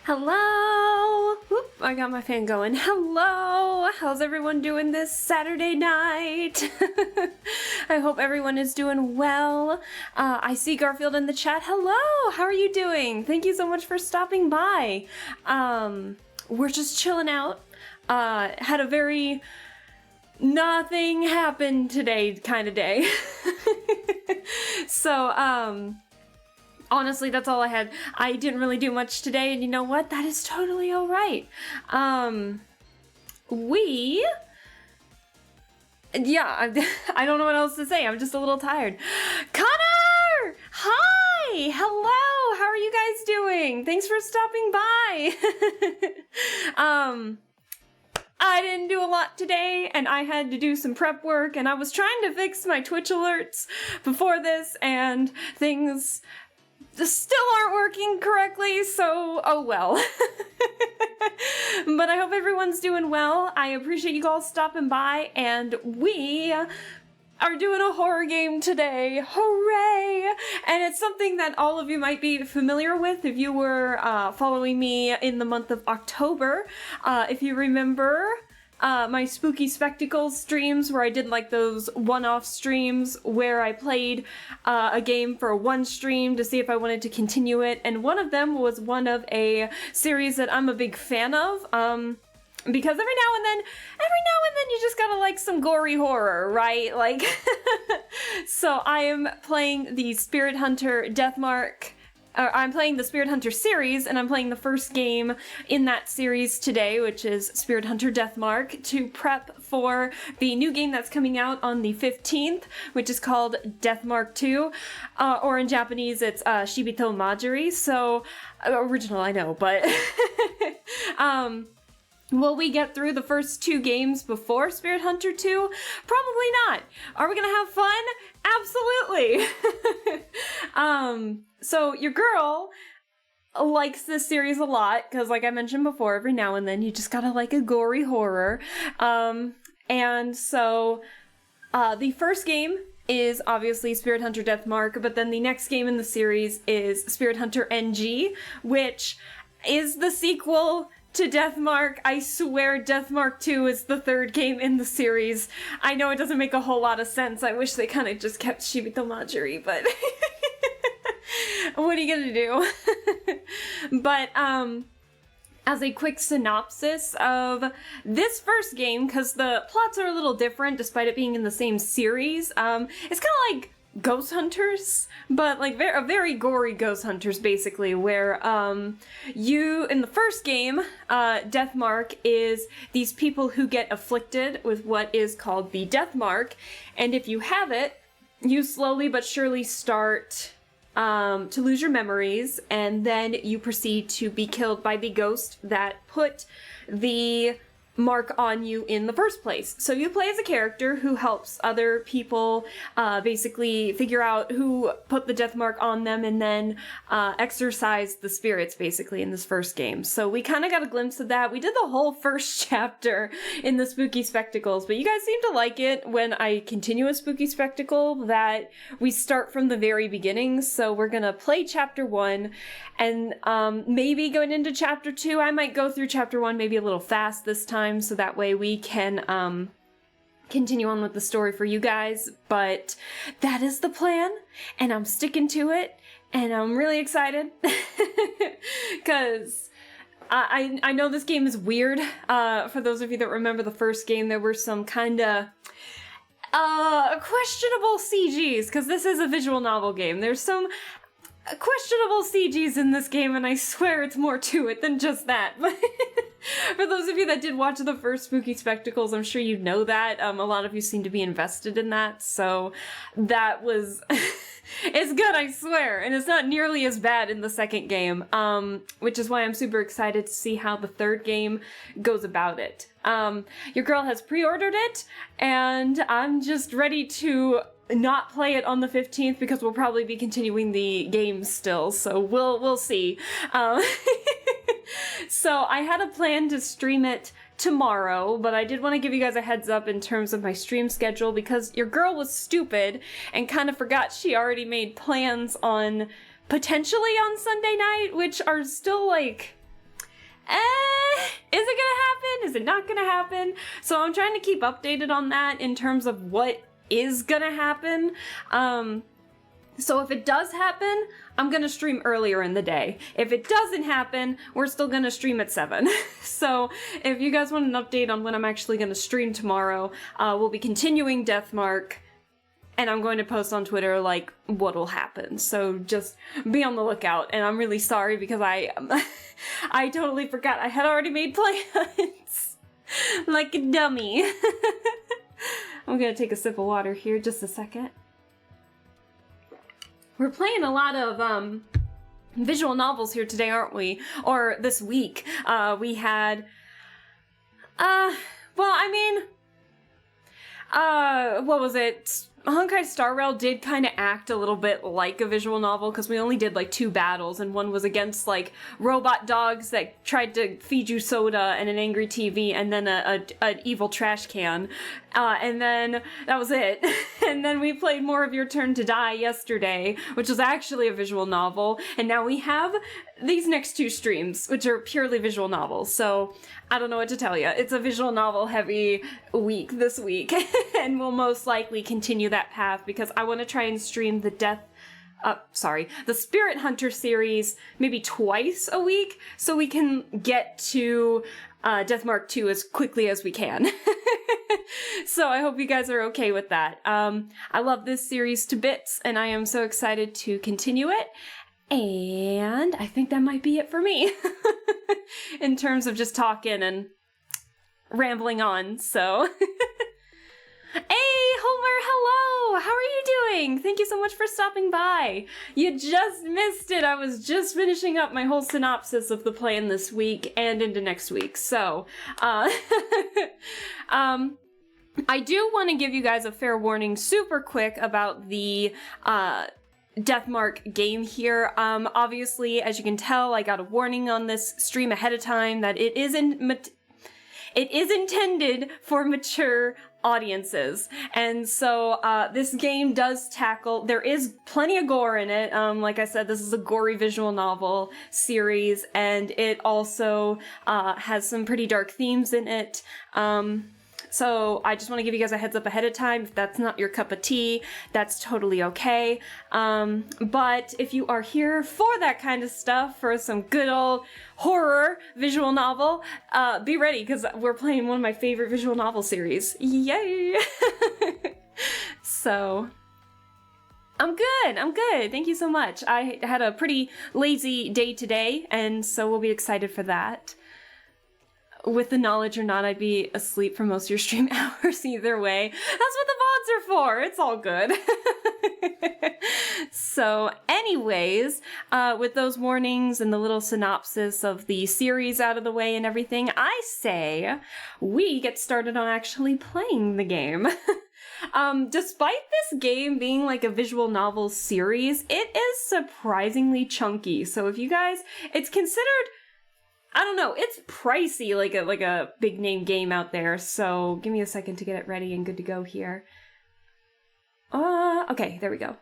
Hello! Whoop, I got my fan going. Hello! How's everyone doing this Saturday night? I hope everyone is doing well. I see Garfield in the chat. Hello! How are you doing? Thank you so much for stopping by. We're just chilling out. Had a very nothing happened today kind of day. So, honestly, that's all I had. I didn't really do much today, and you know what? That is totally alright. I don't know what else to say. I'm just a little tired. Connor! Hi! Hello! How are you guys doing? Thanks for stopping by. I didn't do a lot today, and I had to do some prep work, and I was trying to fix my Twitch alerts before this, and things still aren't working correctly, so oh well. But I hope everyone's doing well. I appreciate you all stopping by, and we are doing a horror game today. Hooray! And it's something that all of you might be familiar with if you were following me in the month of October. If you remember my Spooky Spectacles streams where I did like those one-off streams where I played a game for one stream to see if I wanted to continue it, and one of them was one of a series that I'm a big fan of, because every now and then you just gotta like some gory horror, right? Like, so I am playing the Spirit Hunter Deathmark. I'm playing the Spirit Hunter series, and I'm playing the first game in that series today, which is Spirit Hunter Deathmark, to prep for the new game that's coming out on the 15th, which is called Deathmark 2, or in Japanese it's Shibito Majiri, so, original I know, but, will we get through the first two games before Spirit Hunter 2? Probably not. Are we gonna have fun? Absolutely! So your girl likes this series a lot, because like I mentioned before, every now and then you just gotta like a gory horror. And so the first game is obviously Spirit Hunter Deathmark, but then the next game in the series is Spirit Hunter NG, which is the sequel to Deathmark. I swear Deathmark 2 is the third game in the series. I know it doesn't make a whole lot of sense. I wish they kind of just kept Shibito Majiri, but what are you gonna do? But, as a quick synopsis of this first game, because the plots are a little different despite it being in the same series, it's kind of like Ghost Hunters, but like very gory Ghost Hunters, basically, where you, in the first game, Deathmark is these people who get afflicted with what is called the Death Mark, and if you have it, you slowly but surely start to lose your memories, and then you proceed to be killed by the ghost that put the mark on you in the first place. So you play as a character who helps other people basically figure out who put the death mark on them, and then exorcise the spirits basically in this first game. So we kind of got a glimpse of that. We did the whole first chapter in the Spooky Spectacles, but you guys seem to like it when I continue a Spooky Spectacle that we start from the very beginning. So we're gonna play chapter 1, and maybe going into chapter 2, I might go through chapter 1 maybe a little fast this time, so that way we can continue on with the story for you guys. But that is the plan, and I'm sticking to it, and I'm really excited because I know this game is weird. For those of you that remember the first game, there were some kind of questionable CGs, because this is a visual novel game. There's some questionable CGs in this game, and I swear it's more to it than just that. But for those of you that did watch the first Spooky Spectacles, I'm sure you know that. A lot of you seem to be invested in that, so that was... It's good, I swear, and it's not nearly as bad in the second game, which is why I'm super excited to see how the third game goes about it. Your girl has pre-ordered it, and I'm just ready to not play it on the 15th because we'll probably be continuing the game still, so we'll see. So I had a plan to stream it tomorrow, but I did want to give you guys a heads up in terms of my stream schedule, because your girl was stupid and kind of forgot she already made plans on potentially on Sunday night, which are still like Is it gonna happen? Is it not gonna happen? So I'm trying to keep updated on that in terms of what is gonna happen. So if it does happen, I'm gonna stream earlier in the day. If it doesn't happen, we're still gonna stream at 7. So if you guys want an update on when I'm actually gonna stream tomorrow, we'll be continuing Deathmark, and I'm going to post on Twitter, like, what'll happen. So just be on the lookout, and I'm really sorry because I totally forgot I had already made plans. Like a dummy. I'm gonna take a sip of water here, just a second. We're playing a lot of visual novels here today, aren't we? Or this week. We had what was it? Honkai Star Rail did kind of act a little bit like a visual novel because we only did like 2 battles, and one was against like robot dogs that tried to feed you soda and an angry TV and then an evil trash can. And then that was it. And then we played More of Your Turn to Die yesterday, which was actually a visual novel. And now we have these next 2 streams, which are purely visual novels. So I don't know what to tell you. It's a visual novel heavy week this week. And we'll most likely continue that path because I want to try and stream the Spirit Hunter series maybe twice a week so we can get to Deathmark 2 as quickly as we can. So I hope you guys are okay with that. I love this series to bits, and I am so excited to continue it. And I think that might be it for me in terms of just talking and rambling on. So, hey, Homer, hello! How are you doing? Thank you so much for stopping by. You just missed it. I was just finishing up my whole synopsis of the plan this week and into next week. So, I do want to give you guys a fair warning super quick about the Deathmark game here. Obviously, as you can tell, I got a warning on this stream ahead of time that it is intended for mature audiences. And so this game does tackle, there is plenty of gore in it. Like I said, this is a gory visual novel series, and it also has some pretty dark themes in it. So I just want to give you guys a heads up ahead of time. If that's not your cup of tea, that's totally okay. But if you are here for that kind of stuff, for some good old horror visual novel, be ready because we're playing one of my favorite visual novel series. Yay! So I'm good. Thank you so much. I had a pretty lazy day today, and so we'll be excited for that. With the knowledge or not, I'd be asleep for most of your stream hours either way. That's what the VODs are for. It's all good. So anyways, with those warnings and the little synopsis of the series out of the way and everything, I say we get started on actually playing the game. Despite this game being like a visual novel series, it is surprisingly chunky. So if you guys, it's considered, I don't know, it's pricey, like a big name game out there, so give me a second to get it ready and good to go here. Okay, there we go.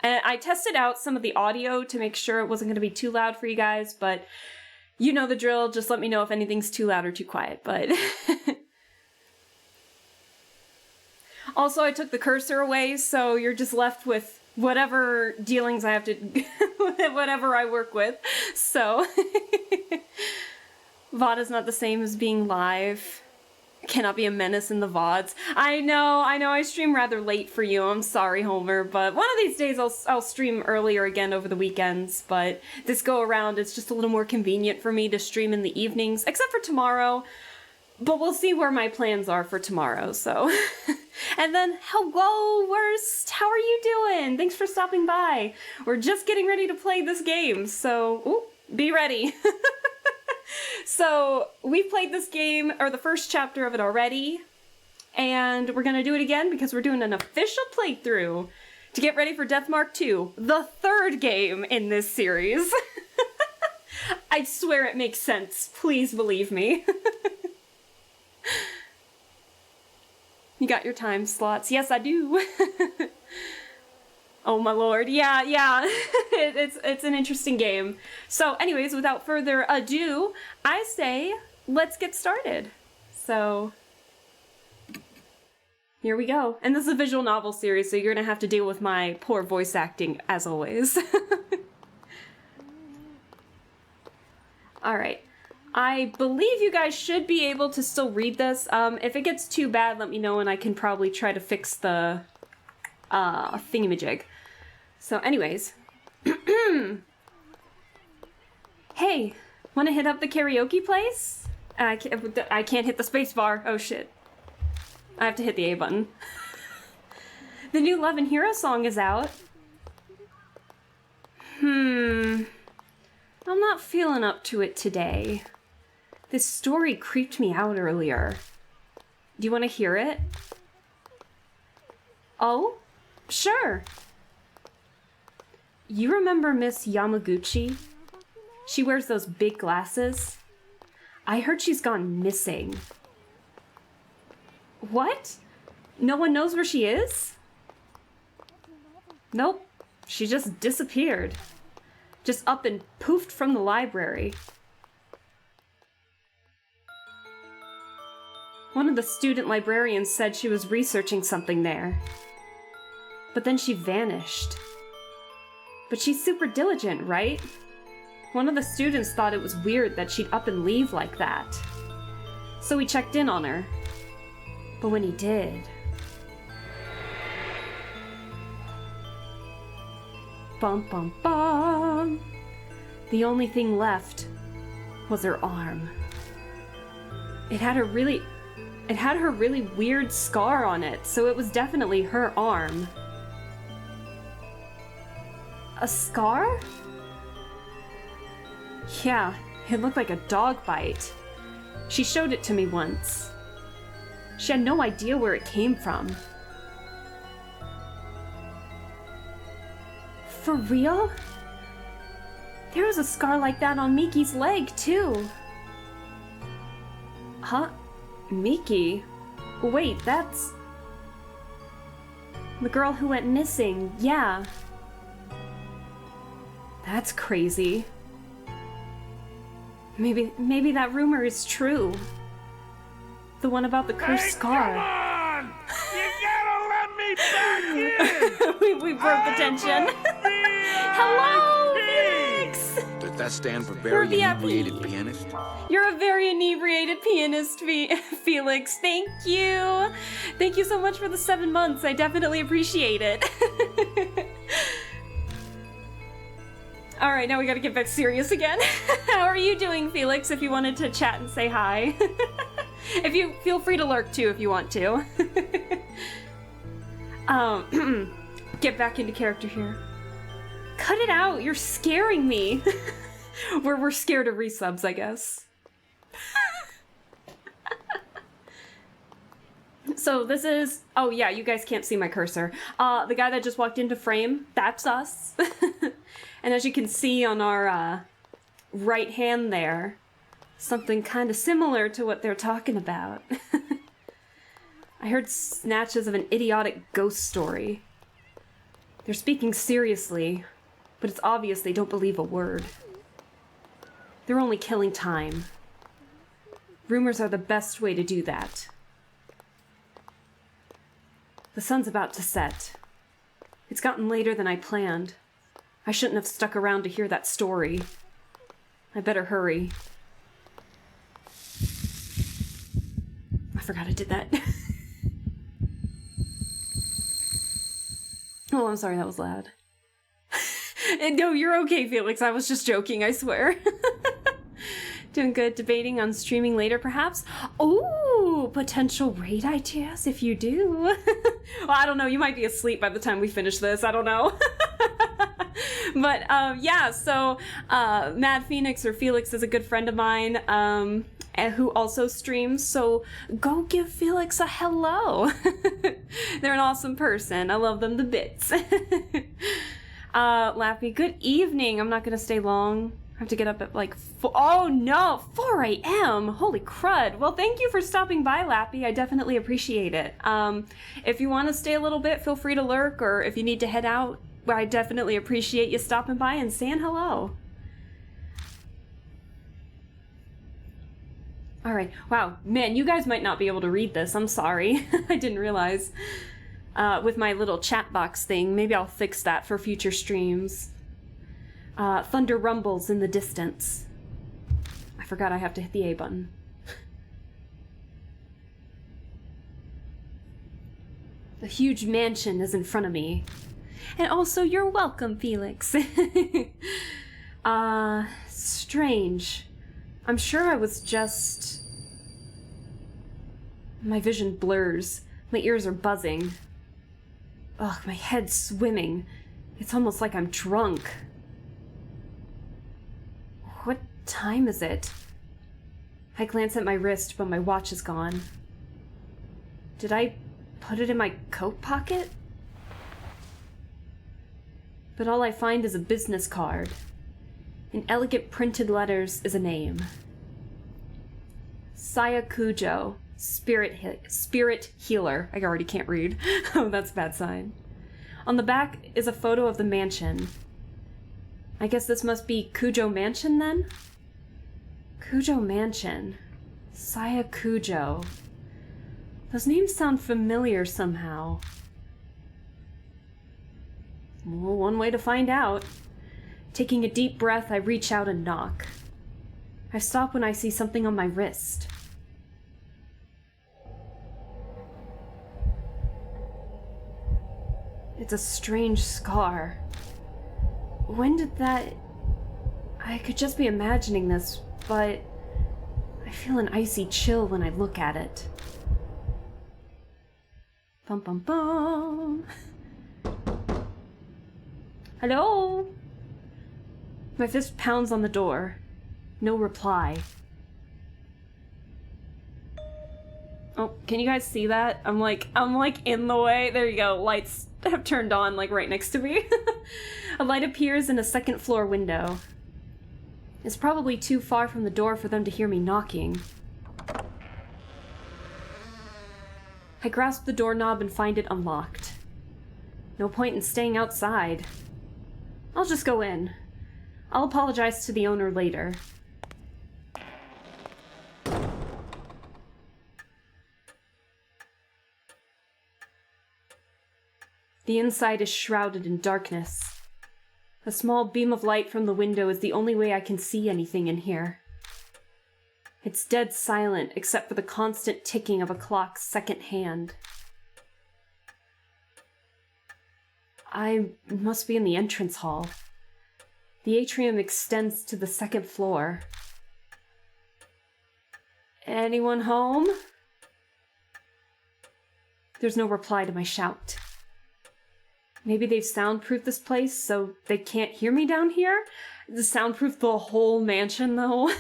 And I tested out some of the audio to make sure it wasn't going to be too loud for you guys, but you know the drill, just let me know if anything's too loud or too quiet, but... Also, I took the cursor away, so you're just left with whatever dealings I have to, whatever I work with. So, VOD is not the same as being live. Cannot be a menace in the VODs. I know, I stream rather late for you. I'm sorry, Homer, but one of these days I'll stream earlier again over the weekends, but this go around it's just a little more convenient for me to stream in the evenings, except for tomorrow. But we'll see where my plans are for tomorrow, so. And then, hello, Worst! How are you doing? Thanks for stopping by. We're just getting ready to play this game, so, be ready. So, we've played this game, or the first chapter of it already, and we're gonna do it again because we're doing an official playthrough to get ready for Deathmark 2, the third game in this series. I swear it makes sense. Please believe me. You got your time slots? Yes, I do. Oh my lord, yeah. It's an interesting game. So anyways, without further ado, I say let's get started. So here we go. And this is a visual novel series, so you're gonna have to deal with my poor voice acting as always. Alright. I believe you guys should be able to still read this. If it gets too bad, let me know and I can probably try to fix the thingamajig. So anyways. Hey, wanna hit up the karaoke place? I can't hit the space bar. Oh shit. I have to hit the A button. The new Love and Hero song is out. I'm not feeling up to it today. This story creeped me out earlier. Do you want to hear it? Oh, sure. You remember Miss Yamaguchi? She wears those big glasses. I heard she's gone missing. What? No one knows where she is? Nope. She just disappeared. Just up and poofed from the library. One of the student librarians said she was researching something there. But then she vanished. But she's super diligent, right? One of the students thought it was weird that she'd up and leave like that. So he checked in on her. But when he did... Bum bum bum. The only thing left was her arm. It had her really weird scar on it, so it was definitely her arm. A scar? Yeah, it looked like a dog bite. She showed it to me once. She had no idea where it came from. For real? There was a scar like that on Miki's leg, too. Huh? Miki? Wait, that's... the girl who went missing, yeah. That's crazy. Maybe that rumor is true. The one about the cursed scar. Come on! You gotta let me back in! we broke the tension. Hello, Felix! Does that stand for very inebriated pianist? You're a very inebriated pianist, Felix. Thank you. Thank you so much for the 7 months. I definitely appreciate it. All right, now we gotta get back serious again. How are you doing, Felix, if you wanted to chat and say hi? If you feel free to lurk too if you want to. Get back into character here. Cut it out, you're scaring me. We're scared of resubs, I guess. So this is, oh yeah, you guys can't see my cursor. The guy that just walked into frame, that's us. And as you can see on our right hand there, something kind of similar to what they're talking about. I heard snatches of an idiotic ghost story. They're speaking seriously, but it's obvious they don't believe a word. They're only killing time. Rumors are the best way to do that. The sun's about to set. It's gotten later than I planned. I shouldn't have stuck around to hear that story. I better hurry. I forgot I did that. Oh, I'm sorry, that was loud. No, you're okay, Felix. I was just joking, I swear. Doing good. Debating on streaming later, perhaps? Ooh, potential raid ideas if you do. Well, I don't know. You might be asleep by the time we finish this. I don't know. But yeah, so Mad Phoenix or Felix is a good friend of mine who also streams. So go give Felix a hello. They're an awesome person. I love them to bits. Lappy, good evening. I'm not going to stay long. I have to get up at like 4 a.m. Holy crud. Well, thank you for stopping by, Lappy. I definitely appreciate it. If you want to stay a little bit, feel free to lurk, or if you need to head out, I definitely appreciate you stopping by and saying hello. Alright, wow, man, you guys might not be able to read this, I'm sorry. I didn't realize. With my little chat box thing, maybe I'll fix that for future streams. Thunder rumbles in the distance. I forgot I have to hit the A button. A huge mansion is in front of me. And also, you're welcome, Felix. Strange. I'm sure I was just... My vision blurs. My ears are buzzing. Ugh, my head's swimming. It's almost like I'm drunk. What time is it? I glance at my wrist, but my watch is gone. Did I put it in my coat pocket? But all I find is a business card. In elegant printed letters is a name. Saya Kujo, spirit healer. I already can't read. Oh, that's a bad sign. On the back is a photo of the mansion. I guess this must be Kujo Mansion then? Kujo Mansion. Saya Kujo. Those names sound familiar somehow. Well, one way to find out. Taking a deep breath, I reach out and knock. I stop when I see something on my wrist. It's a strange scar. When did that... I could just be imagining this, but I feel an icy chill when I look at it. Bum bum bum. Hello? My fist pounds on the door. No reply. Oh, can you guys see that? I'm like in the way. There you go. Lights have turned on like right next to me. A light appears in a second floor window. It's probably too far from the door for them to hear me knocking. I grasp the doorknob and find it unlocked. No point in staying outside. I'll just go in. I'll apologize to the owner later. The inside is shrouded in darkness. A small beam of light from the window is the only way I can see anything in here. It's dead silent except for the constant ticking of a clock's second hand. I must be in the entrance hall. The atrium extends to the second floor. Anyone home? There's no reply to my shout. Maybe they've soundproofed this place so they can't hear me down here? Soundproof the whole mansion, though?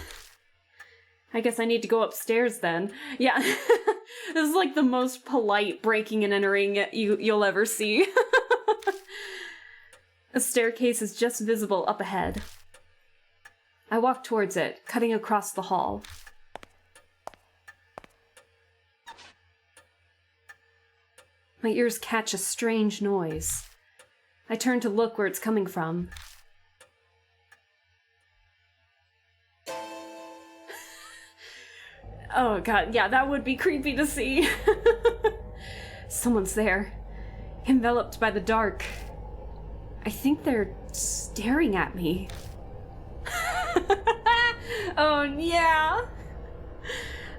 I guess I need to go upstairs then. Yeah, this is like the most polite breaking and entering you'll ever see. A staircase is just visible up ahead. I walk towards it, cutting across the hall. My ears catch a strange noise. I turn to look where it's coming from. Oh god, yeah, that would be creepy to see. Someone's there, enveloped by the dark. I think they're staring at me. Oh, yeah.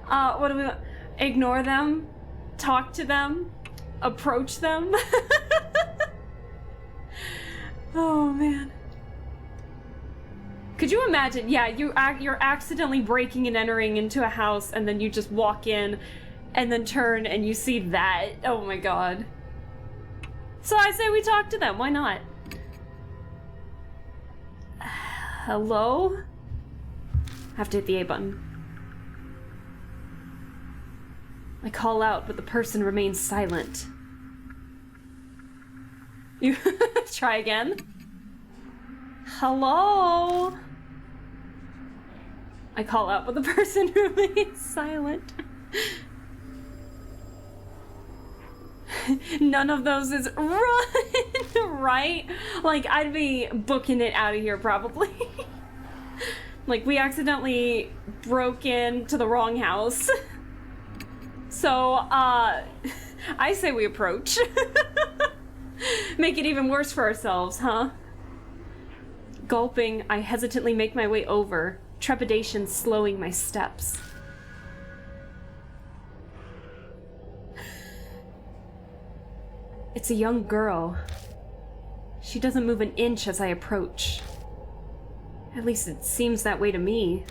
What do we... Ignore them? Talk to them? Approach them? Oh, man. Could you imagine? Yeah, you're accidentally breaking and entering into a house, and then you just walk in, and then turn, and you see that. Oh my god. So I say we talk to them. Why not? Hello? I have to hit the A button. I call out, but the person remains silent. You try again. Hello? I call out, but the person remains silent. None of those is run, right? Like, I'd be booking it out of here probably. Like, we accidentally broke into the wrong house. So, I say we approach. Make it even worse for ourselves, huh? Gulping, I hesitantly make my way over, trepidation slowing my steps. It's a young girl. She doesn't move an inch as I approach. At least it seems that way to me.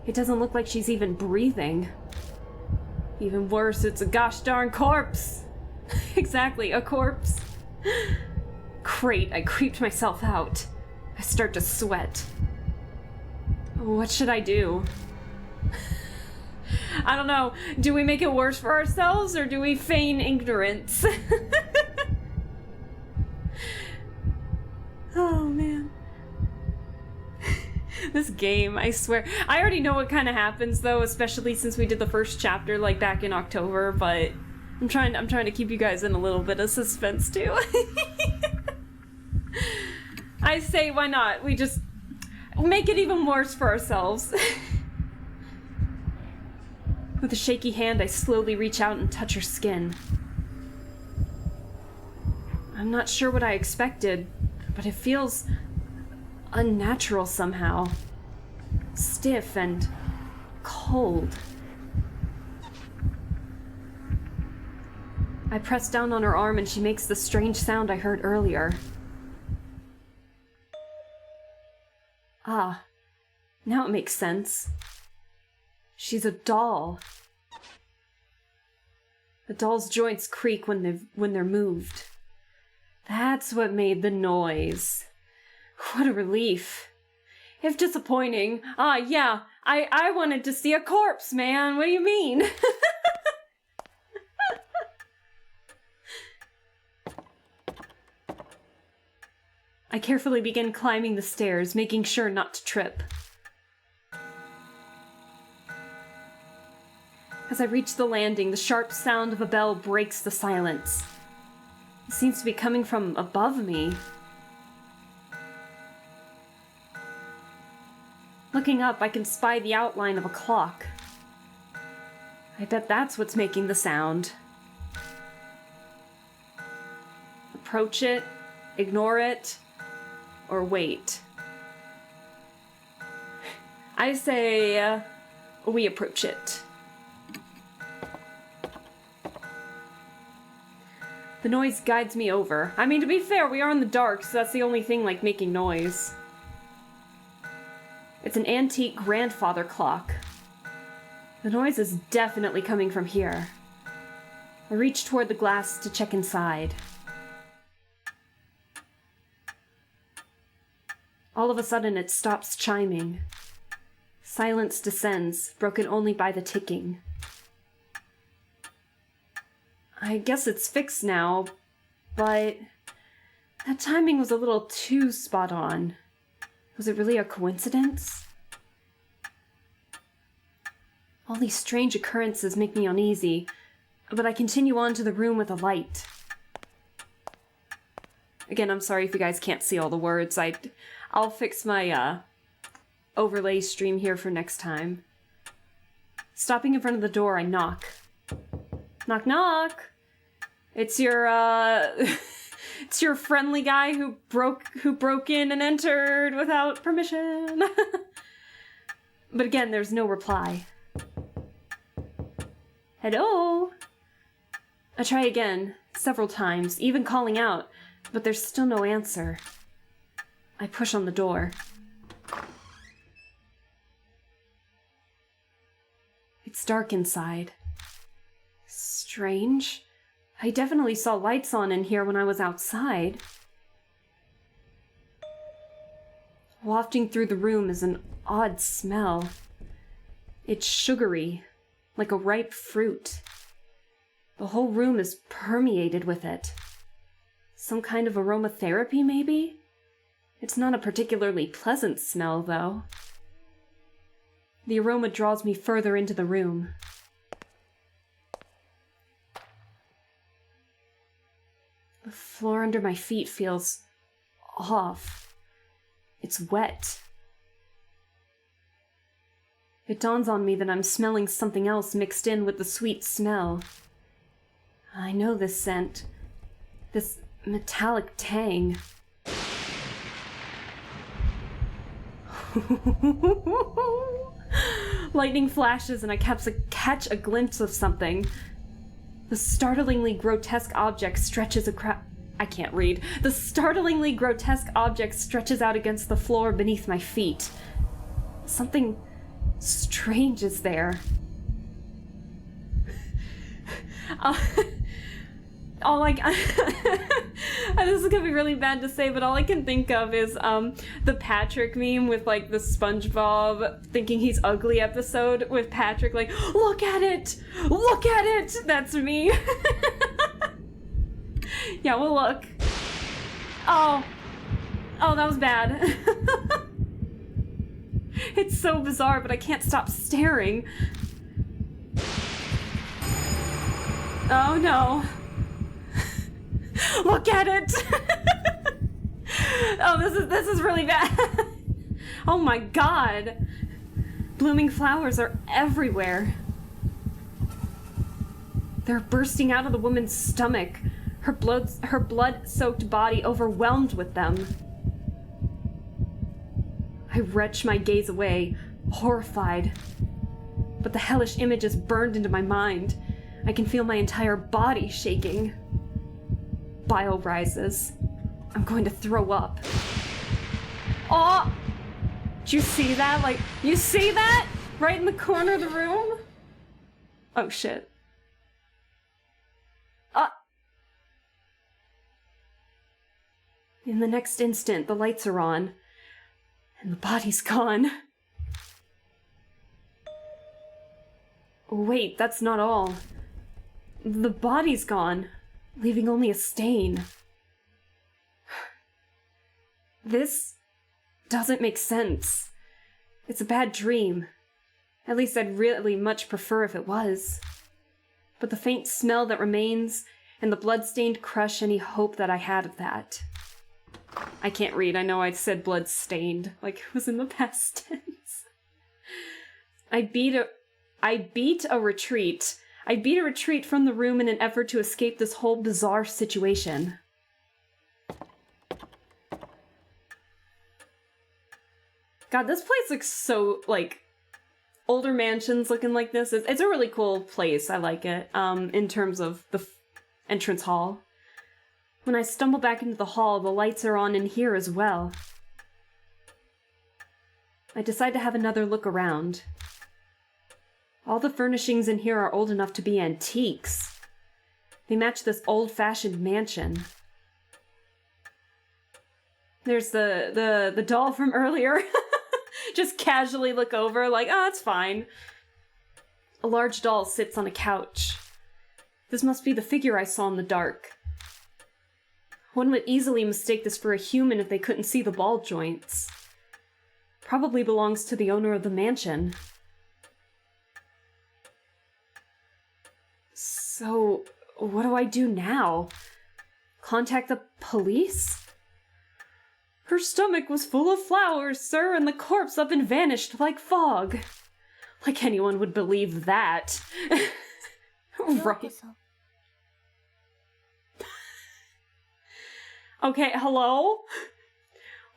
It doesn't look like she's even breathing. Even worse, it's a gosh darn corpse. Exactly, a corpse. Great, I creeped myself out. I start to sweat. What should I do? I don't know. Do we make it worse for ourselves or do we feign ignorance? Oh, man. This game, I swear. I already know what kind of happens though, especially since we did the first chapter like back in October, but I'm trying to keep you guys in a little bit of suspense too. I say why not? We just make it even worse for ourselves. With a shaky hand, I slowly reach out and touch her skin. I'm not sure what I expected, but it feels unnatural somehow. Stiff and cold. I press down on her arm and she makes the strange sound I heard earlier. Ah, now it makes sense. She's a doll. The doll's joints creak when they're moved. That's what made the noise. What a relief. If disappointing. Ah, yeah, I wanted to see a corpse, man. What do you mean? I carefully begin climbing the stairs, making sure not to trip. As I reach the landing, the sharp sound of a bell breaks the silence. It seems to be coming from above me. Looking up, I can spy the outline of a clock. I bet that's what's making the sound. Approach it, ignore it, or wait. I say, we approach it. The noise guides me over. I mean, to be fair, we are in the dark, so that's the only thing like making noise. It's an antique grandfather clock. The noise is definitely coming from here. I reach toward the glass to check inside. All of a sudden, it stops chiming. Silence descends, broken only by the ticking. I guess it's fixed now, but that timing was a little too spot on. Was it really a coincidence? All these strange occurrences make me uneasy, but I continue on to the room with a light. Again, I'm sorry if you guys can't see all the words. I'll fix my overlay stream here for next time. Stopping in front of the door, I knock. Knock, knock. It's your it's your friendly guy who broke in and entered without permission. But again, there's no reply. Hello? I try again, several times, even calling out, but there's still no answer. I push on the door. It's dark inside. Strange. I definitely saw lights on in here when I was outside. Wafting through the room is an odd smell. It's sugary, like a ripe fruit. The whole room is permeated with it. Some kind of aromatherapy, maybe? It's not a particularly pleasant smell, though. The aroma draws me further into the room. floor under my feet feels off. It's wet. It dawns on me that I'm smelling something else mixed in with the sweet smell. I know this scent. This metallic tang. Lightning flashes and I catch a glimpse of something. The startlingly grotesque object stretches across... I can't read. The startlingly grotesque object stretches out against the floor beneath my feet. Something strange is there. All I this is gonna be really bad to say, but all I can think of is the Patrick meme with like the SpongeBob thinking he's ugly episode with Patrick like, look at it, that's me. Yeah, we'll look. Oh, that was bad. It's so bizarre, but I can't stop staring. Oh no. Look at it! Oh, this is really bad. Oh my god. Blooming flowers are everywhere. They're bursting out of the woman's stomach, her blood-soaked body overwhelmed with them. I retch my gaze away, horrified. But the hellish image is burned into my mind. I can feel my entire body shaking. Bile rises. I'm going to throw up. Oh! Did you see that? Like, you see that? Right in the corner of the room? Oh shit. In the next instant, the lights are on. And the body's gone. Wait, that's not all. The body's gone, leaving only a stain. This doesn't make sense. It's a bad dream. At least I'd really much prefer if it was. But the faint smell that remains and the blood-stained crush any hope that I had of that. I can't read. I know I said blood-stained, like it was in the past tense. I beat a retreat. I beat a retreat from the room in an effort to escape this whole bizarre situation. God, this place looks so, like, older mansions looking like this. It's a really cool place. I like it, in terms of the entrance hall. When I stumble back into the hall, the lights are on in here as well. I decide to have another look around. All the furnishings in here are old enough to be antiques. They match this old-fashioned mansion. There's the doll from earlier. Just casually look over, like, oh, it's fine. A large doll sits on a couch. This must be the figure I saw in the dark. One would easily mistake this for a human if they couldn't see the ball joints. Probably belongs to the owner of the mansion. So, what do I do now? Contact the police? Her stomach was full of flowers, sir, and the corpse up and vanished like fog. Like anyone would believe that. Right. Okay, hello?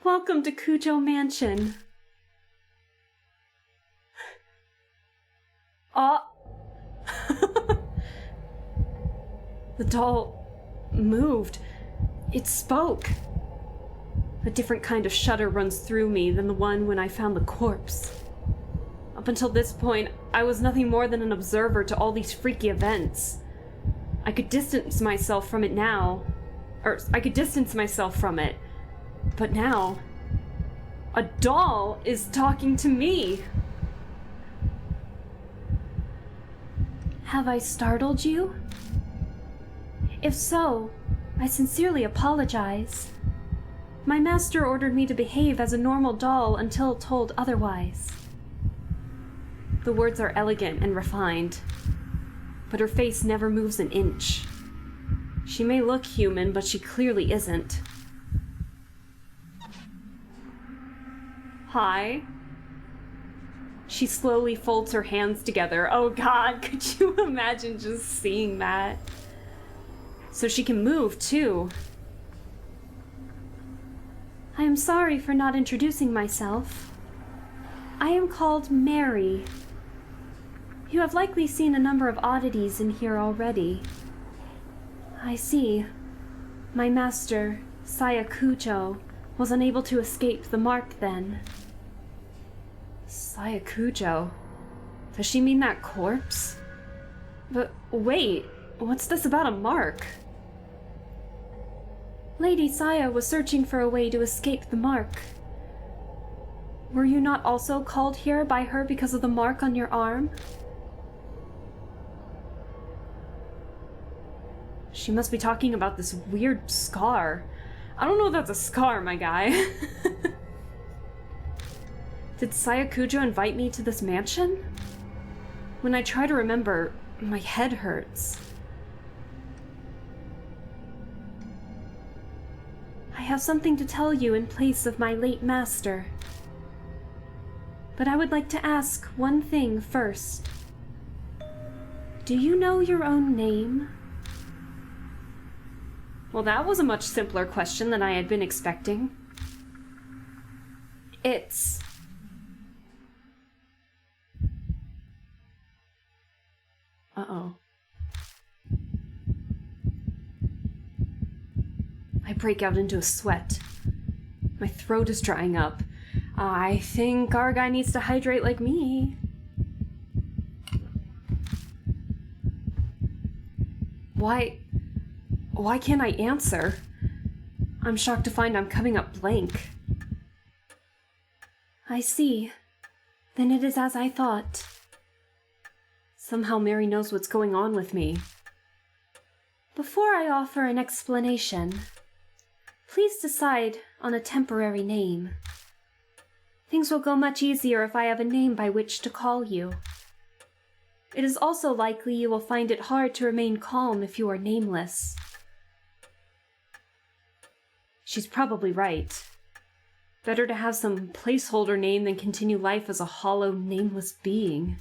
Welcome to Cujo Mansion. The doll moved. It spoke. A different kind of shudder runs through me than the one when I found the corpse. Up until this point, I was nothing more than an observer to all these freaky events. I could distance myself from it now. But now, a doll is talking to me. Have I startled you? If so, I sincerely apologize. My master ordered me to behave as a normal doll until told otherwise. The words are elegant and refined, but her face never moves an inch. She may look human, but she clearly isn't. Hi. She slowly folds her hands together. Oh god, could you imagine just seeing that? So she can move, too. I am sorry for not introducing myself. I am called Mary. You have likely seen a number of oddities in here already. I see. My master, Sayakujo, was unable to escape the mark then. Sayakujo? Does she mean that corpse? But wait, what's this about a mark? Lady Saya was searching for a way to escape the mark. Were you not also called here by her because of the mark on your arm? She must be talking about this weird scar. I don't know if that's a scar, my guy. Did Sayakujo invite me to this mansion? When I try to remember, my head hurts. I have something to tell you in place of my late master. But I would like to ask one thing first. Do you know your own name? Well, that was a much simpler question than I had been expecting. It's... Uh-oh. I break out into a sweat. My throat is drying up. I think our guy needs to hydrate like me. Why can't I answer? I'm shocked to find I'm coming up blank. I see. Then it is as I thought. Somehow Mary knows what's going on with me. Before I offer an explanation, please decide on a temporary name. Things will go much easier if I have a name by which to call you. It is also likely you will find it hard to remain calm if you are nameless. She's probably right. Better to have some placeholder name than continue life as a hollow, nameless being.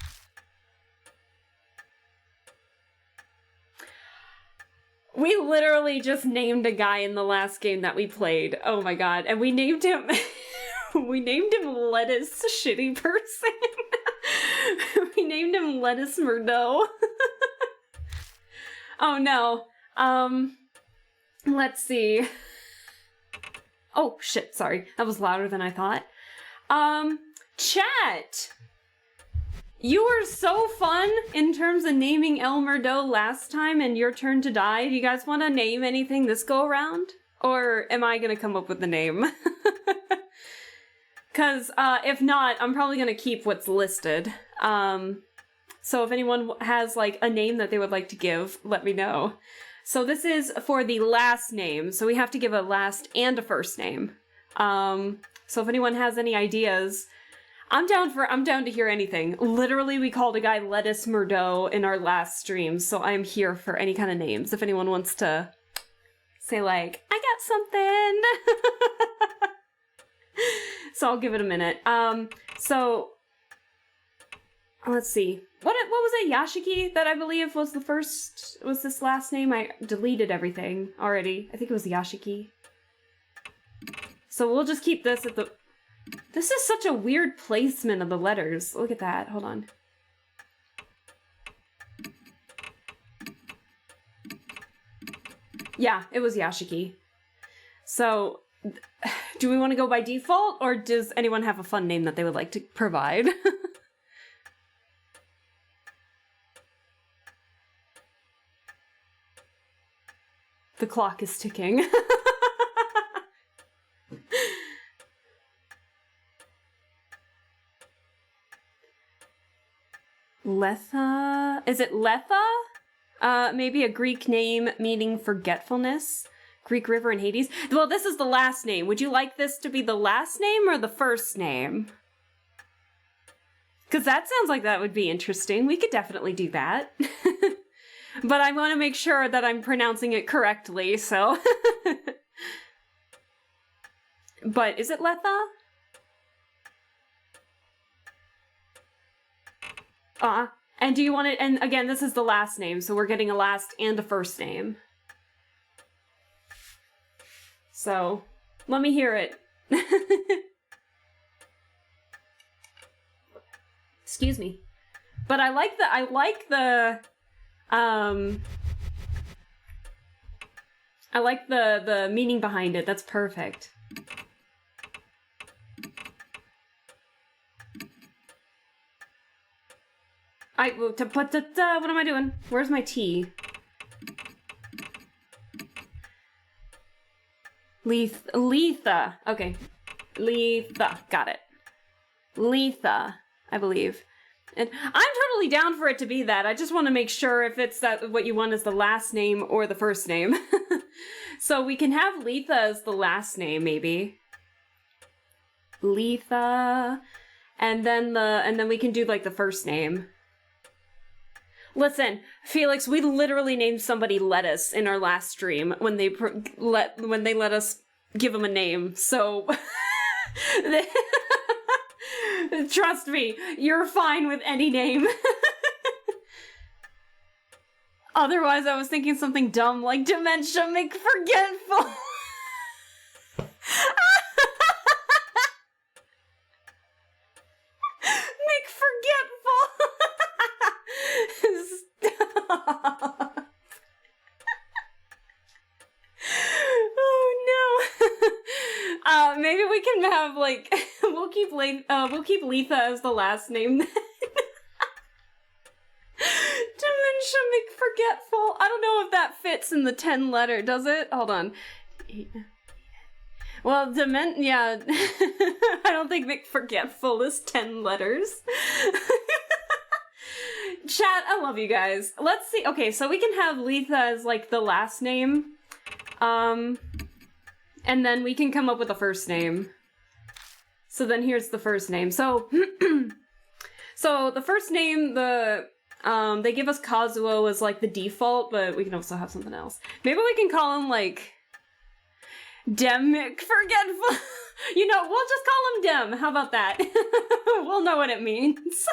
We literally just named a guy in the last game that we played. Oh my god. And we named him... we named him Lettuce Shitty Person. We named him Lettuce Murdo. Oh no. Let's see. Oh shit, sorry. That was louder than I thought. Chat! You were so fun in terms of naming El Murdo last time and Your Turn to Die. Do you guys want to name anything this go around? Or am I gonna come up with the name? Because if not, I'm probably gonna keep what's listed. So if anyone has like a name that they would like to give, let me know. So this is for the last name, so we have to give a last and a first name. So if anyone has any ideas, I'm down to hear anything. Literally, we called a guy Lettuce Murdo in our last stream, so I'm here for any kind of names. If anyone wants to say like, I got something. So I'll give it a minute. So let's see. What was it? Yashiki that I believe was the first, was this last name? I deleted everything already. I think it was Yashiki. So we'll just keep this at the... This is such a weird placement of the letters. Look at that. Hold on. Yeah, it was Yashiki. So, do we want to go by default, or does anyone have a fun name that they would like to provide? The clock is ticking. Letha? Is it Letha? Maybe a Greek name meaning forgetfulness. Greek river in Hades. Well, this is the last name. Would you like this to be the last name or the first name? Because that sounds like that would be interesting. We could definitely do that. but I want to make sure that I'm pronouncing it correctly, so. But is it Letha? And do you want it, and again, this is the last name, so we're getting a last and a first name. So, let me hear it. Excuse me. But I like the meaning behind it. That's perfect. What am I doing? Where's my T? Letha. Okay. Letha. Got it. Letha, I believe. And I'm totally down for it to be that. I just want to make sure if it's that what you want is the last name or the first name. So we can have Letha as the last name, maybe. Letha. And then we can do like the first name. Listen, Felix, we literally named somebody Lettuce in our last stream when they let us give them a name. So trust me, you're fine with any name. Otherwise, I was thinking something dumb like Dementia McForgetful. Maybe we can have like we'll keep Letha as the last name then. Dementia McForgetful. I don't know if that fits in the 10 letter, does it? Hold on. Well, yeah. I don't think McForgetful is 10 letters. Chat, I love you guys. Let's see. Okay, so we can have Letha as like the last name. And then we can come up with a first name. So then here's the first name. So, so the first name, they give us Kazuo as like the default, but we can also have something else. Maybe we can call him like Dem McForgetful. You know, we'll just call him Dem. How about that? We'll know what it means.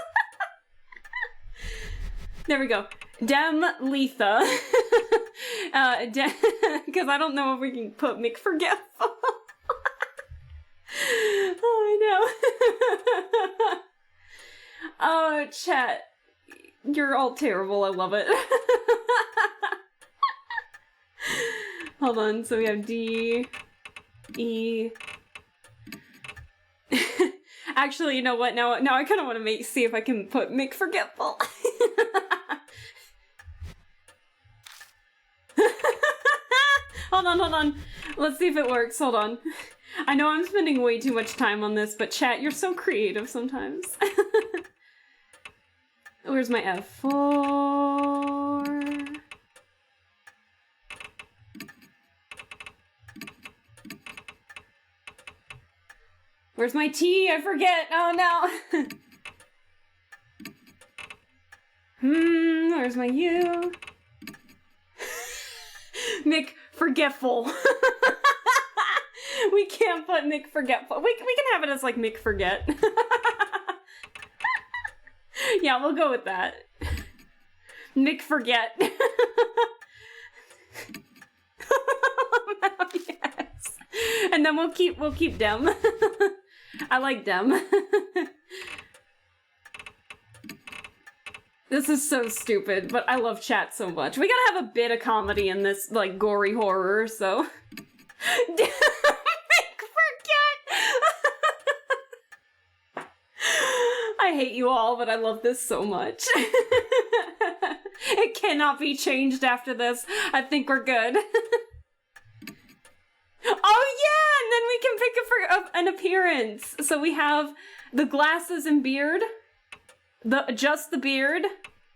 There we go. Dem Letha. Because I don't know if we can put McForgetful. Oh, I know. Oh, chat. You're all terrible. I love it. Hold on. So we have D, E. Actually, you know what? Now I kind of want to see if I can put McForgetful. Hold on. Let's see if it works. Hold on. I know I'm spending way too much time on this, but chat, you're so creative sometimes. Where's my F4? Where's my T? I forget. Oh no. Where's my U? McForgetful. We can't put McForgetful. We can have it as like McForget. Yeah, we'll go with that. McForget. Oh, yes. And then we'll keep Dem. I like Dem. This is so stupid, but I love chat so much. We gotta have a bit of comedy in this, like, gory horror, so... McForget! I hate you all, but I love this so much. It cannot be changed after this. I think we're good. Oh yeah! And then we can pick an appearance. So we have the glasses and beard. Just the beard,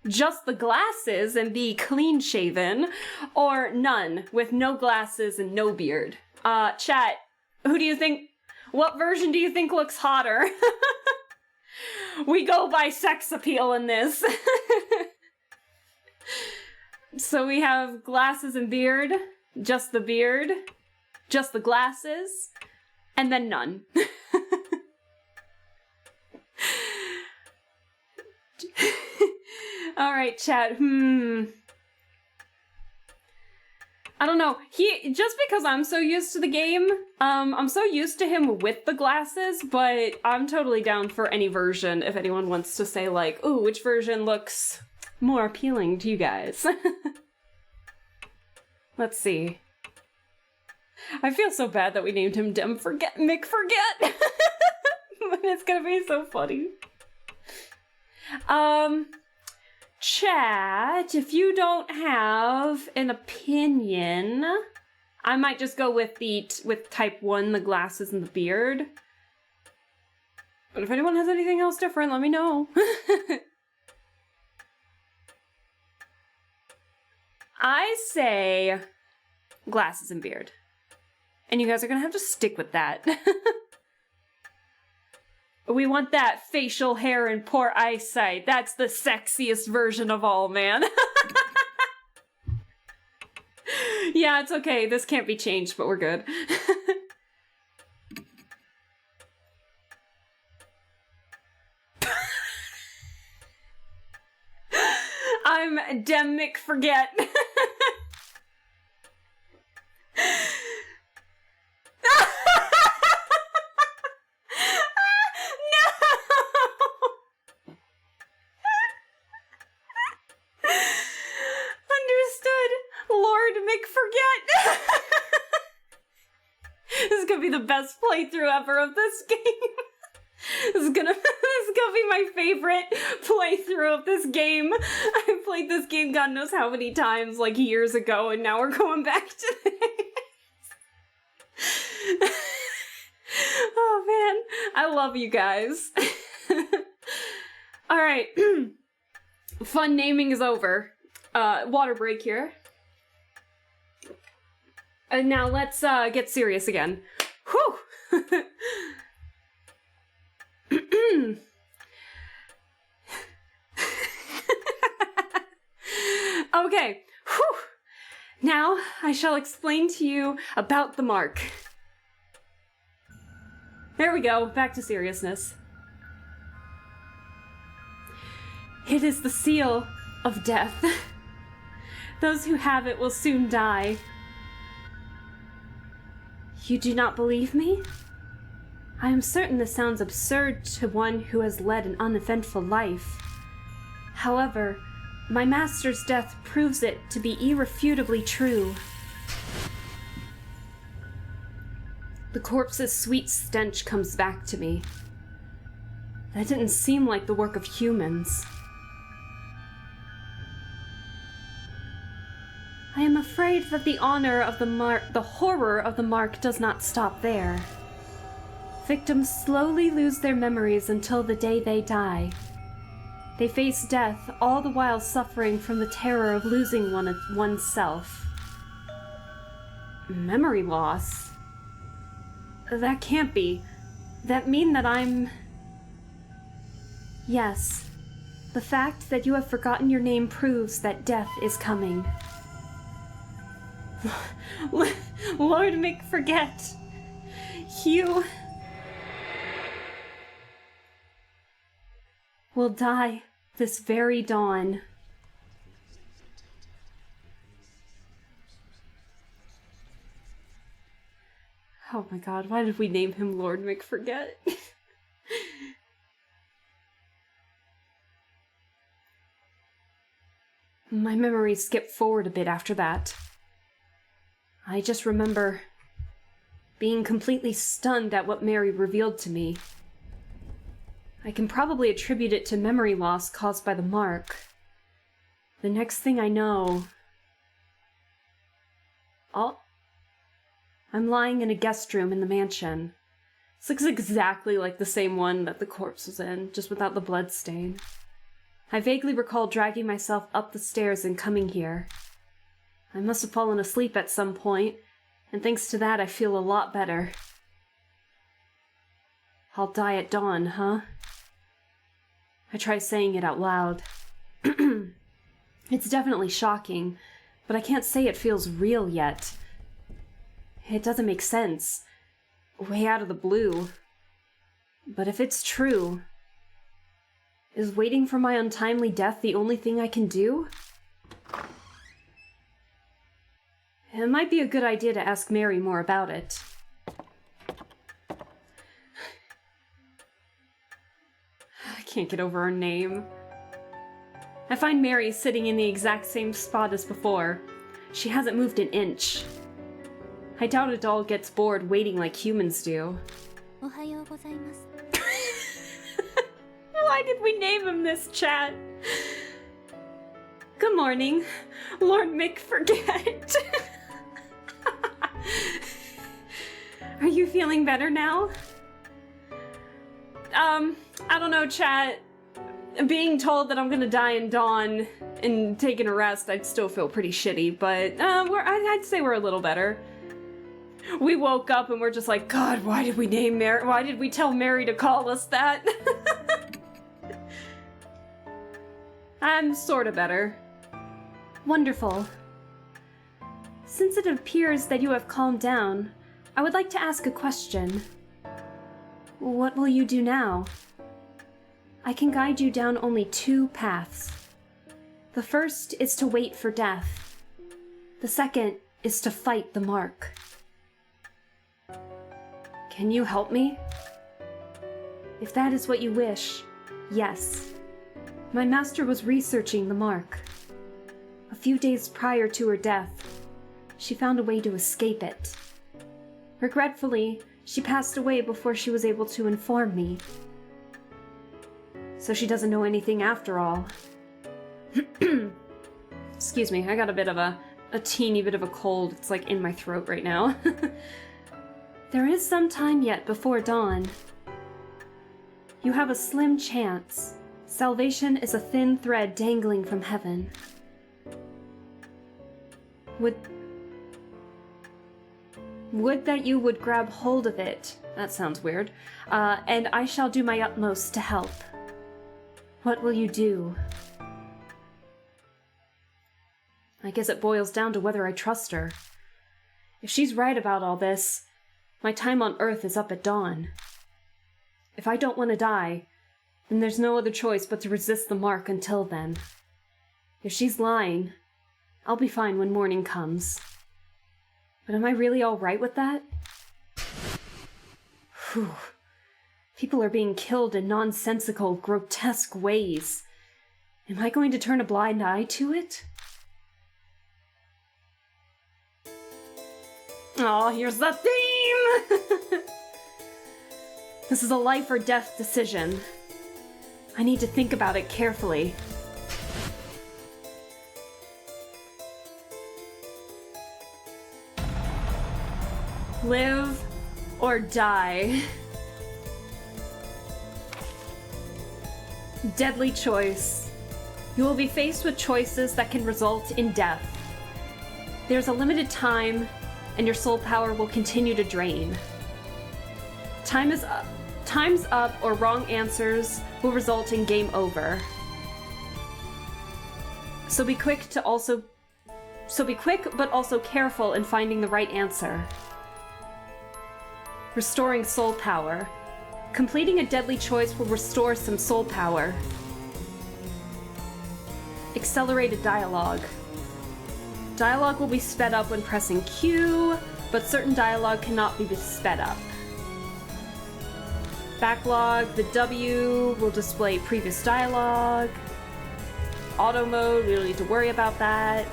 just the glasses and be clean shaven, or none with no glasses and no beard. Chat, who do you think, what version do you think looks hotter? We go by sex appeal in this. So we have glasses and beard, just the beard, just the glasses, and then none. Alright, chat. I don't know. Just because I'm so used to the game, I'm so used to him with the glasses, but I'm totally down for any version if anyone wants to say, like, ooh, which version looks more appealing to you guys. Let's see. I feel so bad that we named him Mick Forget. But it's gonna be so funny. Chat, if you don't have an opinion, I might just go with type 1, the glasses and the beard. But if anyone has anything else different, let me know. I say glasses and beard. And you guys are gonna have to stick with that. We want that facial hair and poor eyesight. That's the sexiest version of all, man. Yeah, it's okay. This can't be changed, but we're good. I'm Demic Forget. This is gonna be the best playthrough ever of this game. This is gonna be my favorite playthrough of this game. I played this game God knows how many times, like years ago, and now we're going back to this. Oh man, I love you guys. Alright. Fun naming is over. Water break here. And now let's get serious again. Whew! Okay. Whew! Now I shall explain to you about the mark. There we go, back to seriousness. It is the seal of death. Those who have it will soon die. You do not believe me? I am certain this sounds absurd to one who has led an uneventful life. However, my master's death proves it to be irrefutably true. The corpse's sweet stench comes back to me. That didn't seem like the work of humans. I am afraid that the horror of the mark does not stop there. Victims slowly lose their memories until the day they die. They face death, all the while suffering from the terror of losing oneself. Memory loss? That can't be. That mean that I'm... Yes. The fact that you have forgotten your name proves that death is coming. Lord Mick Forget. You... will die this very dawn. Oh my god, why did we name him Lord Mick Forget? My memories skipped forward a bit after that. I just remember being completely stunned at what Mary revealed to me. I can probably attribute it to memory loss caused by the mark. The next thing I know... Oh. I'm lying in a guest room in the mansion. This looks exactly like the same one that the corpse was in, just without the blood stain. I vaguely recall dragging myself up the stairs and coming here. I must have fallen asleep at some point, and thanks to that I feel a lot better. I'll die at dawn, huh? I try saying it out loud. It's definitely shocking, but I can't say it feels real yet. It doesn't make sense. Way out of the blue. But if it's true, is waiting for my untimely death the only thing I can do? It might be a good idea to ask Mary more about it. I can't get over her name. I find Mary sitting in the exact same spot as before. She hasn't moved an inch. I doubt a doll gets bored waiting like humans do. Why did we name him this, chat? Good morning, Lord Mick Forget. Are you feeling better now? I don't know, chat. Being told that I'm gonna die in dawn and taking a rest, I'd still feel pretty shitty, but I'd say we're a little better. We woke up and we're just like, God, why did we name Mary? Why did we tell Mary to call us that? I'm sorta better. Wonderful. Since it appears that you have calmed down, I would like to ask a question. What will you do now? I can guide you down only 2 paths. The first is to wait for death. The second is to fight the mark. Can you help me? If that is what you wish, yes. My master was researching the mark. A few days prior to her death, she found a way to escape it. Regretfully, she passed away before she was able to inform me. So she doesn't know anything after all. Excuse me, I got a teeny bit of a cold. It's like in my throat right now. There is some time yet before dawn. You have a slim chance. Salvation is a thin thread dangling from heaven. Would that you would grab hold of it. That sounds weird. And I shall do my utmost to help. What will you do? I guess it boils down to whether I trust her. If she's right about all this, my time on Earth is up at dawn. If I don't want to die, then there's no other choice but to resist the mark until then. If she's lying, I'll be fine when morning comes. But am I really all right with that? Whew. People are being killed in nonsensical, grotesque ways. Am I going to turn a blind eye to it? Oh, here's the theme! This is a life or death decision. I need to think about it carefully. Live or die. Deadly choice. You will be faced with choices that can result in death. There's a limited time, and your soul power will continue to drain. Time's up, or wrong answers will result in game over. So be quick, but also careful in finding the right answer. Restoring soul power. Completing a deadly choice will restore some soul power. Accelerated dialogue. Dialogue will be sped up when pressing Q, but certain dialogue cannot be sped up. Backlog, the W will display previous dialogue. Auto mode, we don't need to worry about that.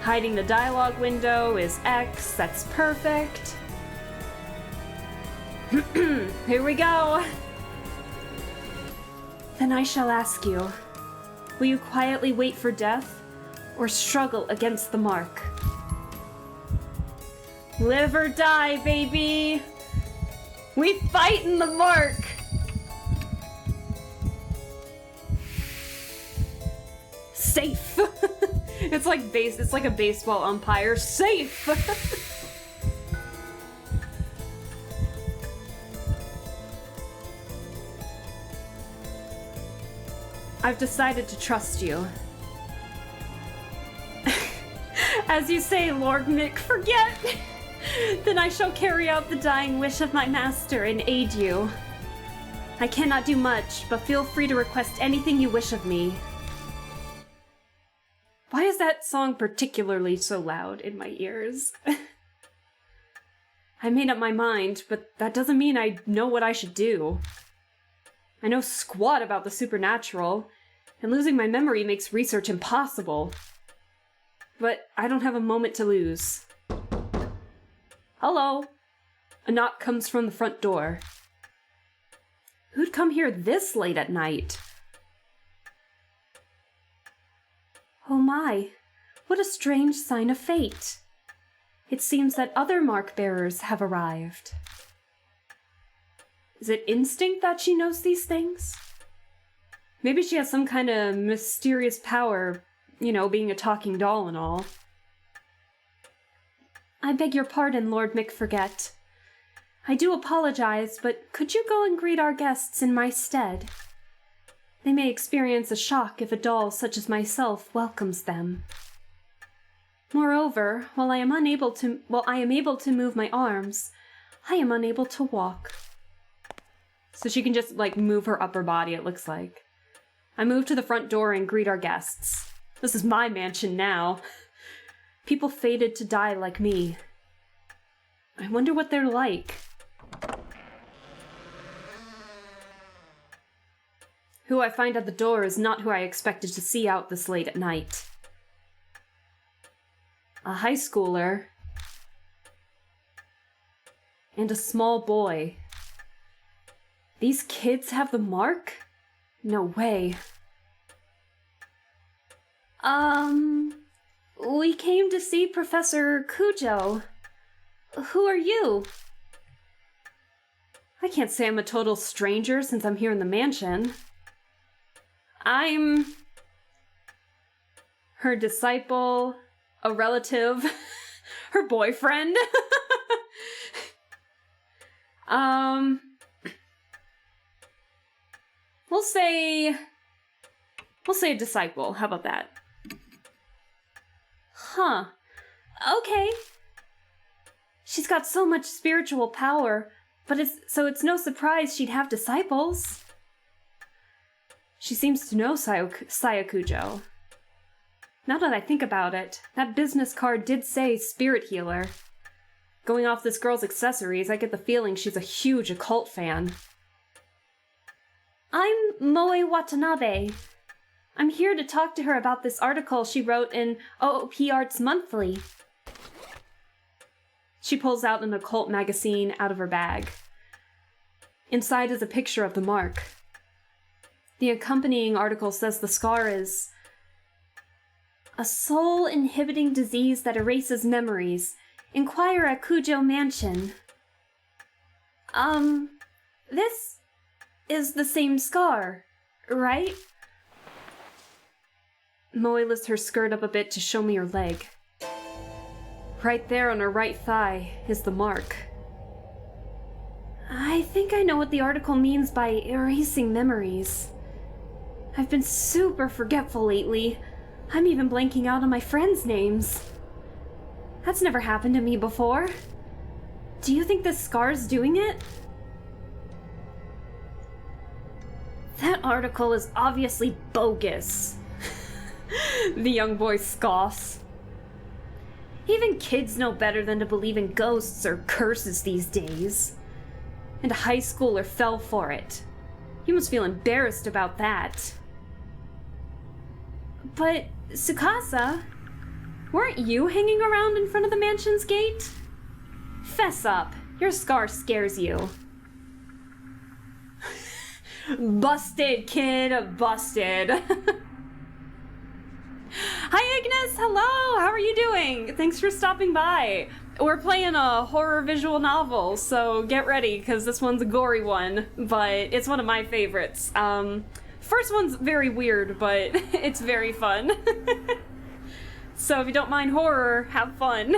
Hiding the dialogue window is X, that's perfect. Here we go! Then I shall ask you, will you quietly wait for death, or struggle against the mark? Live or die, baby! We fight in the mark! Safe! It's like a baseball umpire. Safe! I've decided to trust you. As you say, Lord Mick, forget! Then I shall carry out the dying wish of my master and aid you. I cannot do much, but feel free to request anything you wish of me. Why is that song particularly so loud in my ears? I made up my mind, but that doesn't mean I know what I should do. I know squat about the supernatural, and losing my memory makes research impossible. But I don't have a moment to lose. Hello. A knock comes from the front door. Who'd come here this late at night? Oh my, what a strange sign of fate. It seems that other mark-bearers have arrived. Is it instinct that she knows these things? Maybe she has some kind of mysterious power, you know, being a talking doll and all. I beg your pardon, Lord McForget. I do apologize, but could you go and greet our guests in my stead? They may experience a shock if a doll such as myself welcomes them. Moreover, while I am able to move my arms, I am unable to walk. So she can just, like, move her upper body, it looks like. I move to the front door and greet our guests. This is my mansion now. People fated to die like me. I wonder what they're like. Who I find at the door is not who I expected to see out this late at night. A high schooler. And a small boy. These kids have the mark? No way. We came to see Professor Cujo. Who are you? I can't say I'm a total stranger since I'm here in the mansion. I'm her disciple, a relative, her boyfriend. We'll say a disciple. How about that? Huh. Okay. She's got so much spiritual power, but it's no surprise she'd have disciples. She seems to know Sayakujo. Now that I think about it, that business card did say spirit healer. Going off this girl's accessories, I get the feeling she's a huge occult fan. I'm Moe Watanabe. I'm here to talk to her about this article she wrote in OOP Arts Monthly. She pulls out an occult magazine out of her bag. Inside is a picture of the mark. The accompanying article says the scar is a soul-inhibiting disease that erases memories. Inquire at Cujo Mansion. This is the same scar, right? Moe lifts her skirt up a bit to show me her leg. Right there on her right thigh is the mark. I think I know what the article means by erasing memories. I've been super forgetful lately. I'm even blanking out on my friends' names. That's never happened to me before. Do you think this scar's doing it? That article is obviously bogus. The young boy scoffs. Even kids know better than to believe in ghosts or curses these days. And a high schooler fell for it. You must feel embarrassed about that. But, Tsukasa, weren't you hanging around in front of the mansion's gate? Fess up, your scar scares you. Busted, kid, busted. Hi, Ignis, hello, how are you doing? Thanks for stopping by. We're playing a horror visual novel, so get ready, because this one's a gory one, but it's one of my favorites. First one's very weird, but it's very fun. So if you don't mind horror, have fun.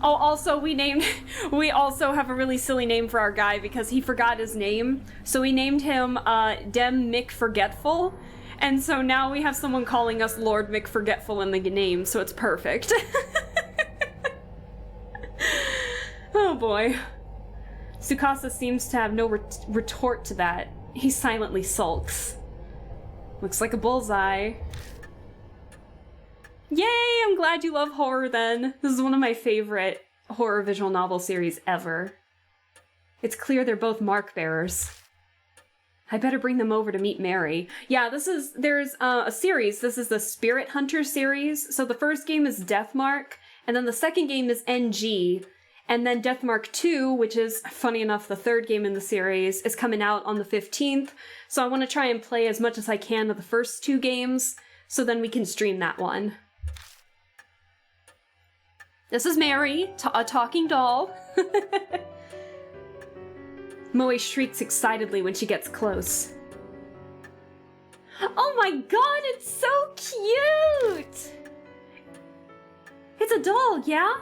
Oh, also, we also have a really silly name for our guy because he forgot his name. So we named him Dem Mick Forgetful. And so now we have someone calling us Lord McForgetful in the name, so it's perfect. Oh boy. Tsukasa seems to have no retort to that. He silently sulks. Looks like a bullseye. Yay! I'm glad you love horror then. This is one of my favorite horror visual novel series ever. It's clear they're both mark bearers. I better bring them over to meet Mary. Yeah, there's a series. This is the Spirit Hunter series. So the first game is Deathmark, and then the second game is NG, and then Deathmark 2, which is, funny enough, the third game in the series, is coming out on the 15th. So I want to try and play as much as I can of the first two games, so then we can stream that one. This is Mary, a talking doll. Moe shrieks excitedly when she gets close. Oh my god, it's so cute! It's a doll, yeah?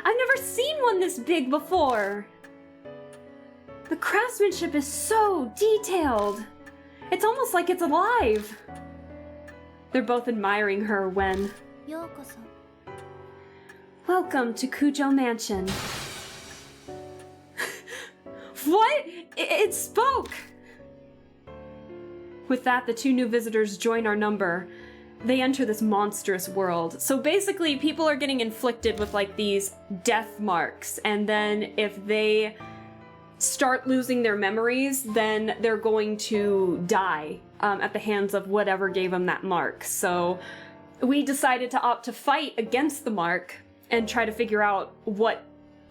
I've never seen one this big before. The craftsmanship is so detailed. It's almost like it's alive. They're both admiring her when... Welcome to Kujo Mansion. What? It spoke! With that, the two new visitors join our number. They enter this monstrous world. So basically, people are getting inflicted with, like, these death marks, and then if they start losing their memories, then they're going to die at the hands of whatever gave them that mark. So we decided to opt to fight against the mark and try to figure out what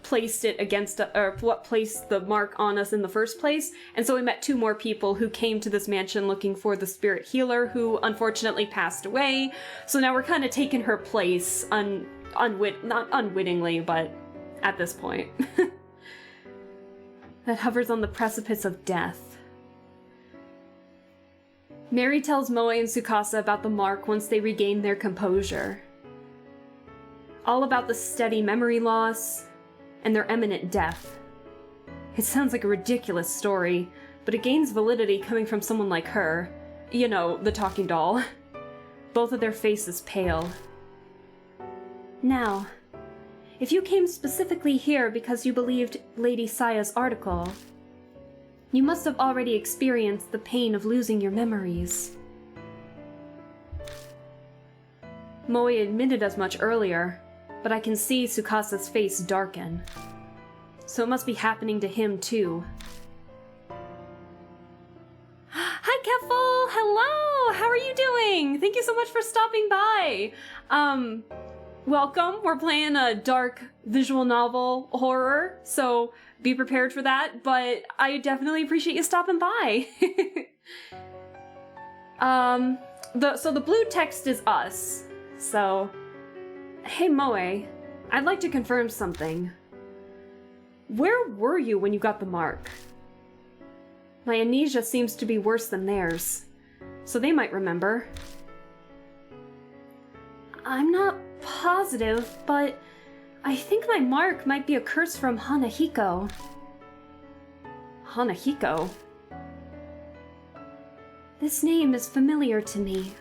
placed it against, or what placed the mark on us in the first place. And so we met two more people who came to this mansion looking for the spirit healer, who unfortunately passed away. So now we're kind of taking her place, not unwittingly, but at this point. That hovers on the precipice of death. Mary tells Moe and Tsukasa about the mark once they regain their composure. All about the steady memory loss and their imminent death. It sounds like a ridiculous story, but it gains validity coming from someone like her. You know, the talking doll. Both of their faces pale. Now, if you came specifically here because you believed Lady Saya's article, you must have already experienced the pain of losing your memories. Moe admitted as much earlier, but I can see Tsukasa's face darken. So it must be happening to him too. Hi, Keffel! Hello! How are you doing? Thank you so much for stopping by! Welcome. We're playing a dark visual novel horror, so be prepared for that, but I definitely appreciate you stopping by. So the blue text is us, so... Hey Moe, I'd like to confirm something. Where were you when you got the mark? My amnesia seems to be worse than theirs, so they might remember. I'm not positive, but I think my mark might be a curse from Hanahiko. Hanahiko? This name is familiar to me.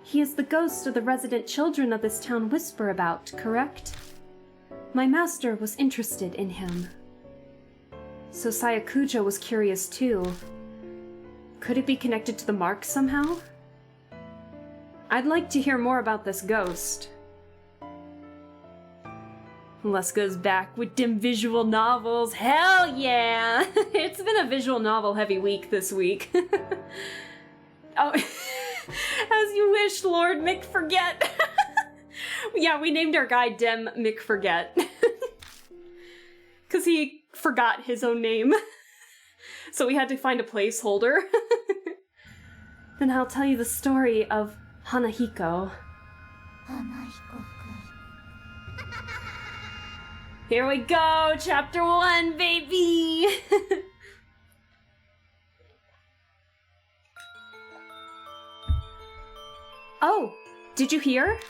He is the ghost of the resident children of this town whisper about, correct? My master was interested in him. So Sayakuja was curious too. Could it be connected to the mark somehow? I'd like to hear more about this ghost. Leska's back with them visual novels. Hell yeah! It's been a visual novel heavy week this week. Oh... As you wish, Lord McForget. Yeah, we named our guy Dem McForget. Because he forgot his own name. So we had to find a placeholder. Then I'll tell you the story of Hanahiko. Here we go, chapter 1, baby! Oh, did you hear?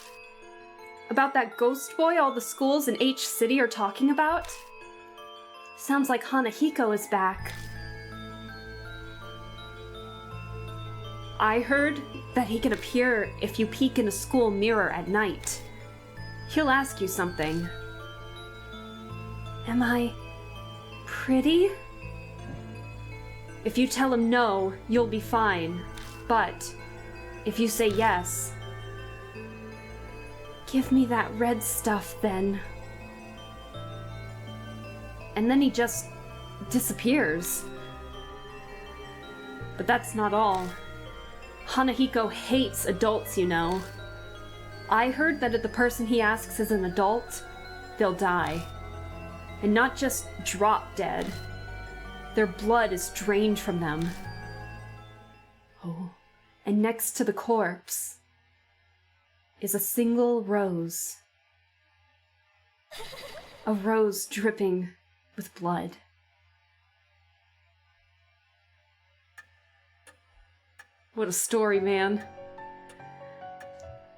About that ghost boy all the schools in H City are talking about? Sounds like Hanahiko is back. I heard that he can appear if you peek in a school mirror at night. He'll ask you something. Am I pretty? If you tell him no, you'll be fine. But if you say yes, give me that red stuff then. And then he just disappears. But that's not all. Hanahiko hates adults, you know. I heard that if the person he asks is an adult, they'll die. And not just drop dead. Their blood is drained from them. Oh, and next to the corpse is a single rose. A rose dripping with blood. What a story, man.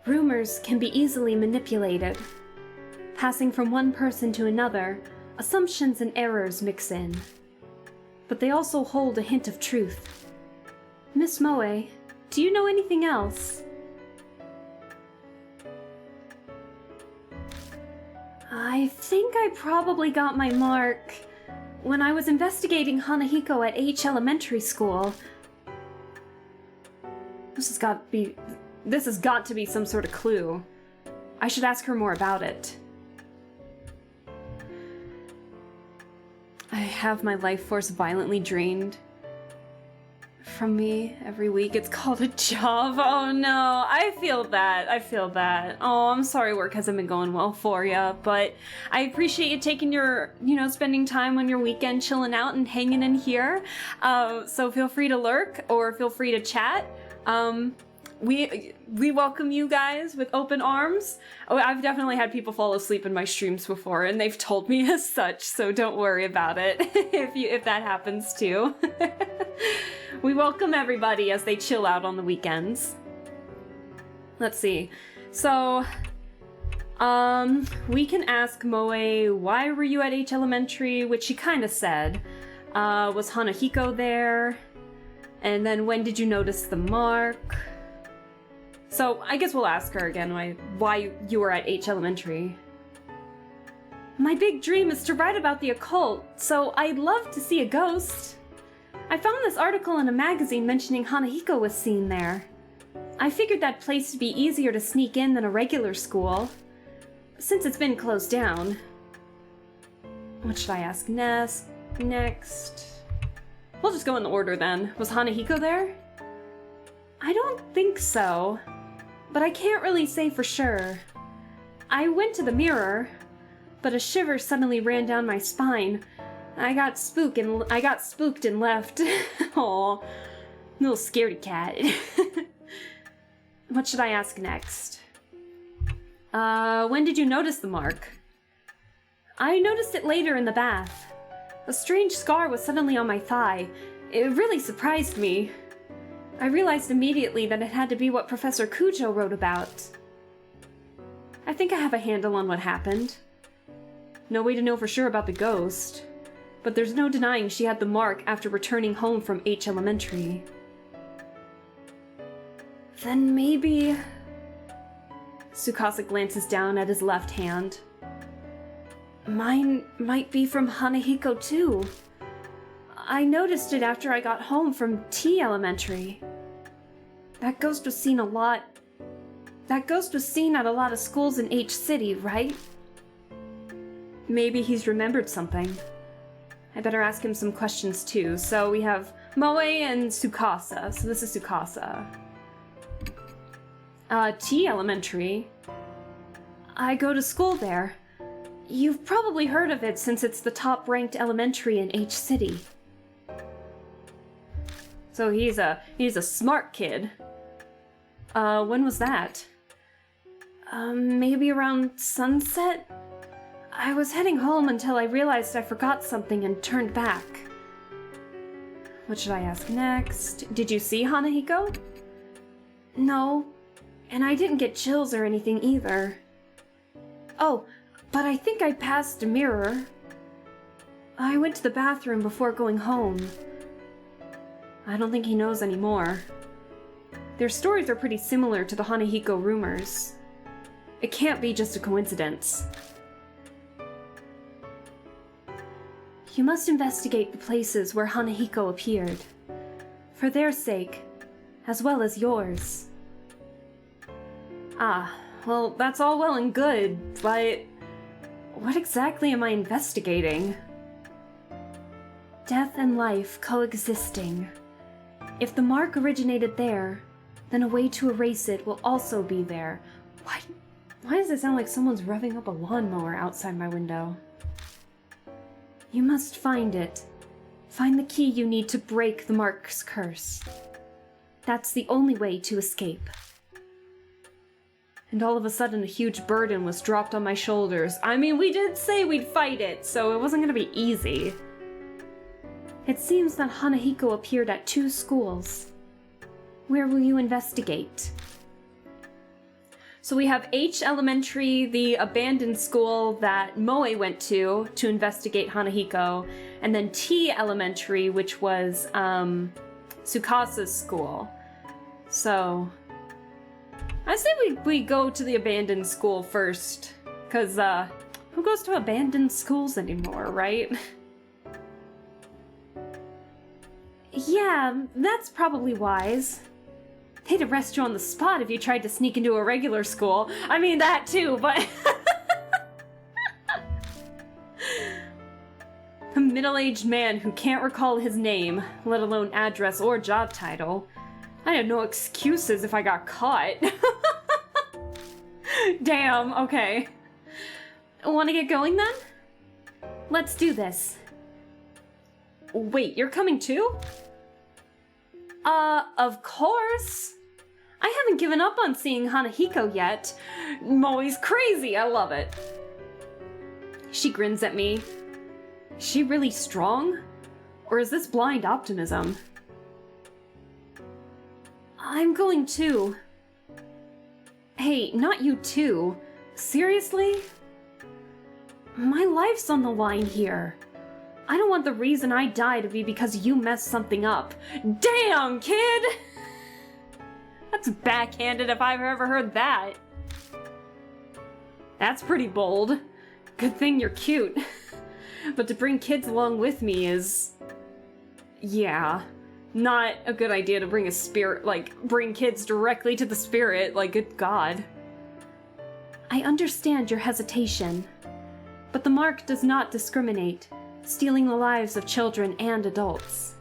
Rumors can be easily manipulated. Passing from one person to another, assumptions and errors mix in. But they also hold a hint of truth. Miss Moe, do you know anything else? I think I probably got my mark when I was investigating Hanahiko at H Elementary School. This has got to be some sort of clue. I should ask her more about it. I have my life force violently drained from me every week. It's called a job. Oh no, I feel that. Oh, I'm sorry work hasn't been going well for you, but I appreciate you taking your, spending time on your weekend chilling out and hanging in here. So feel free to lurk or feel free to chat. We welcome you guys with open arms. Oh, I've definitely had people fall asleep in my streams before, and they've told me as such, so don't worry about it if that happens too. We welcome everybody as they chill out on the weekends. Let's see. So, we can ask Moe, why were you at H Elementary? Which she kind of said. Was Hanahiko there? And then when did you notice the mark? So I guess we'll ask her again why you were at H Elementary. My big dream is to write about the occult, so I'd love to see a ghost. I found this article in a magazine mentioning Hanahiko was seen there. I figured that place to be easier to sneak in than a regular school, since it's been closed down. What should I ask next? We'll just go in the order then. Was Hanahiko there? I don't think so, but I can't really say for sure. I went to the mirror, but a shiver suddenly ran down my spine. I got spooked and left. Aw, little scaredy cat. What should I ask next? When did you notice the mark? I noticed it later in the bath. A strange scar was suddenly on my thigh. It really surprised me. I realized immediately that it had to be what Professor Kujo wrote about. I think I have a handle on what happened. No way to know for sure about the ghost, but there's no denying she had the mark after returning home from H Elementary. Then maybe... Tsukasa glances down at his left hand. Mine might be from Hanahiko too. I noticed it after I got home from T Elementary. That ghost was seen at a lot of schools in H City, right? Maybe he's remembered something. I better ask him some questions too. So we have Moe and Tsukasa. So this is Tsukasa. T Elementary. I go to school there. You've probably heard of it since it's the top-ranked elementary in H City. So he's a smart kid. When was that? Maybe around sunset? I was heading home until I realized I forgot something and turned back. What should I ask next? Did you see Hanahiko? No, and I didn't get chills or anything either. Oh, but I think I passed a mirror. I went to the bathroom before going home. I don't think he knows anymore. Their stories are pretty similar to the Hanahiko rumors. It can't be just a coincidence. You must investigate the places where Hanahiko appeared. For their sake, as well as yours. Ah, well, that's all well and good, but what exactly am I investigating? Death and life coexisting. If the mark originated there, then a way to erase it will also be there. Why does it sound like someone's revving up a lawnmower outside my window? You must find it. Find the key you need to break the mark's curse. That's the only way to escape. And all of a sudden, a huge burden was dropped on my shoulders. I mean, we did say we'd fight it, so it wasn't gonna be easy. It seems that Hanahiko appeared at 2 schools. Where will you investigate? So we have H Elementary, the abandoned school that Moe went to investigate Hanahiko, and then T Elementary, which was Tsukasa's school. So I say we go to the abandoned school first, because who goes to abandoned schools anymore, right? Yeah, that's probably wise. They'd arrest you on the spot if you tried to sneak into a regular school. I mean, that too, but... A middle-aged man who can't recall his name, let alone address or job title. I had no excuses if I got caught. Damn, okay. Wanna get going then? Let's do this. Wait, you're coming too? Of course. I haven't given up on seeing Hanahiko yet. Moe's crazy, I love it. She grins at me. Is she really strong? Or is this blind optimism? I'm going too. Hey, not you too. Seriously? My life's on the line here. I don't want the reason I die to be because you messed something up. Damn, kid! That's backhanded if I've ever heard that. That's pretty bold. Good thing you're cute. But to bring kids along with me is... yeah. Not a good idea to bring a spirit, bring kids directly to the spirit, good God. I understand your hesitation. But the mark does not discriminate, stealing the lives of children and adults.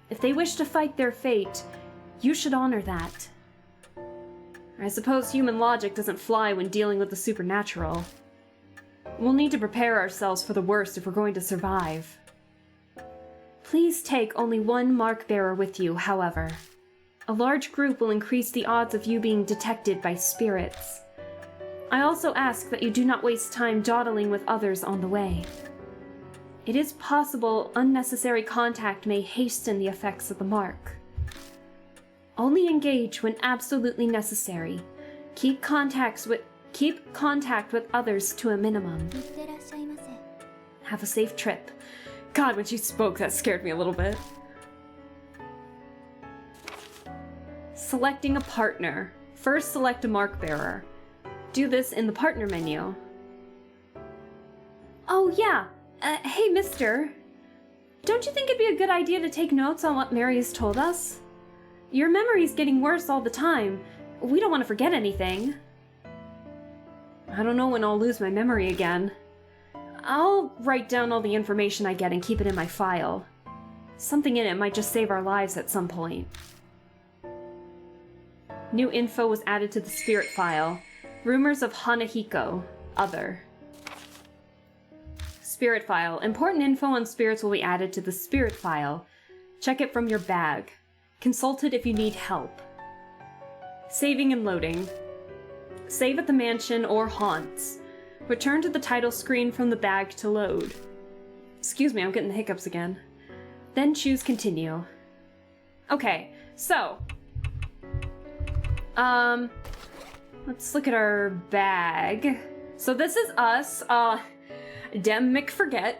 If they wish to fight their fate, you should honor that. I suppose human logic doesn't fly when dealing with the supernatural. We'll need to prepare ourselves for the worst if we're going to survive. Please take only one mark bearer with you, however. A large group will increase the odds of you being detected by spirits. I also ask that you do not waste time dawdling with others on the way. It is possible unnecessary contact may hasten the effects of the mark. Only engage when absolutely necessary. Keep contact with others to a minimum. Have a safe trip. God, when she spoke, that scared me a little bit. Selecting a partner. First, select a mark bearer. Do this in the partner menu. Oh, yeah. Hey, mister. Don't you think it'd be a good idea to take notes on what Mary has told us? Your memory's getting worse all the time. We don't want to forget anything. I don't know when I'll lose my memory again. I'll write down all the information I get and keep it in my file. Something in it might just save our lives at some point. New info was added to the spirit file. Rumors of Hanahiko. Other. Spirit file. Important info on spirits will be added to the spirit file. Check it from your bag. Consult it if you need help. Saving and loading. Save at the mansion or haunts. Return to the title screen from the bag to load. Excuse me, I'm getting the hiccups again. Then choose continue. Okay, so... let's look at our bag. So this is us, Dem McForget.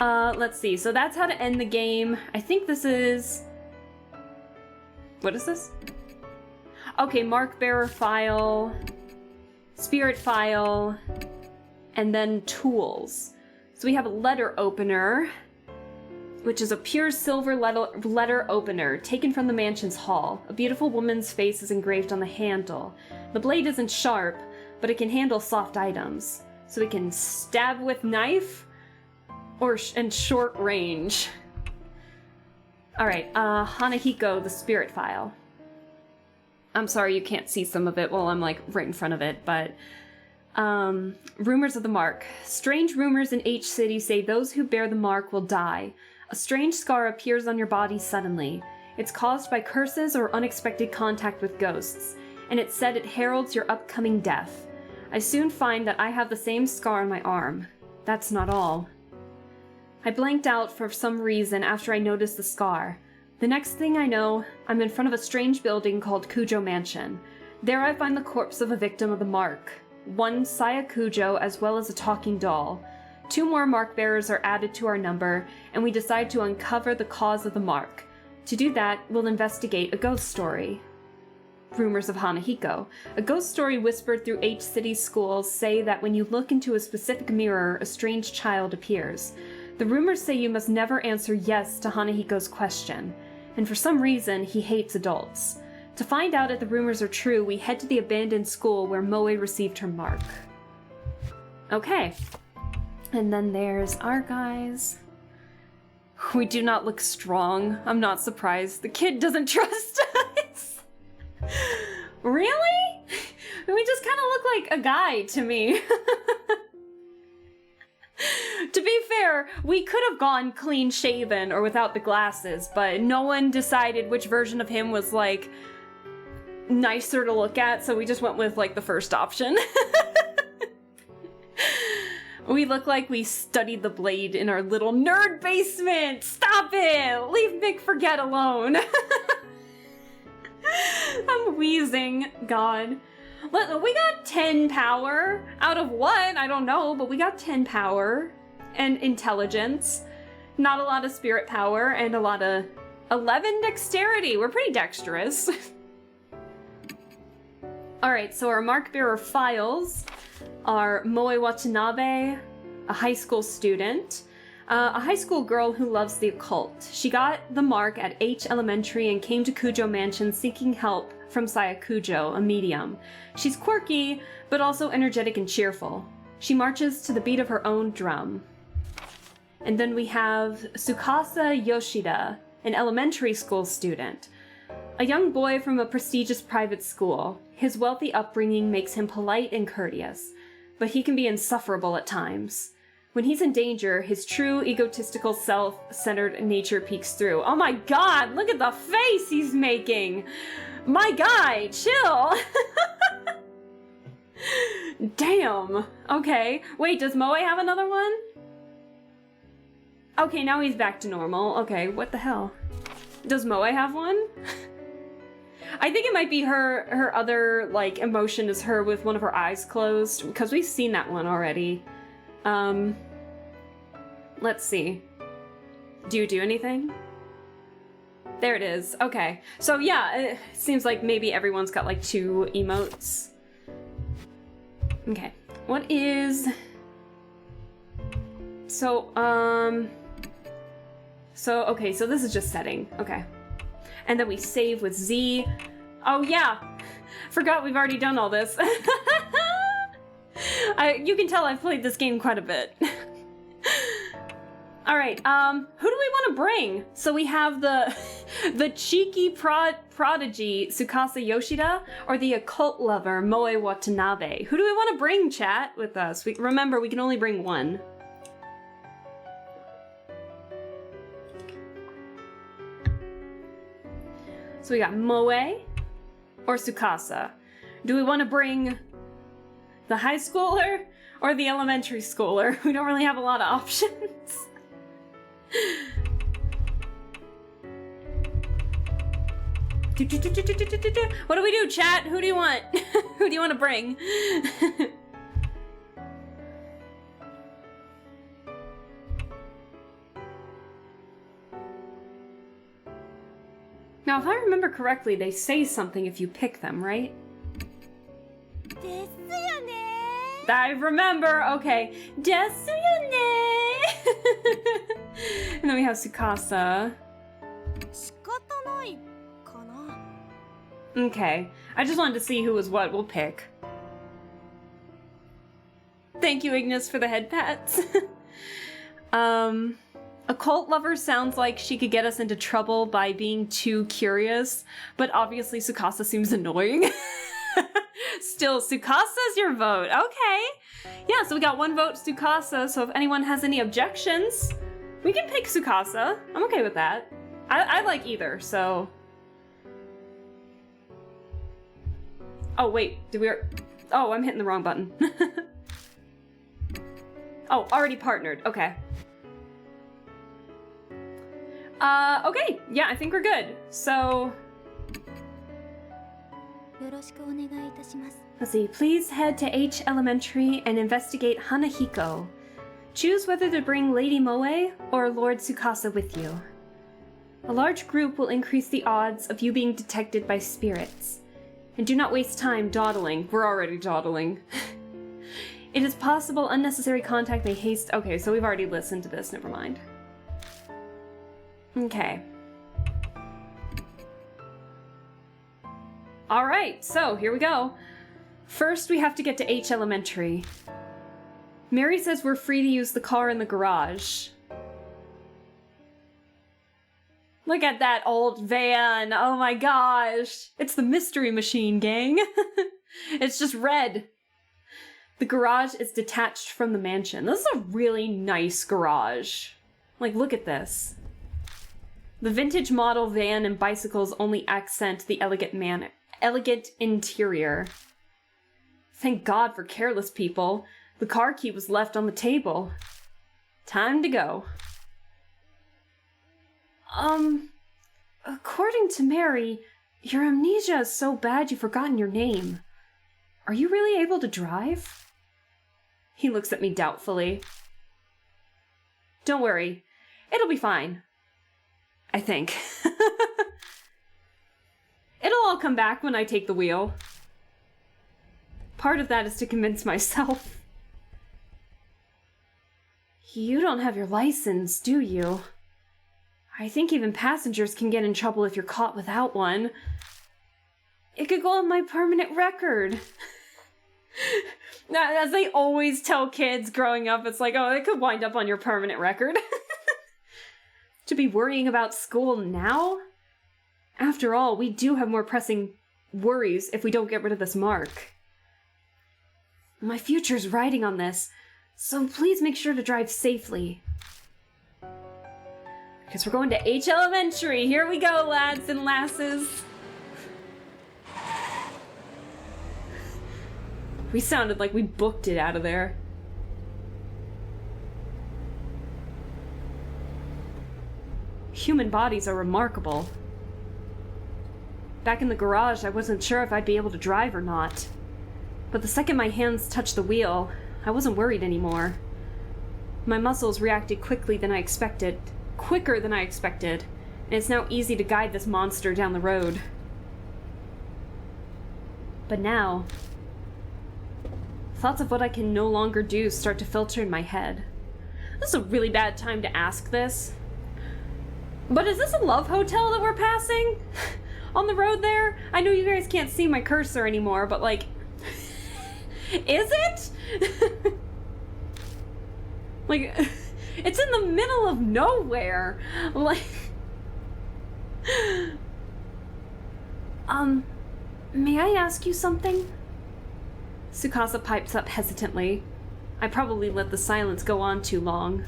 Let's see, so that's how to end the game. I think this is... What is this? Okay, Mark Bearer file, Spirit file, and then tools. So we have a letter opener, which is a pure silver letter opener taken from the mansion's hall. A beautiful woman's face is engraved on the handle. The blade isn't sharp, but it can handle soft items. So it can stab with knife or and short range. Alright, Hanahiko, the spirit file. I'm sorry you can't see some of it while I'm like right in front of it, but rumors of the mark. Strange rumors in H City say those who bear the mark will die. A strange scar appears on your body suddenly. It's caused by curses or unexpected contact with ghosts, and it's said it heralds your upcoming death. I soon find that I have the same scar on my arm. That's not all. I blanked out for some reason after I noticed the scar. The next thing I know, I'm in front of a strange building called Kujo Mansion. There I find the corpse of a victim of the mark. One Saya Kujo, as well as a talking doll. 2 more mark bearers are added to our number, and we decide to uncover the cause of the mark. To do that, we'll investigate a ghost story. Rumors of Hanahiko. A ghost story whispered through H City schools say that when you look into a specific mirror, a strange child appears. The rumors say you must never answer yes to Hanahiko's question, and for some reason, he hates adults. To find out if the rumors are true, we head to the abandoned school where Moe received her mark. Okay. And then there's our guys. We do not look strong. I'm not surprised. The kid doesn't trust us. Really? We just kind of look like a guy to me. To be fair, we could have gone clean shaven or without the glasses, but no one decided which version of him was like nicer to look at, so we just went with like the first option. We look like we studied the blade in our little nerd basement! Stop it! Leave Mick Forget alone! I'm wheezing. God. We got 10 power. Out of what? I don't know, but we got 10 power. And intelligence. Not a lot of spirit power, and a lot of 11 dexterity. We're pretty dexterous. Alright, so our mark bearer files are Moe Watanabe, a high school student, a high school girl who loves the occult. She got the mark at H Elementary and came to Kujo Mansion seeking help from Saya Kujo, a medium. She's quirky, but also energetic and cheerful. She marches to the beat of her own drum. And then we have Tsukasa Yoshida, an elementary school student. A young boy from a prestigious private school. His wealthy upbringing makes him polite and courteous, but he can be insufferable at times. When he's in danger, his true egotistical self-centered nature peeks through. Oh my god, look at the face he's making! My guy, chill! Damn. Okay. Wait, does Moe have another one? Okay, now he's back to normal. Okay, what the hell? Does Moe have one? I think it might be her other, like, emotion is her with one of her eyes closed, because we've seen that one already. Let's see. Do you do anything? There it is. Okay. So yeah, it seems like maybe everyone's got, like, 2 emotes. Okay. What is... So, okay, so this is just setting. Okay. And then we save with Z. Oh yeah! Forgot we've already done all this. You can tell I've played this game quite a bit. Alright, who do we want to bring? So we have the cheeky prodigy Tsukasa Yoshida, or the occult lover Moe Watanabe? Who do we want to bring, chat, with us? Remember, we can only bring one. So we got Moe or Tsukasa. Do we want to bring the high schooler or the elementary schooler? We don't really have a lot of options. What do we do, chat? Who do you want? Who do you want to bring? Now, Now, if I remember correctly, they say something if you pick them, right? ですよね I remember. Okay. ですよね And then we have Tsukasa. 仕方ないかな Okay. I just wanted to see who was what. We'll pick. Thank you, Ignis, for the head pats. A cult lover sounds like she could get us into trouble by being too curious, but obviously Tsukasa seems annoying. Still, Tsukasa's your vote. Okay. Yeah, so we got one vote Tsukasa, so if anyone has any objections, we can pick Tsukasa. I'm okay with that. I like either, so... Oh, wait, Oh, I'm hitting the wrong button. Oh, already partnered. Okay. Okay. Yeah, I think we're good. So... よろしくお願いいたします Let's see. Please head to H Elementary and investigate Hanahiko. Choose whether to bring Lady Moe or Lord Tsukasa with you. A large group will increase the odds of you being detected by spirits. And do not waste time dawdling. We're already dawdling. It is possible unnecessary contact may haste... Okay, so we've already listened to this. Never mind. Okay. Alright, so here we go. First, we have to get to H Elementary. Mary says we're free to use the car in the garage. Look at that old van. Oh my gosh. It's the Mystery Machine, gang. It's just red. The garage is detached from the mansion. This is a really nice garage. Like, look at this. The vintage model van and bicycles only accent the elegant interior. Thank God for careless people. The car key was left on the table. Time to go. According to Mary, your amnesia is so bad you've forgotten your name. Are you really able to drive? He looks at me doubtfully. Don't worry. It'll be fine. I think. It'll all come back when I take the wheel. Part of that is to convince myself. You don't have your license, do you? I think even passengers can get in trouble if you're caught without one. It could go on my permanent record. As they always tell kids growing up, it's like, oh, it could wind up on your permanent record. To be worrying about school now? After all, we do have more pressing worries if we don't get rid of this mark. My future's riding on this, so please make sure to drive safely. Because we're going to H Elementary. Here we go, lads and lasses. We sounded like we booked it out of there. Human bodies are remarkable. Back in the garage, I wasn't sure if I'd be able to drive or not. But the second my hands touched the wheel, I wasn't worried anymore. My muscles reacted quicker than I expected, and it's now easy to guide this monster down the road. But now, thoughts of what I can no longer do start to filter in my head. This is a really bad time to ask this. But is this a love hotel that we're passing? On the road there? I know you guys can't see my cursor anymore, but like... Is it? Like, it's in the middle of nowhere. Like... May I ask you something? Tsukasa pipes up hesitantly. I probably let the silence go on too long.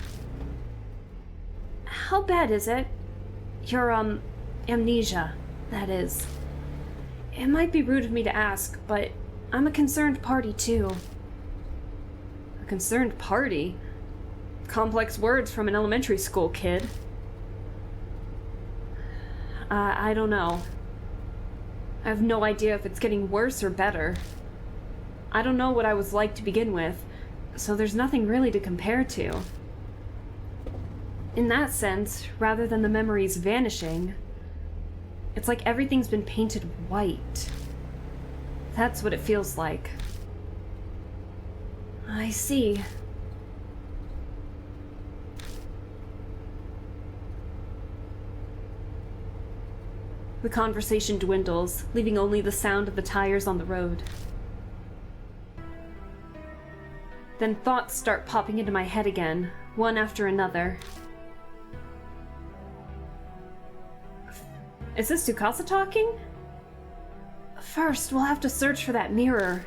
How bad is it? Your, amnesia, that is. It might be rude of me to ask, but I'm a concerned party, too. A concerned party? Complex words from an elementary school kid. I don't know. I have no idea if it's getting worse or better. I don't know what I was like to begin with, so there's nothing really to compare to. In that sense, rather than the memories vanishing, It's like everything's been painted white. That's what it feels like. I see. The conversation dwindles, leaving only the sound of the tires on the road. Then thoughts start popping into my head again, one after another. Is this Tsukasa talking? First, we'll have to search for that mirror.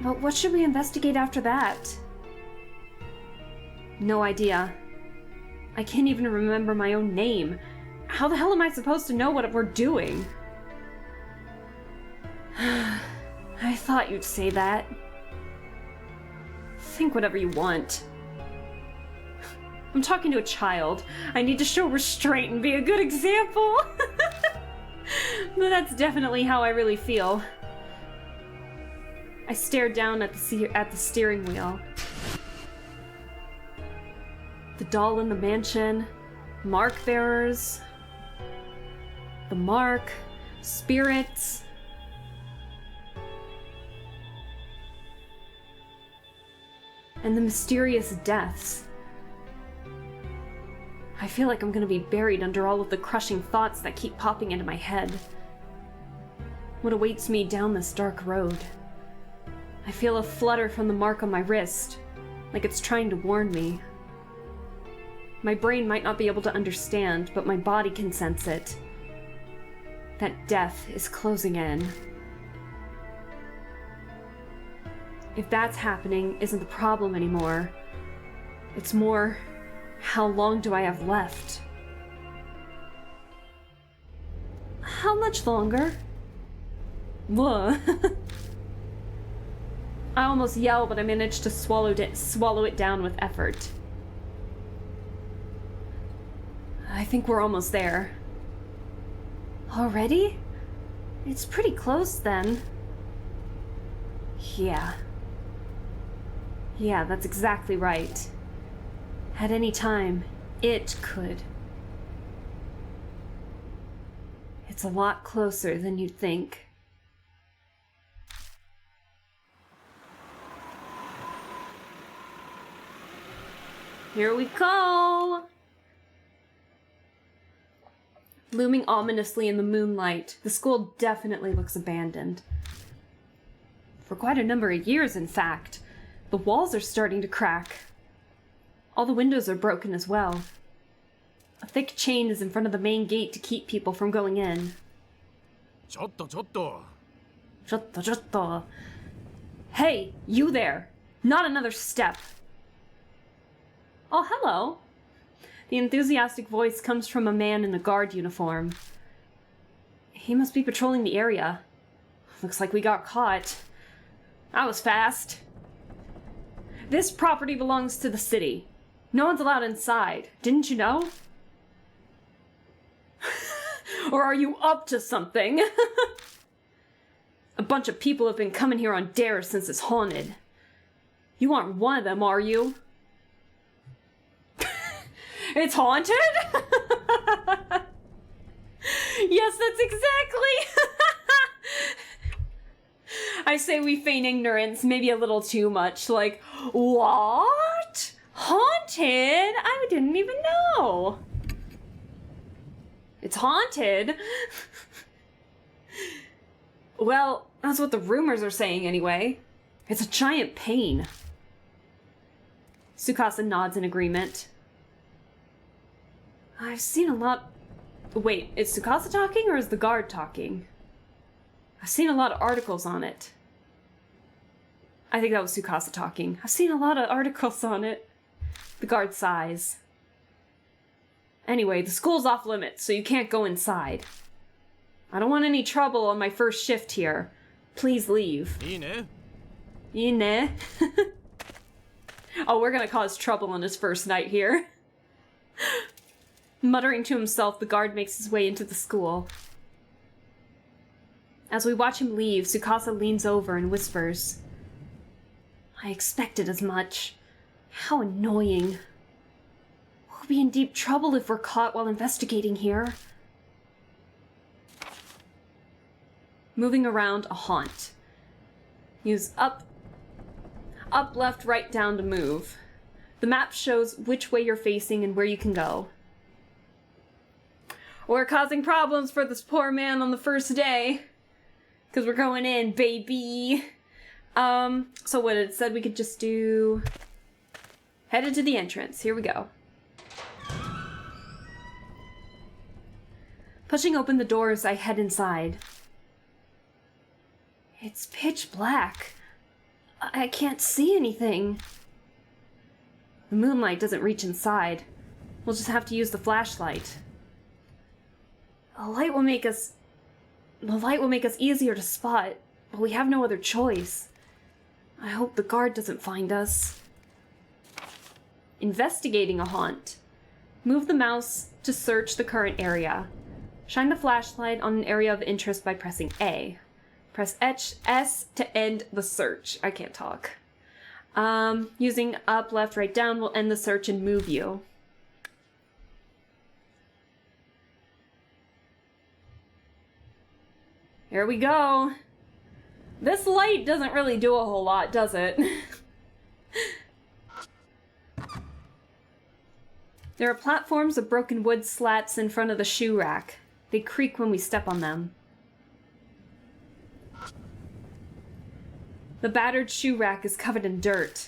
But what should we investigate after that? No idea. I can't even remember my own name. How the hell am I supposed to know what we're doing? I thought you'd say that. Think whatever you want. I'm talking to a child. I need to show restraint and be a good example. But that's definitely how I really feel. I stared down at the steering wheel. The doll in the mansion, mark bearers, the mark, spirits. And the mysterious deaths. I feel like I'm gonna be buried under all of the crushing thoughts that keep popping into my head. What awaits me down this dark road? I feel a flutter from the mark on my wrist, like it's trying to warn me. My brain might not be able to understand, but my body can sense it. That death is closing in. If that's happening isn't the problem anymore. It's more, how long do I have left? How much longer? Ugh. I almost yell, but I managed to swallow it down with effort. I think we're almost there. Already? It's pretty close then. Yeah. Yeah, that's exactly right. At any time, it could. It's a lot closer than you'd think. Here we go! Looming ominously in the moonlight, the school definitely looks abandoned. For quite a number of years, in fact. The walls are starting to crack. All the windows are broken as well. A thick chain is in front of the main gate to keep people from going in. Chotto. Hey, you there! Not another step! Oh, hello! The enthusiastic voice comes from a man in a guard uniform. He must be patrolling the area. Looks like we got caught. That was fast. This property belongs to the city. No one's allowed inside. Didn't you know? Or are you up to something? A bunch of people have been coming here on dares since it's haunted. You aren't one of them, are you? It's haunted? Yes, that's exactly. I say we feign ignorance, maybe a little too much. Like, what? Haunted? I didn't even know. It's haunted? Well, that's what the rumors are saying anyway. It's a giant pain. Tsukasa nods in agreement. I've seen a lot... Wait, is Tsukasa talking or is the guard talking? I've seen a lot of articles on it. I think that was Tsukasa talking. I've seen a lot of articles on it. The guard sighs. Anyway, the school's off limits, so you can't go inside. I don't want any trouble on my first shift here. Please leave. Ine? Oh, we're gonna cause trouble on his first night here. Muttering to himself, the guard makes his way into the school. As we watch him leave, Tsukasa leans over and whispers, I expected as much. How annoying. We'll be in deep trouble if we're caught while investigating here. Moving around a haunt. Use up, left, right, down to move. The map shows which way you're facing and where you can go. We're causing problems for this poor man on the first day. Because we're going in, baby. So what it said we could just do... Headed to the entrance. Here we go. Pushing open the doors, I head inside. It's pitch black. I can't see anything. The moonlight doesn't reach inside. We'll just have to use the flashlight. The light will make us easier to spot, but we have no other choice. I hope the guard doesn't find us. Investigating a haunt. Move the mouse to search the current area. Shine the flashlight on an area of interest by pressing A. Press S to end the search. I can't talk. Using up, left, right, down will end the search and move you. Here we go. This light doesn't really do a whole lot, does it? There are platforms of broken wood slats in front of the shoe rack. They creak when we step on them. The battered shoe rack is covered in dirt.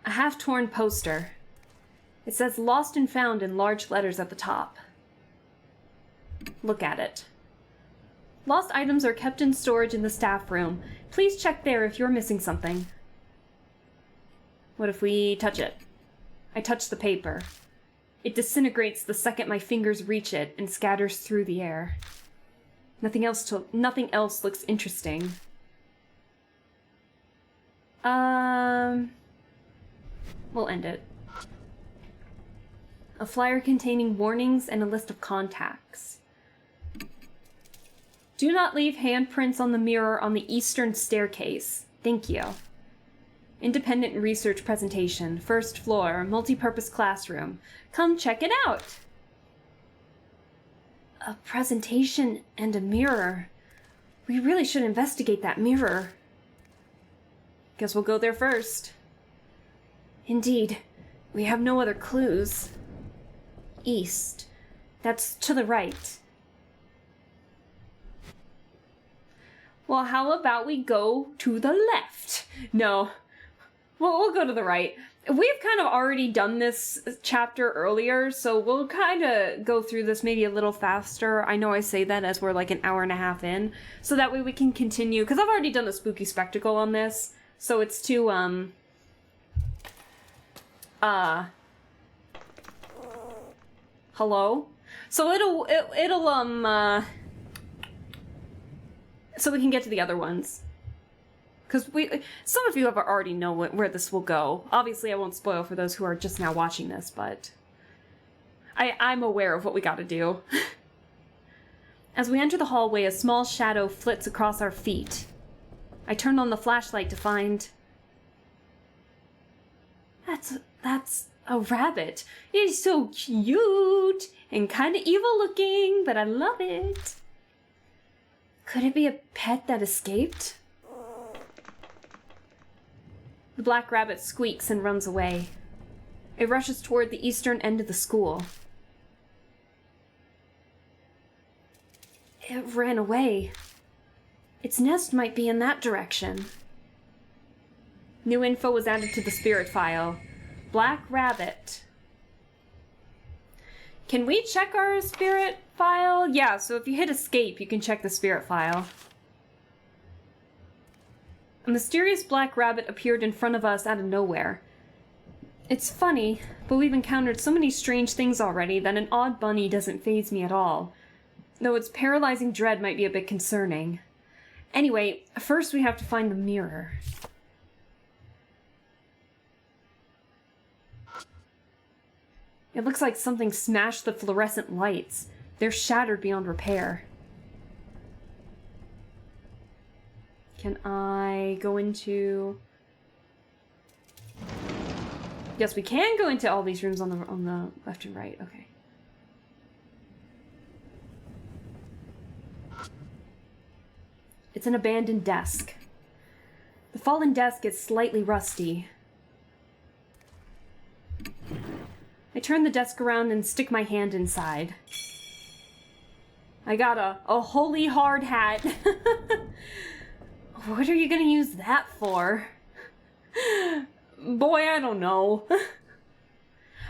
A half-torn poster. It says "Lost and Found" in large letters at the top. Look at it. Lost items are kept in storage in the staff room. Please check there if you're missing something. What if we touch it? I touch the paper. It disintegrates the second my fingers reach it and scatters through the air. Nothing else looks interesting. We'll end it. A flyer containing warnings and a list of contacts. Do not leave handprints on the mirror on the eastern staircase. Thank you. Independent research presentation, first floor, multi-purpose classroom. Come check it out. A presentation and a mirror. We really should investigate that mirror. Guess we'll go there first. Indeed, we have no other clues. East. That's to the right. Well, how about we go to the left? No. Well, we'll go to the right. We've kind of already done this chapter earlier, so we'll kind of go through this maybe a little faster. I know I say that as we're like an hour and a half in, so that way we can continue, because I've already done the spooky spectacle on this, so it's to, hello? So so we can get to the other ones. Because some of you have already know where this will go. Obviously, I won't spoil for those who are just now watching this, but I'm aware of what we gotta do. As we enter the hallway, a small shadow flits across our feet. I turn on the flashlight to find... That's a rabbit. It's so cute and kind of evil looking, but I love it. Could it be a pet that escaped? The black rabbit squeaks and runs away. It rushes toward the eastern end of the school. It ran away. Its nest might be in that direction. New info was added to the spirit file. Black rabbit. Can we check our spirit file? Yeah, so if you hit escape, you can check the spirit file. A mysterious black rabbit appeared in front of us out of nowhere. It's funny, but we've encountered so many strange things already that an odd bunny doesn't faze me at all. Though its paralyzing dread might be a bit concerning. Anyway, first we have to find the mirror. It looks like something smashed the fluorescent lights. They're shattered beyond repair. Can I go into... Yes, we can go into all these rooms on the left and right. Okay. It's an abandoned desk. The fallen desk is slightly rusty. I turn the desk around and stick my hand inside. I got a holy hard hat. What are you gonna use that for? Boy, I don't know.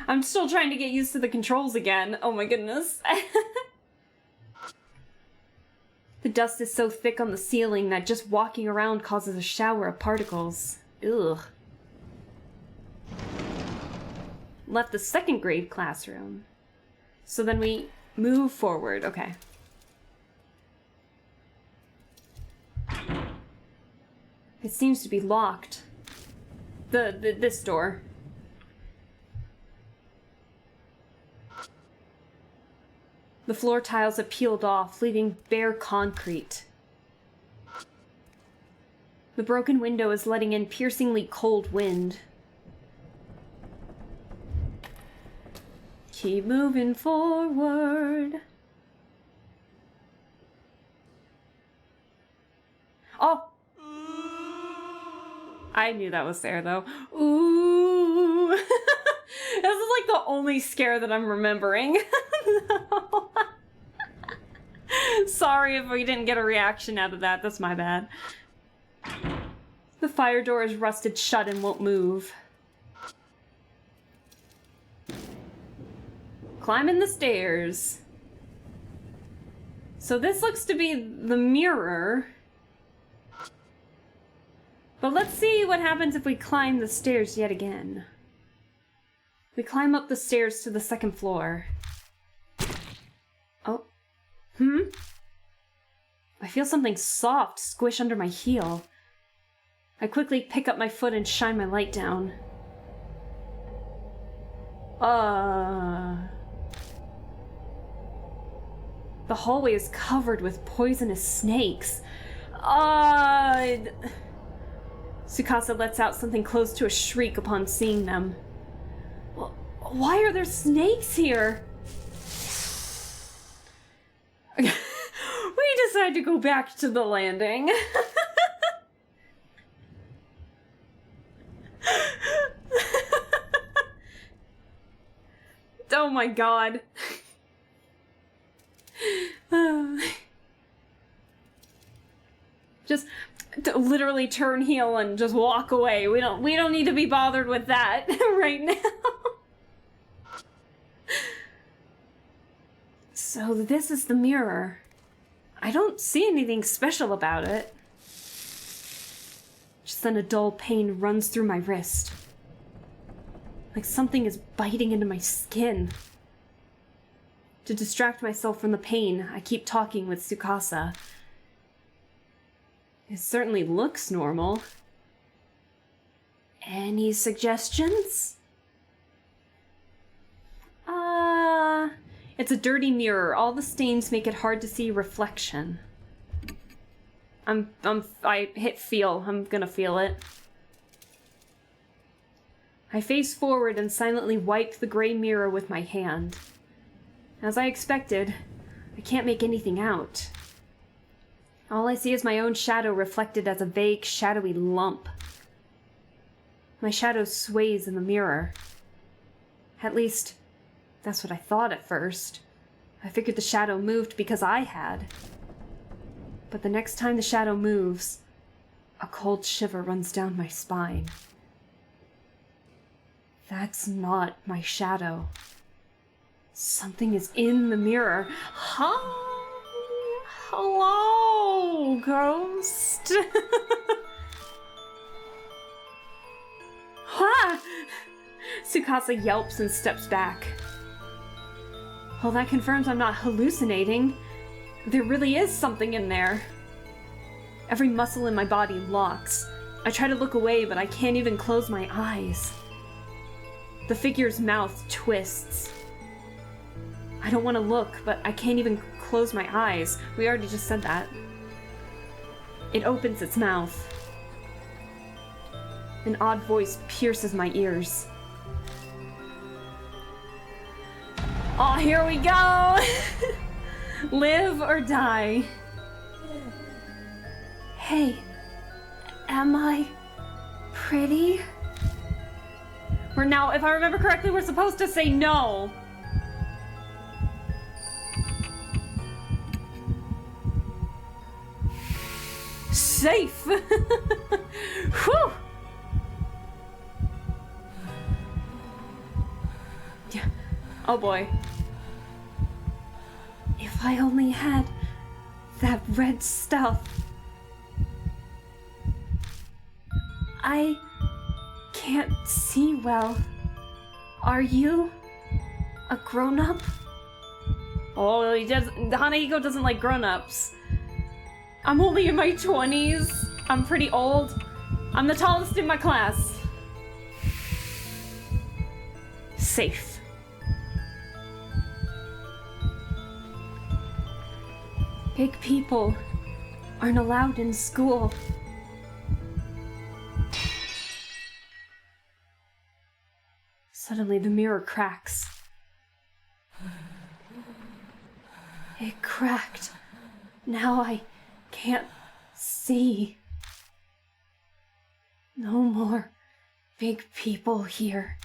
I'm still trying to get used to the controls again. Oh my goodness. The dust is so thick on the ceiling that just walking around causes a shower of particles. Ugh. Left the second grade classroom. So then we move forward. Okay. It seems to be locked. This door. The floor tiles have peeled off, leaving bare concrete. The broken window is letting in piercingly cold wind. Keep moving forward. Oh! I knew that was there, though. Ooh! This is like the only scare that I'm remembering. No. Sorry if we didn't get a reaction out of that. That's my bad. The fire door is rusted shut and won't move. Climbing the stairs. So this looks to be the mirror. But let's see what happens if we climb the stairs yet again. We climb up the stairs to the second floor. Oh. I feel something soft squish under my heel. I quickly pick up my foot and shine my light down. The hallway is covered with poisonous snakes. Tsukasa lets out something close to a shriek upon seeing them. Why are there snakes here? We decide to go back to the landing. Oh my god. Just literally turn heel and just walk away. We don't need to be bothered with that right now. So this is the mirror. I don't see anything special about it. Just then a dull pain runs through my wrist. Like something is biting into my skin. To distract myself from the pain, I keep talking with Tsukasa. It certainly looks normal. Any suggestions? It's a dirty mirror. All the stains make it hard to see reflection. I hit feel. I'm gonna feel it. I face forward and silently wipe the gray mirror with my hand. As I expected, I can't make anything out. All I see is my own shadow reflected as a vague, shadowy lump. My shadow sways in the mirror. At least, that's what I thought at first. I figured the shadow moved because I had. But the next time the shadow moves, a cold shiver runs down my spine. That's not my shadow. Something is in the mirror. Hello, ghost. Ha! Tsukasa yelps and steps back. Well, that confirms I'm not hallucinating. There really is something in there. Every muscle in my body locks. I try to look away, but I can't even close my eyes. The figure's mouth twists. I don't want to look, but I can't even close my eyes. We already just said that. It opens its mouth. An odd voice pierces my ears. Oh, here we go! Live or die. Hey, am I pretty? We're now, if I remember correctly, we're supposed to say no. Safe. Whew. Yeah. Oh boy. If I only had that red stuff. I can't see well. Are you a grown-up? Oh, Hanahiko doesn't like grown-ups. I'm only in my 20s. I'm pretty old. I'm the tallest in my class. Safe. Big people aren't allowed in school. Suddenly the mirror cracks. It cracked. Now I can't see. No more big people here.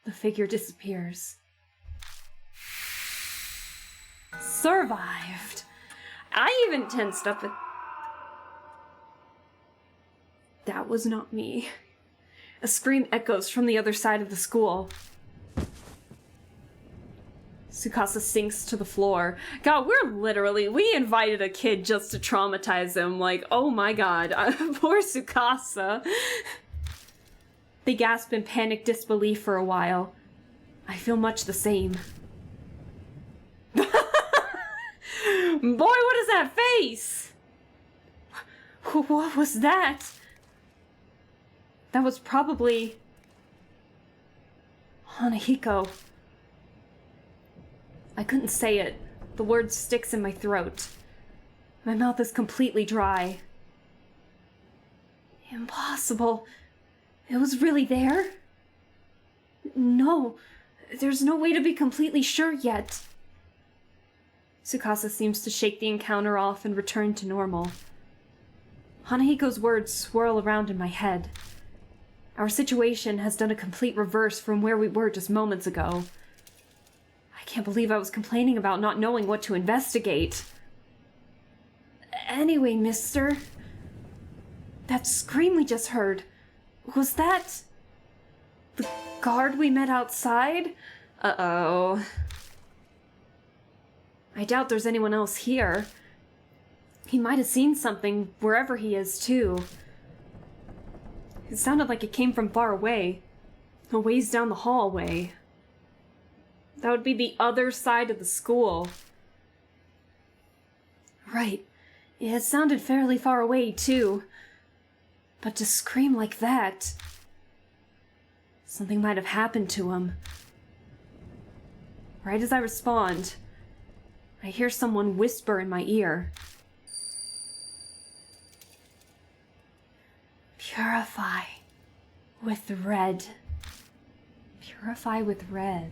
The figure disappears. Survived. I even tensed up. That was not me. A scream echoes from the other side of the school. Tsukasa sinks to the floor. God, we invited a kid just to traumatize him. Like, oh my god, poor Tsukasa. They gasp in panicked disbelief for a while. I feel much the same. Boy, what is that face? What was that? That was probably Hanahiko. I couldn't say it. The word sticks in my throat. My mouth is completely dry. Impossible. It was really there? No, there's no way to be completely sure yet. Tsukasa seems to shake the encounter off and return to normal. Hanahiko's words swirl around in my head. Our situation has done a complete reverse from where we were just moments ago. I can't believe I was complaining about not knowing what to investigate. Anyway, mister, that scream we just heard, was that the guard we met outside? Uh-oh. I doubt there's anyone else here. He might have seen something wherever he is, too. It sounded like it came from far away. A ways down the hallway. That would be the other side of the school. Right. It sounded fairly far away, too. But to scream like that... Something might have happened to him. Right as I respond, I hear someone whisper in my ear. Purify with red. Purify with red.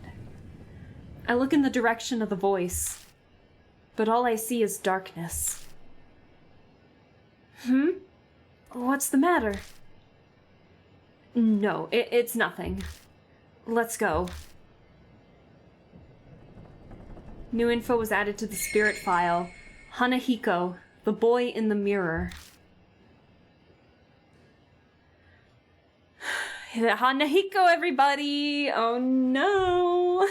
I look in the direction of the voice, but all I see is darkness. What's the matter? No, it's nothing. Let's go. New info was added to the spirit file. Hanahiko, the boy in the mirror. Hanahiko, everybody! Oh no!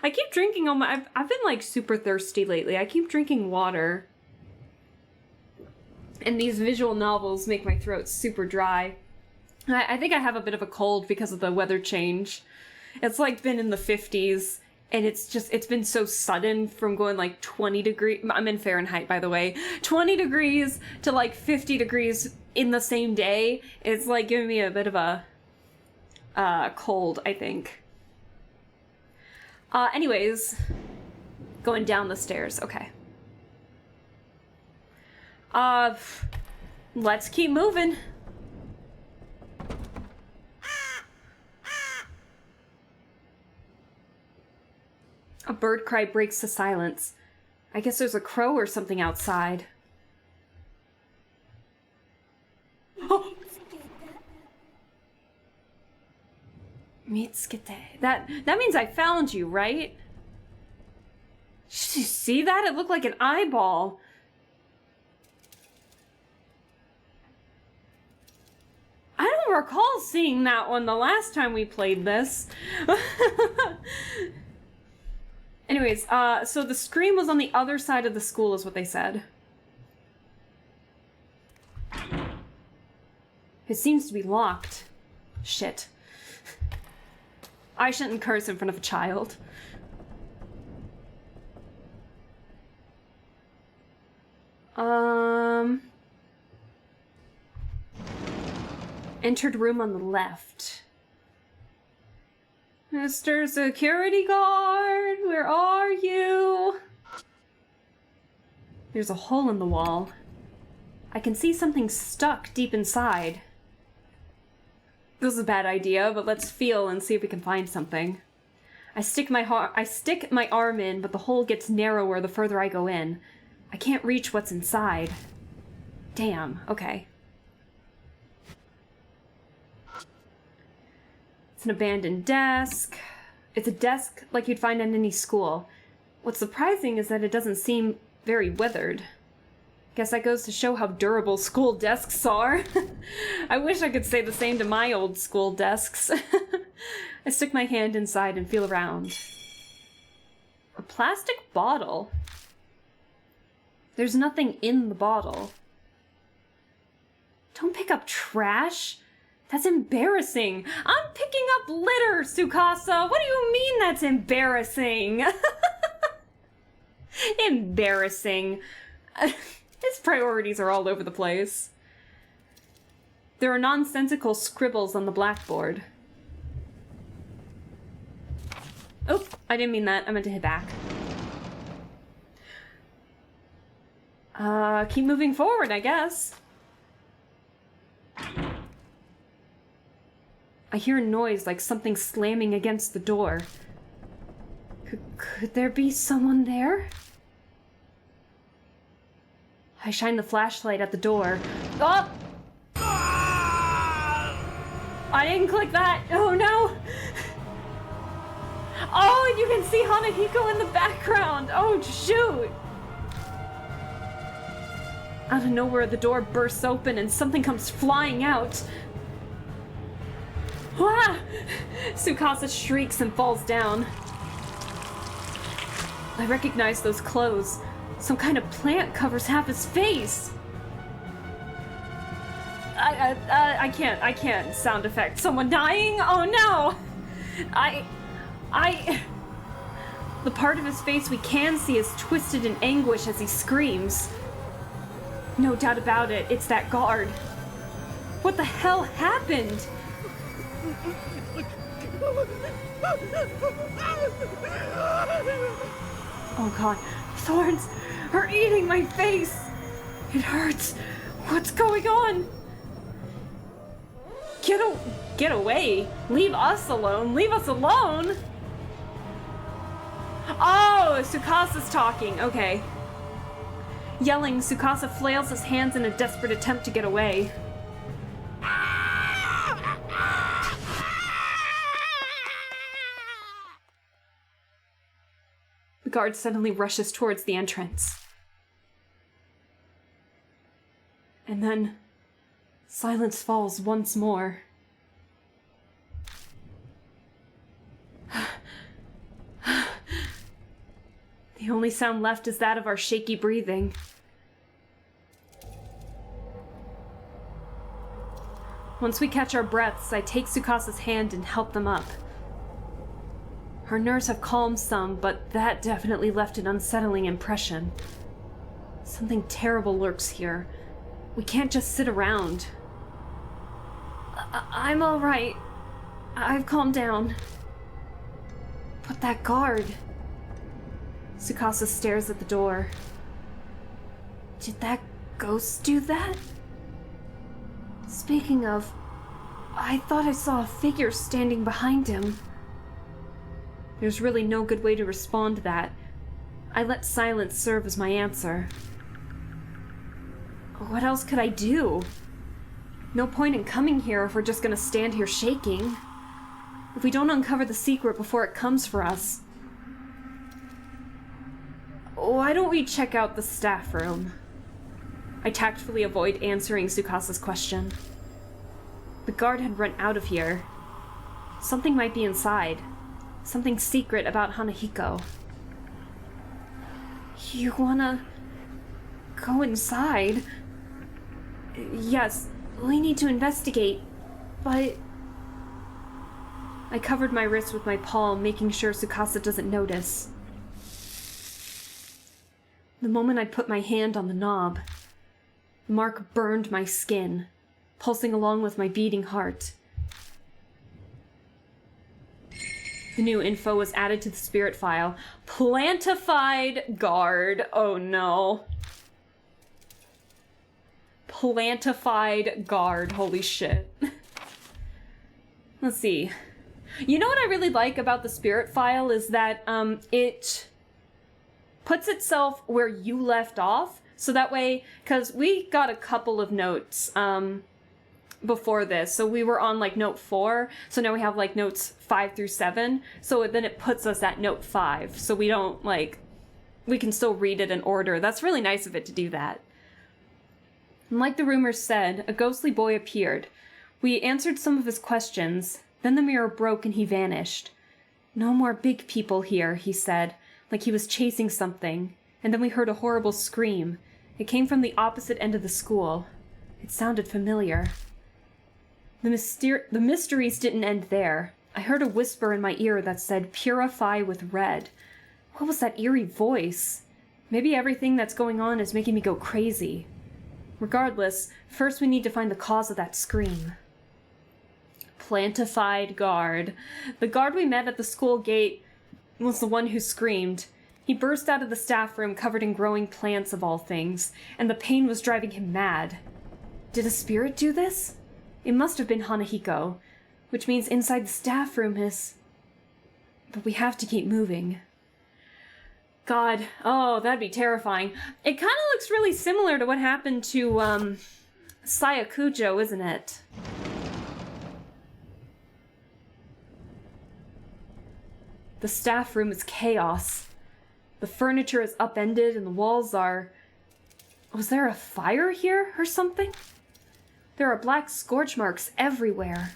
I keep drinking all my... I've been like super thirsty lately. I keep drinking water. And these visual novels make my throat super dry. I think I have a bit of a cold because of the weather change. It's like been in the 50s, and it's been so sudden from going like 20 degrees, I'm in Fahrenheit by the way, 20 degrees to like 50 degrees in the same day. It's like giving me a bit of a cold, I think. Anyways, going down the stairs, okay. Let's keep moving. A bird cry breaks the silence. I guess there's a crow or something outside. Oh! Mitsukete. That means I found you, right? Did you see that? It looked like an eyeball. I don't recall seeing that one the last time we played this. Anyways, so the screen was on the other side of the school is what they said. It seems to be locked. Shit. I shouldn't curse in front of a child. Entered room on the left. Mr. Security Guard, where are you? There's a hole in the wall. I can see something stuck deep inside. This is a bad idea, but let's feel and see if we can find something. I stick my arm in, but the hole gets narrower the further I go in. I can't reach what's inside. Damn, okay. It's an abandoned desk. It's a desk like you'd find in any school. What's surprising is that it doesn't seem very weathered. Guess that goes to show how durable school desks are. I wish I could say the same to my old school desks. I stick my hand inside and feel around. A plastic bottle. There's nothing in the bottle. Don't pick up trash. That's embarrassing. I'm picking up litter, Tsukasa. What do you mean that's embarrassing? Embarrassing. His priorities are all over the place. There are nonsensical scribbles on the blackboard. Oh, I didn't mean that. I meant to hit back. Keep moving forward, I guess. I hear a noise like something slamming against the door. Could there be someone there? I shine the flashlight at the door. Oh! I didn't click that! Oh no! Oh, and you can see Hanahiko in the background! Oh, shoot! Out of nowhere, the door bursts open and something comes flying out. Ah! Tsukasa shrieks and falls down. I recognize those clothes. Some kind of plant covers half his face. I can't sound effect. Someone dying? Oh no! The part of his face we can see is twisted in anguish as he screams. No doubt about it, it's that guard. What the hell happened? Oh god, thorns are eating my face. It hurts. What's going on? Get away. Leave us alone. Leave us alone. Oh, Tsukasa's talking. Okay. Yelling, Tsukasa flails his hands in a desperate attempt to get away. The guard suddenly rushes towards the entrance. And then silence falls once more. The only sound left is that of our shaky breathing. Once we catch our breaths, I take Tsukasa's hand and help them up. Her nerves have calmed some, but that definitely left an unsettling impression. Something terrible lurks here. We can't just sit around. I'm all right. I've calmed down. But that guard... Tsukasa stares at the door. Did that ghost do that? Speaking of, I thought I saw a figure standing behind him. There's really no good way to respond to that. I let silence serve as my answer. What else could I do? No point in coming here if we're just gonna stand here shaking. If we don't uncover the secret before it comes for us. Why don't we check out the staff room? I tactfully avoid answering Tsukasa's question. The guard had run out of here. Something might be inside. Something secret about Hanahiko. You wanna go inside? Yes, we need to investigate, but... I covered my wrist with my palm, making sure Tsukasa doesn't notice. The moment I put my hand on the knob, the mark burned my skin, pulsing along with my beating heart. The new info was added to the spirit file. Plantified guard. Oh no. Plantified guard. Holy shit. Let's see. You know what I really like about the spirit file is that it puts itself where you left off. So that way, because we got a couple of notes before this. So we were on like note 4. So now we have like notes 5 through 7. So then it puts us at note 5. So we don't like, we can still read it in order. That's really nice of it to do that. And like the rumors said, a ghostly boy appeared. We answered some of his questions. Then the mirror broke and he vanished. No more big people here, he said, like he was chasing something. And then we heard a horrible scream. It came from the opposite end of the school. It sounded familiar. The mysteries didn't end there. I heard a whisper in my ear that said, "Purify with red." What was that eerie voice? Maybe everything that's going on is making me go crazy. Regardless, first we need to find the cause of that scream. Plantified guard. The guard we met at the school gate was the one who screamed. He burst out of the staff room covered in growing plants of all things, and the pain was driving him mad. Did a spirit do this? It must have been Hanahiko, which means inside the staff room is... But we have to keep moving. God, oh, that'd be terrifying. It kind of looks really similar to what happened to, Sayakujo, isn't it? The staff room is chaos. The furniture is upended and the walls are... Was there a fire here or something? There are black scorch marks everywhere.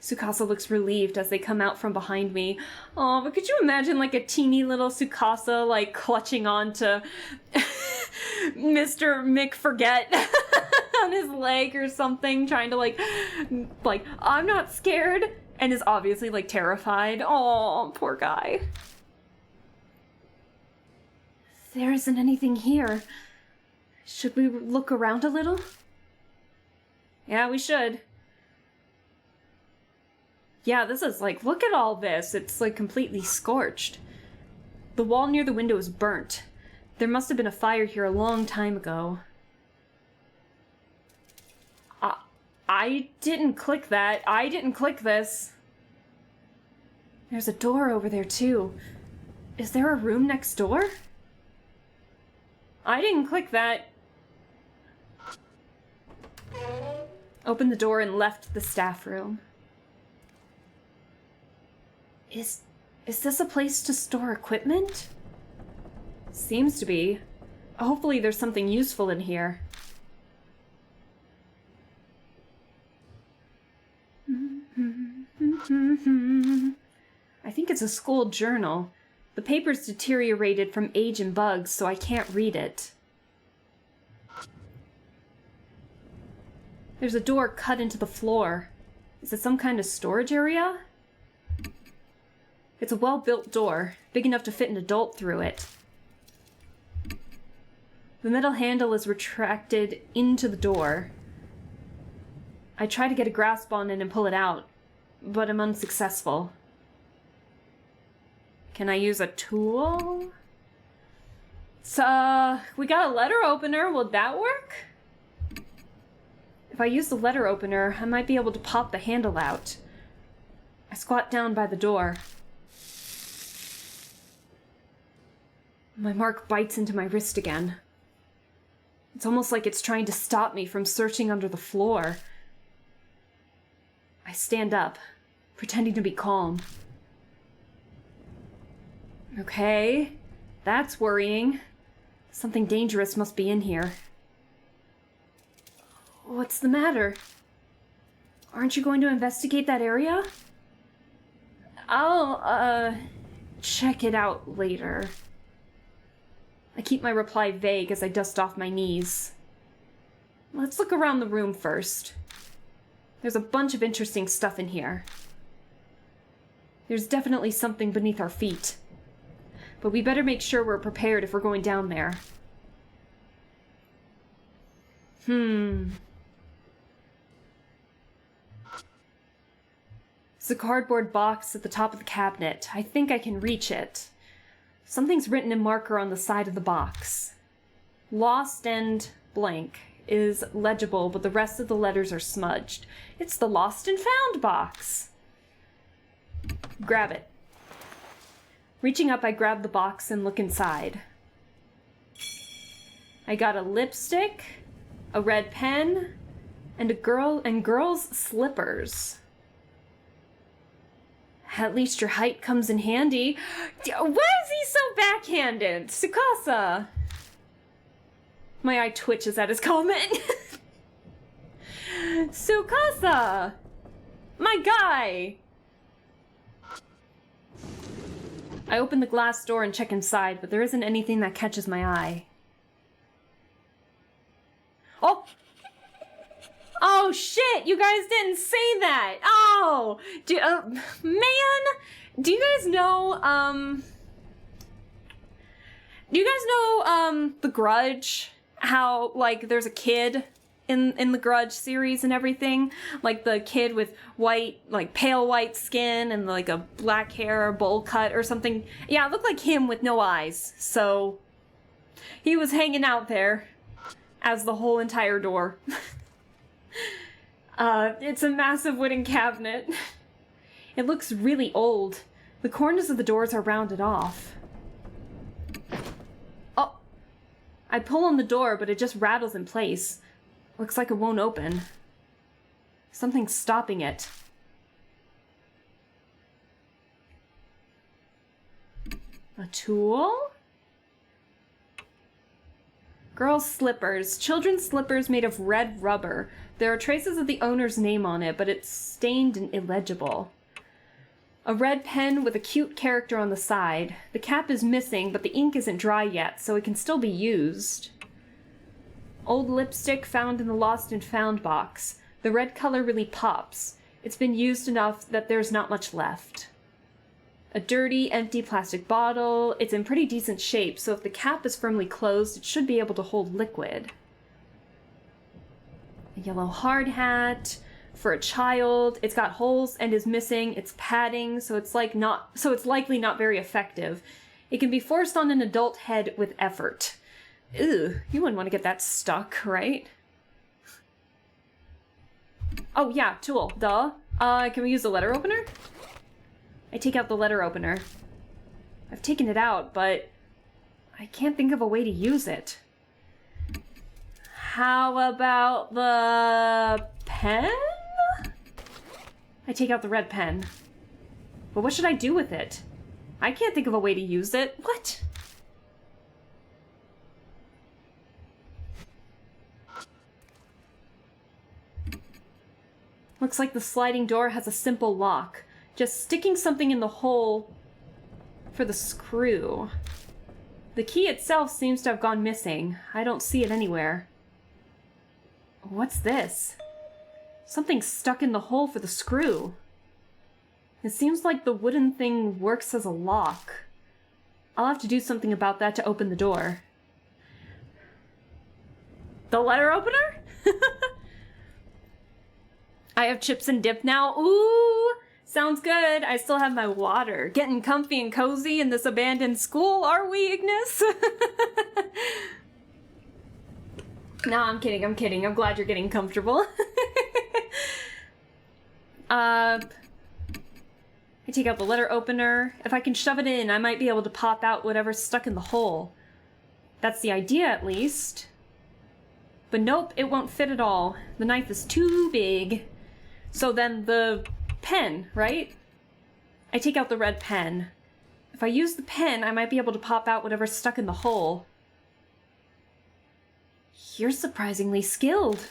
Tsukasa looks relieved as they come out from behind me. Oh, but could you imagine like a teeny little Tsukasa like clutching on to Mr. McForget on his leg or something, trying to like, I'm not scared, and is obviously like terrified. Oh, poor guy. There isn't anything here. Should we look around a little? Yeah, we should. Yeah, this is like, look at all this. It's like completely scorched. The wall near the window is burnt. There must have been a fire here a long time ago. I didn't click that. I didn't click this. There's a door over there too. Is there a room next door? I didn't click that. Opened the door and left the staff room. Is this a place to store equipment? Seems to be. Hopefully there's something useful in here. I think it's a school journal. The paper's deteriorated from age and bugs, so I can't read it. There's a door cut into the floor. Is it some kind of storage area? It's a well-built door, big enough to fit an adult through it. The metal handle is retracted into the door. I try to get a grasp on it and pull it out, but I'm unsuccessful. Can I use a tool? So, we got a letter opener. Will that work? If I use the letter opener, I might be able to pop the handle out. I squat down by the door. My mark bites into my wrist again. It's almost like it's trying to stop me from searching under the floor. I stand up, pretending to be calm. Okay, that's worrying. Something dangerous must be in here. What's the matter? Aren't you going to investigate that area? I'll, check it out later. I keep my reply vague as I dust off my knees. Let's look around the room first. There's a bunch of interesting stuff in here. There's definitely something beneath our feet. But we better make sure we're prepared if we're going down there. It's a cardboard box at the top of the cabinet. I think I can reach it. Something's written in marker on the side of the box. Lost and blank is legible, but the rest of the letters are smudged. It's the Lost and Found box. Grab it. Reaching up, I grab the box and look inside. I got a lipstick, a red pen, and girl's slippers. At least your height comes in handy. Why is he so backhanded? Tsukasa! My eye twitches at his comment. Tsukasa! My guy! I open the glass door and check inside, but there isn't anything that catches my eye. Oh! Oh shit! You guys didn't say that! Oh! Man! Do you guys know, Do you guys know, The Grudge? How, like, there's a kid in the Grudge series and everything? Like, the kid with white, like, pale white skin and, like, a black hair, bowl cut or something. Yeah, it looked like him with no eyes. So, he was hanging out there as the whole entire door. It's a massive wooden cabinet. It looks really old. The corners of the doors are rounded off. Oh! I pull on the door, but it just rattles in place. Looks like it won't open. Something's stopping it. A tool? Girls' slippers. Children's slippers made of red rubber. There are traces of the owner's name on it, but it's stained and illegible. A red pen with a cute character on the side. The cap is missing, but the ink isn't dry yet, so it can still be used. Old lipstick found in the Lost and Found box. The red color really pops. It's been used enough that there's not much left. A dirty, empty plastic bottle. It's in pretty decent shape, so if the cap is firmly closed, it should be able to hold liquid. A yellow hard hat for a child. It's got holes and is missing its padding, so it's likely not very effective. It can be forced on an adult head with effort. Ew, you wouldn't want to get that stuck, right? Oh yeah, tool, duh. Can we use the letter opener? I take out the letter opener. I've taken it out, but I can't think of a way to use it. How about the pen? I take out the red pen. But what should I do with it? I can't think of a way to use it. What? Looks like the sliding door has a simple lock. Just sticking something in the hole for the screw. The key itself seems to have gone missing. I don't see it anywhere. What's this? Something stuck in the hole for the screw. It seems like the wooden thing works as a lock. I'll have to do something about that to open the door. The letter opener? I have chips and dip now. Ooh, sounds good. I still have my water. Getting comfy and cozy in this abandoned school, are we, Ignis? No, I'm kidding. I'm glad you're getting comfortable. I take out the letter opener. If I can shove it in, I might be able to pop out whatever's stuck in the hole. That's the idea, at least. But nope, it won't fit at all. The knife is too big. So then the pen, right? I take out the red pen. If I use the pen, I might be able to pop out whatever's stuck in the hole. You're surprisingly skilled.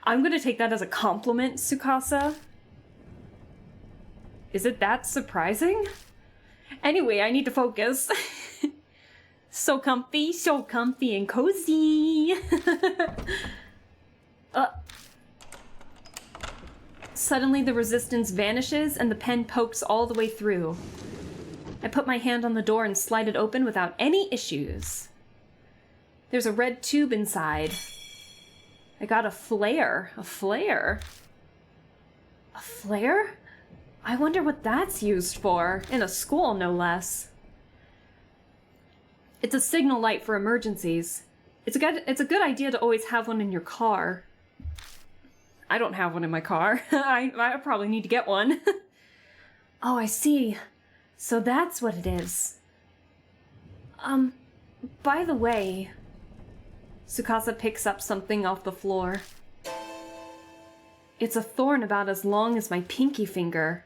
I'm gonna take that as a compliment, Tsukasa. Is it that surprising? Anyway, I need to focus. So comfy and cozy. Suddenly the resistance vanishes and the pen pokes all the way through. I put my hand on the door and slide it open without any issues. There's a red tube inside. I got a flare. A flare? A flare? I wonder what that's used for. In a school, no less. It's a signal light for emergencies. It's a good idea to always have one in your car. I don't have one in my car. I probably need to get one. Oh, I see. So that's what it is. By the way... Tsukasa picks up something off the floor. It's a thorn about as long as my pinky finger.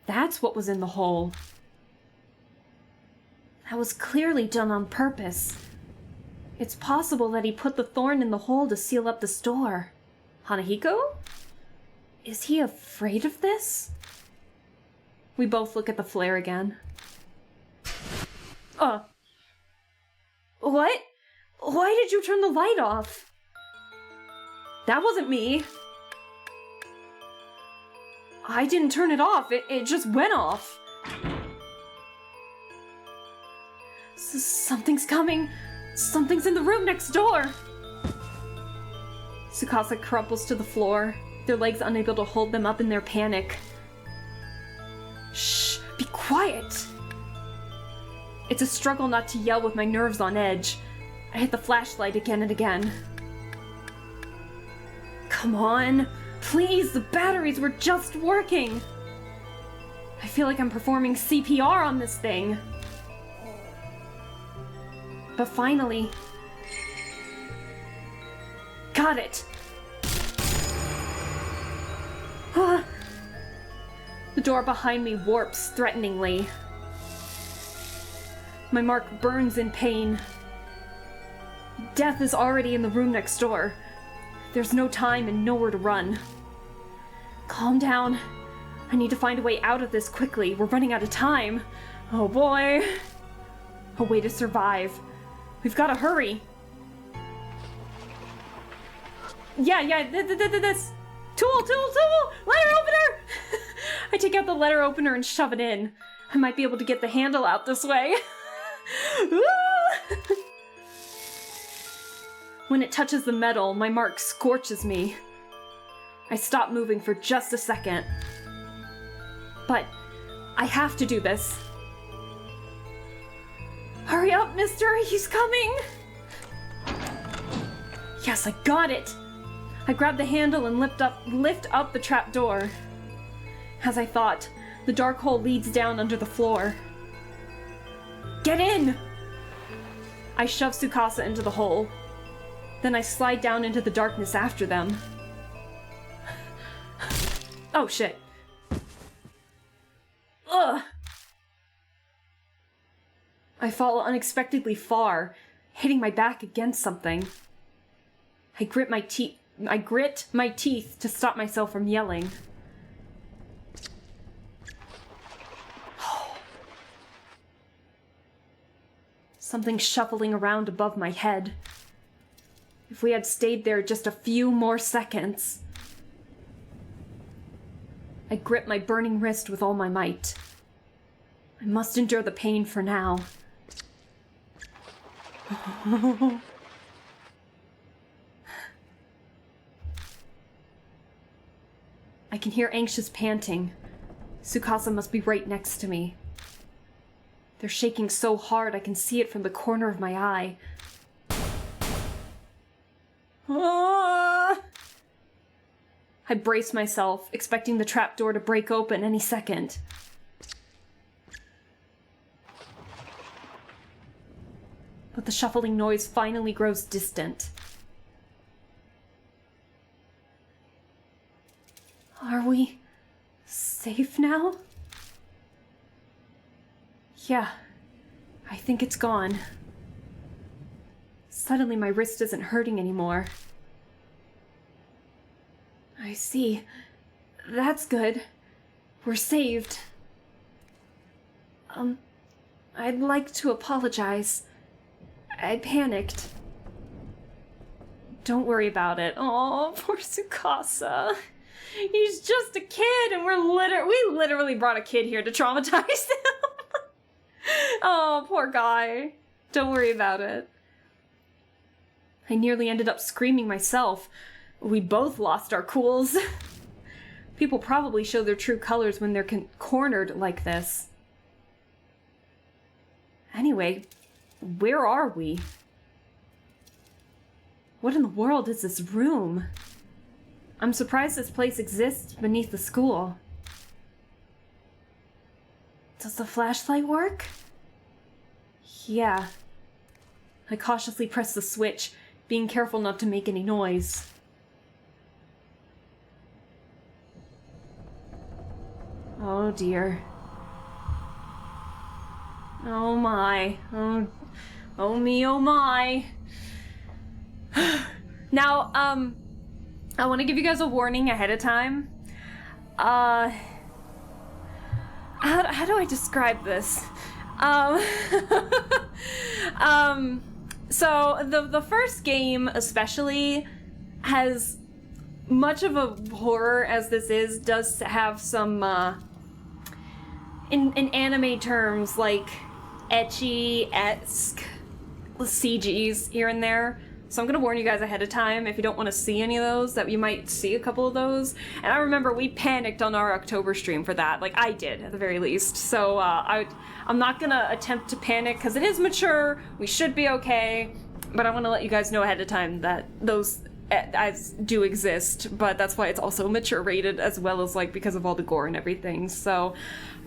That's what was in the hole. That was clearly done on purpose. It's possible that he put the thorn in the hole to seal up the door. Hanahiko? Is he afraid of this? We both look at the flare again. What? Why did you turn the light off? That wasn't me. I didn't turn it off. It just went off. Something's coming. Something's in the room next door. Tsukasa crumples to the floor, their legs unable to hold them up in their panic. Shh, be quiet. It's a struggle not to yell with my nerves on edge. I hit the flashlight again and again. Come on, please, the batteries were just working. I feel like I'm performing CPR on this thing. But finally... Got it! The door behind me warps threateningly. My mark burns in pain. Death is already in the room next door. There's no time and nowhere to run. Calm down. I need to find a way out of this quickly. We're running out of time. Oh boy. A way to survive. We've got to hurry. Yeah, this. Tool! Letter opener! I take out the letter opener and shove it in. I might be able to get the handle out this way. When it touches the metal, my mark scorches me. I stop moving for just a second. But I have to do this. Hurry up, mister! He's coming! Yes, I got it! I grab the handle and lift up the trap door. As I thought, the dark hole leads down under the floor. Get in! I shove Tsukasa into the hole. Then I slide down into the darkness after them. Oh shit. Ugh! I fall unexpectedly far, hitting my back against something. I grit my teeth to stop myself from yelling. Something shuffling around above my head. If we had stayed there just a few more seconds. I grip my burning wrist with all my might. I must endure the pain for now. I can hear anxious panting. Tsukasa must be right next to me. They're shaking so hard I can see it from the corner of my eye. I braced myself, expecting the trapdoor to break open any second. But the shuffling noise finally grows distant. Are we safe now? Yeah, I think it's gone. Suddenly my wrist isn't hurting anymore. I see. That's good. We're saved. I'd like to apologize. I panicked. Don't worry about it. Oh, poor Tsukasa. He's just a kid, and we literally brought a kid here to traumatize him. Oh, poor guy. Don't worry about it. I nearly ended up screaming myself. We both lost our cools. People probably show their true colors when they're cornered like this. Anyway, where are we? What in the world is this room? I'm surprised this place exists beneath the school. Does the flashlight work? Yeah. I cautiously press the switch, being careful not to make any noise. Oh dear. Oh my. Oh me, oh my. Now, I want to give you guys a warning ahead of time. How do I describe this? So the first game especially has much of a horror as this is, does have some, in anime terms, like ecchi-esque CGs here and there. So I'm gonna warn you guys ahead of time if you don't want to see any of those, that you might see a couple of those. And I remember we panicked on our October stream for that. Like, I did, at the very least. So I'm not gonna attempt to panic, because it is mature, we should be okay, but I want to let you guys know ahead of time that those as do exist, but that's why it's also mature rated, as well as, like, because of all the gore and everything. So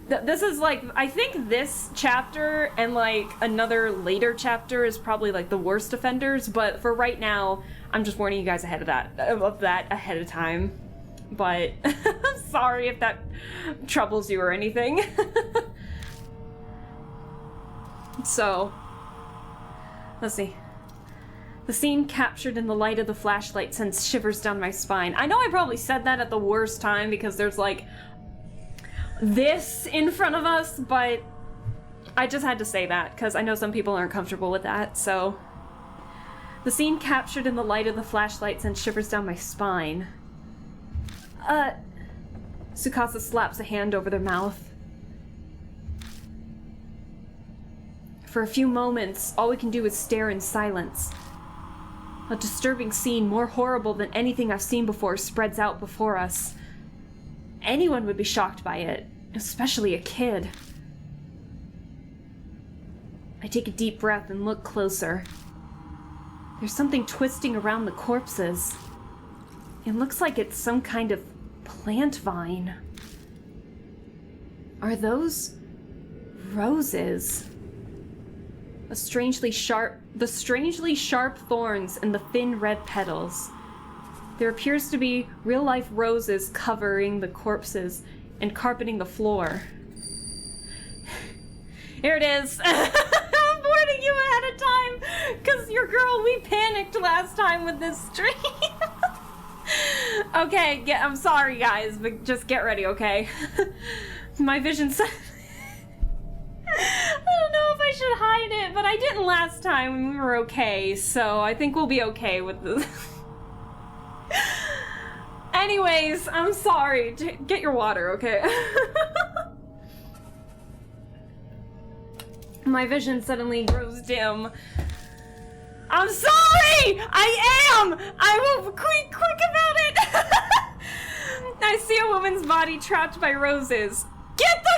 this is, like, I think this chapter and, like, another later chapter is probably, like, the worst offenders, but for right now, I'm just warning you guys ahead of that ahead of time. But I'm sorry if that troubles you or anything. So, let's see. The scene captured in the light of the flashlight sends shivers down my spine. I know I probably said that at the worst time because there's, like, this in front of us, but I just had to say that because I know some people aren't comfortable with that. So the scene captured in the light of the flashlight sends shivers down my spine. Tsukasa slaps a hand over their mouth. For a few moments, all we can do is stare in silence. A disturbing scene more horrible than anything I've seen before spreads out before us. Anyone would be shocked by it, especially a kid. I take a deep breath and look closer. There's something twisting around the corpses. It looks like it's some kind of plant vine. Are those roses? The strangely sharp thorns and the thin red petals. There appears to be real-life roses covering the corpses and carpeting the floor. Here it is. I'm warning you ahead of time, because your girl, we panicked last time with this stream. Okay, I'm sorry guys, but just get ready, okay? My vision said... I don't know if I should hide it, but I didn't last time and we were okay, so I think we'll be okay with this. Anyways, I'm sorry. Get your water, okay? My vision suddenly grows dim. I'm sorry! I am! I will quick about it! I see a woman's body trapped by roses. Get the...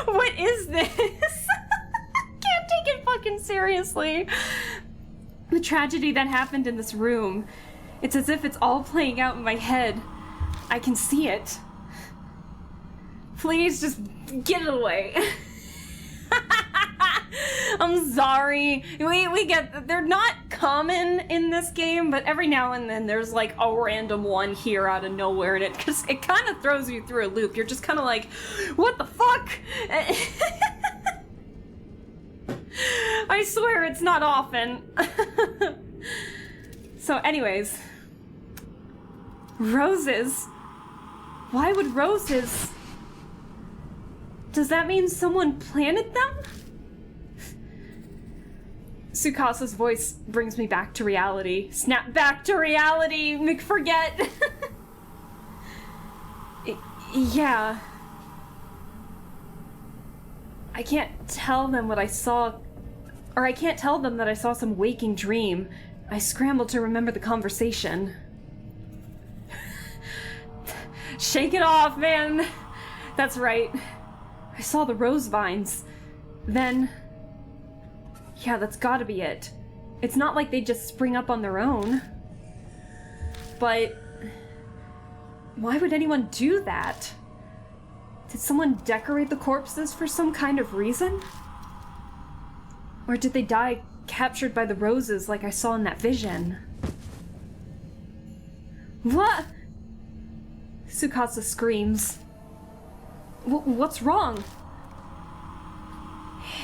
What is this? Can't take it fucking seriously. The tragedy that happened in this room. It's as if it's all playing out in my head. I can see it. Please just get it away. I'm sorry. We get, they're not common in this game, but every now and then there's like a random one here out of nowhere, and it kind of throws you through a loop. You're just kind of like, what the fuck? I swear it's not often. So anyways, roses. Why would roses? Does that mean someone planted them? Tsukasa's voice brings me back to reality. Snap back to reality, McForget. Yeah. I can't tell them what I saw, or I can't tell them that I saw some waking dream. I scrambled to remember the conversation. Shake it off, man. That's right. I saw the rose vines. Then... yeah, that's gotta be it. It's not like they just spring up on their own. But... why would anyone do that? Did someone decorate the corpses for some kind of reason? Or did they die captured by the roses like I saw in that vision? What? Tsukasa screams. What's wrong?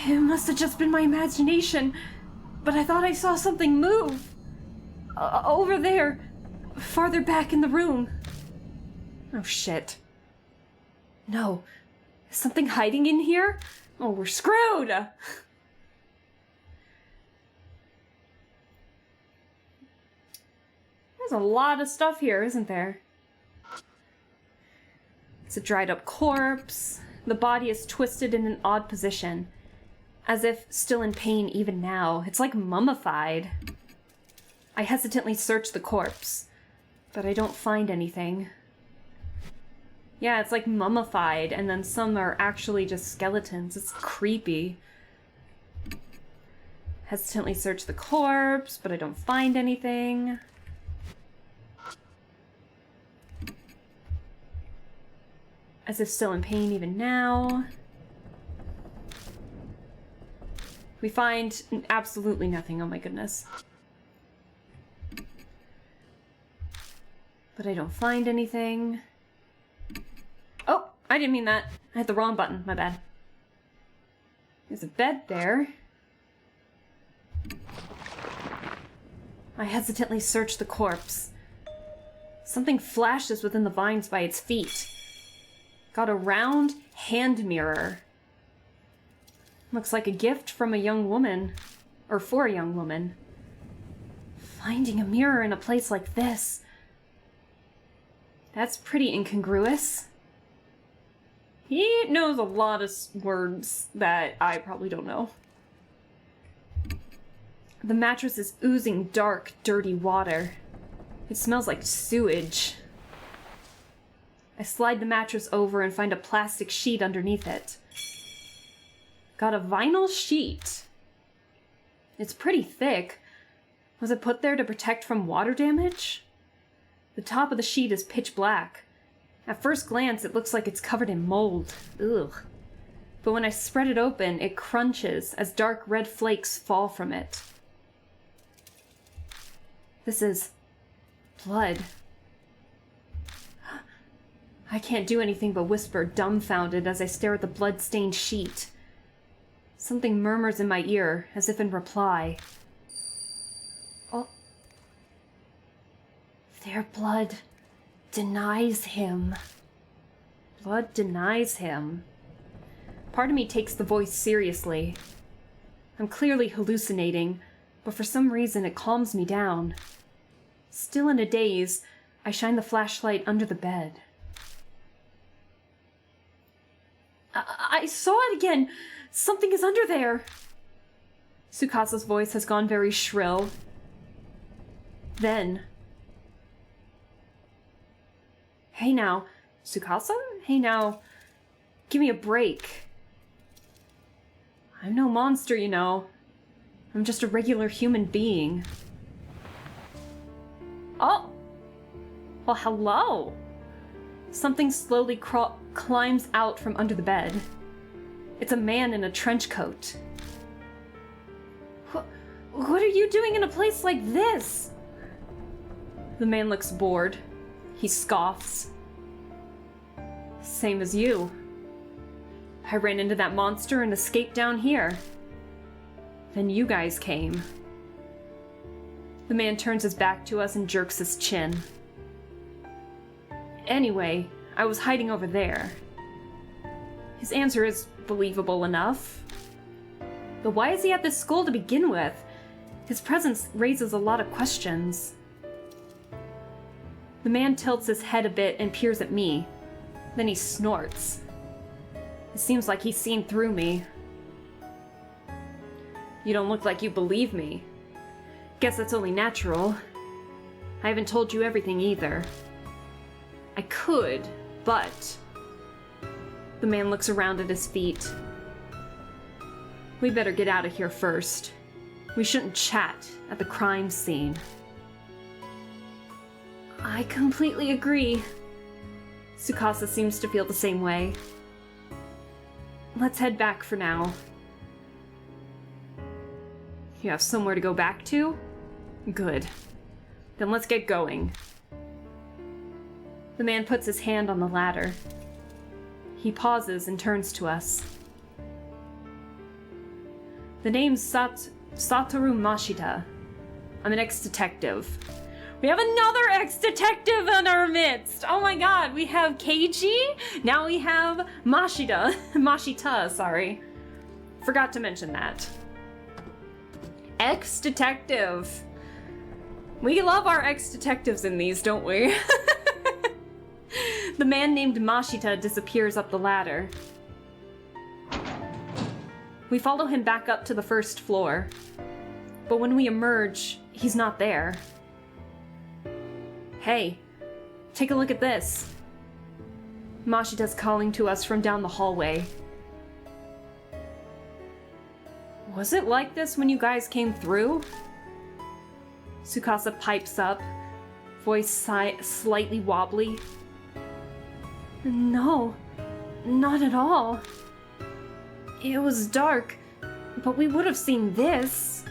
It must have just been my imagination, but I thought I saw something move. Over there, farther back in the room. Oh shit. No. Is something hiding in here? Oh, we're screwed! There's a lot of stuff here, isn't there? It's a dried up corpse. The body is twisted in an odd position, as if still in pain even now. It's like mummified. I hesitantly search the corpse, but I don't find anything. Yeah, it's like mummified, and then some are actually just skeletons. It's creepy. Hesitantly search the corpse, but I don't find anything. As if still in pain even now. We find absolutely nothing, oh my goodness. But I don't find anything. Oh, I didn't mean that. I hit the wrong button, my bad. There's a bed there. I hesitantly search the corpse. Something flashes within the vines by its feet. Got a round hand mirror. Looks like a gift from a young woman. Or for a young woman. Finding a mirror in a place like this. That's pretty incongruous. He knows a lot of words that I probably don't know. The mattress is oozing dark, dirty water. It smells like sewage. I slide the mattress over and find a plastic sheet underneath it. Got a vinyl sheet. It's pretty thick. Was it put there to protect from water damage? The top of the sheet is pitch black. At first glance, it looks like it's covered in mold. Ugh. But when I spread it open, it crunches as dark red flakes fall from it. This is blood. I can't do anything but whisper, dumbfounded, as I stare at the blood-stained sheet. Something murmurs in my ear, as if in reply. Oh. Their blood denies him. Blood denies him. Part of me takes the voice seriously. I'm clearly hallucinating, but for some reason it calms me down. Still in a daze, I shine the flashlight under the bed. I saw it again! Something is under there! Tsukasa's voice has gone very shrill. Then... Hey now, Tsukasa? Hey now, give me a break. I'm no monster, you know. I'm just a regular human being. Oh! Well, hello! Something slowly climbs out from under the bed. It's a man in a trench coat. What are you doing in a place like this? The man looks bored. He scoffs. Same as you. I ran into that monster and escaped down here. Then you guys came. The man turns his back to us and jerks his chin. Anyway, I was hiding over there. His answer is believable enough. But why is he at this school to begin with? His presence raises a lot of questions. The man tilts his head a bit and peers at me. Then he snorts. It seems like he's seen through me. You don't look like you believe me. Guess that's only natural. I haven't told you everything either. I could, but... The man looks around at his feet. We better get out of here first. We shouldn't chat at the crime scene. I completely agree. Tsukasa seems to feel the same way. Let's head back for now. You have somewhere to go back to? Good. Then let's get going. The man puts his hand on the ladder. He pauses and turns to us. The name's Satoru Mashita. I'm an ex-detective. We have another ex-detective in our midst! Oh my god, we have Keiji, now we have Mashita, sorry. Forgot to mention that. Ex-detective. We love our ex-detectives in these, don't we? The man named Mashita disappears up the ladder. We follow him back up to the first floor. But when we emerge, he's not there. Hey, take a look at this. Mashita's calling to us from down the hallway. Was it like this when you guys came through? Tsukasa pipes up, voice slightly wobbly. No, not at all. It was dark, but we would have seen this.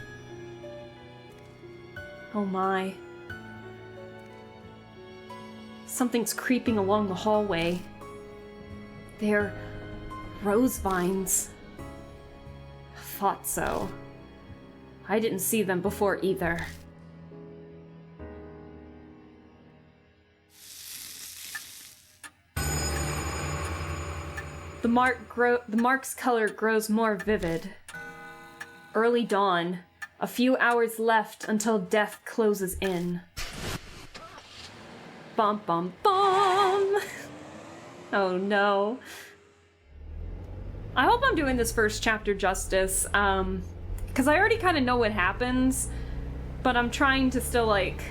Oh my. Something's creeping along the hallway. They're rose vines. Thought so. I didn't see them before either. The mark's color grows more vivid. Early dawn. A few hours left until death closes in. Bum bum bum! Oh no. I hope I'm doing this first chapter justice, because I already kind of know what happens, but I'm trying to still, like,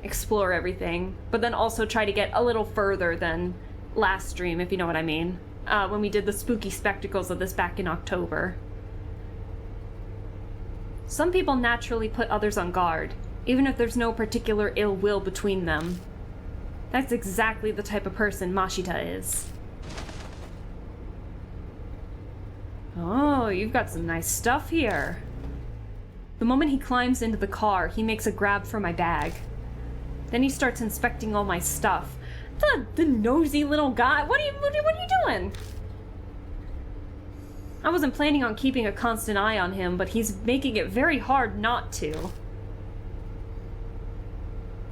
explore everything, but then also try to get a little further than last stream, if you know what I mean, when we did the spooky spectacles of this back in October. Some people naturally put others on guard, even if there's no particular ill will between them. That's exactly the type of person Mashita is. Oh, you've got some nice stuff here. The moment he climbs into the car, he makes a grab for my bag. Then he starts inspecting all my stuff. The nosy little guy. What are you doing? I wasn't planning on keeping a constant eye on him, but he's making it very hard not to.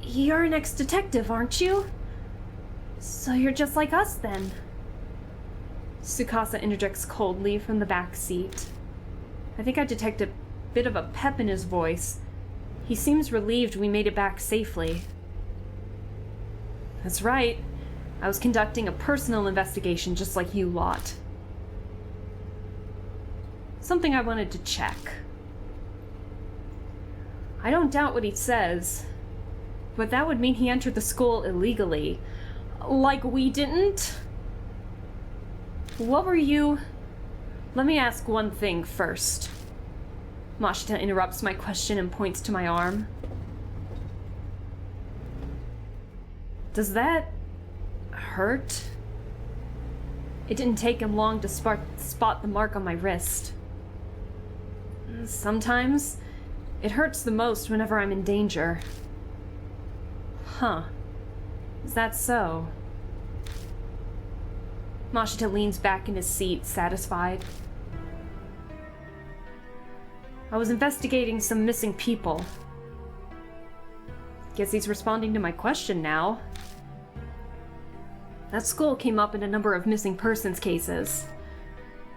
You're an ex-detective, aren't you? So you're just like us, then. Tsukasa interjects coldly from the back seat. I think I detect a bit of a pep in his voice. He seems relieved we made it back safely. That's right. I was conducting a personal investigation just like you lot. Something I wanted to check. I don't doubt what he says, but that would mean he entered the school illegally. Like we didn't? What were you... Let me ask one thing first. Mashita interrupts my question and points to my arm. Does that hurt? It didn't take him long to spot the mark on my wrist. Sometimes, it hurts the most whenever I'm in danger. Huh. Is that so? Mashita leans back in his seat, satisfied. I was investigating some missing people. Guess he's responding to my question now. That school came up in a number of missing persons cases.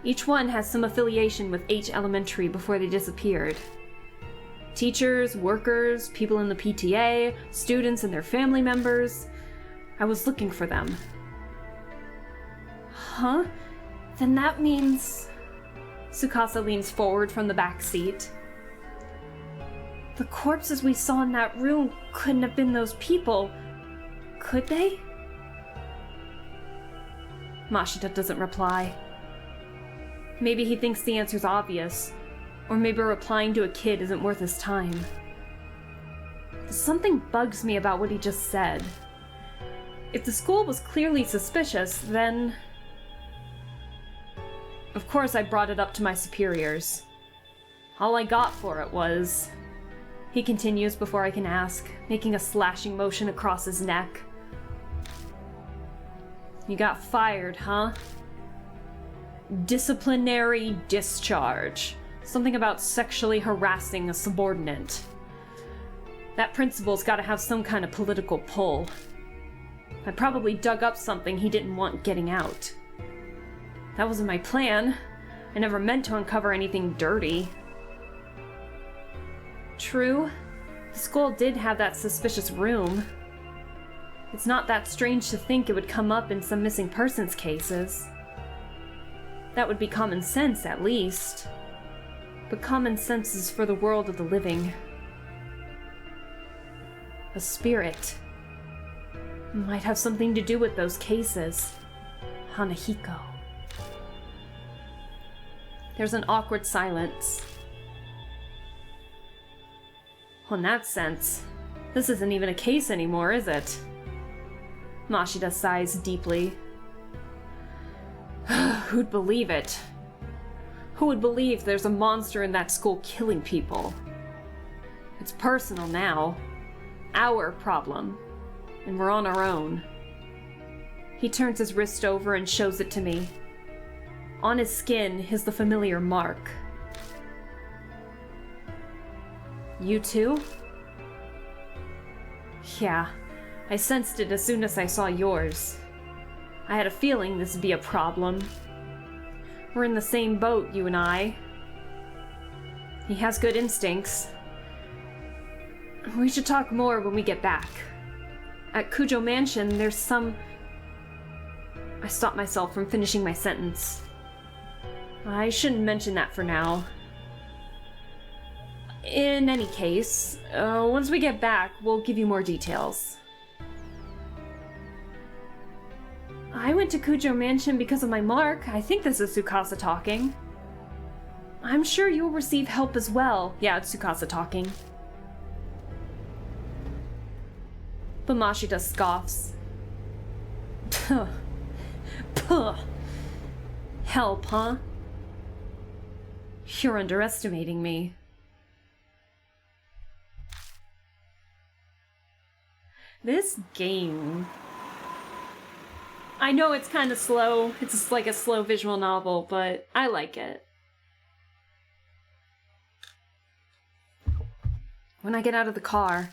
Each one has some affiliation with H Elementary before they disappeared. Teachers, workers, people in the PTA, students and their family members. I was looking for them. Huh? Then that means... Tsukasa leans forward from the back seat. The corpses we saw in that room couldn't have been those people, could they? Mashita doesn't reply. Maybe he thinks the answer's obvious, or maybe replying to a kid isn't worth his time. Something bugs me about what he just said. If the school was clearly suspicious, then... Of course I brought it up to my superiors. All I got for it was... He continues before I can ask, making a slashing motion across his neck. You got fired, huh? Disciplinary discharge. Something about sexually harassing a subordinate. That principal's gotta have some kind of political pull. I probably dug up something he didn't want getting out. That wasn't my plan. I never meant to uncover anything dirty. True, the school did have that suspicious room. It's not that strange to think it would come up in some missing persons cases. That would be common sense, at least. But common sense is for the world of the living. A spirit. Might have something to do with those cases. Hanahiko. There's an awkward silence. Well, in that sense, this isn't even a case anymore, is it? Mashita sighs deeply. Who'd believe it? Who would believe there's a monster in that school killing people? It's personal now. Our problem. And we're on our own. He turns his wrist over and shows it to me. On his skin is the familiar mark. You too? Yeah, I sensed it as soon as I saw yours. I had a feeling this would be a problem. We're in the same boat, you and I. He has good instincts. We should talk more when we get back. At Kujo Mansion, there's some... I stopped myself from finishing my sentence. I shouldn't mention that for now. In any case, once we get back, we'll give you more details. I went to Kujo Mansion because of my mark. I think this is Tsukasa talking. I'm sure you'll receive help as well. Yeah, it's Tsukasa talking. But Mashita scoffs. Puh. Puh. Help, huh? You're underestimating me. This game... I know it's kind of slow. It's just like a slow visual novel, but I like it. When I get out of the car,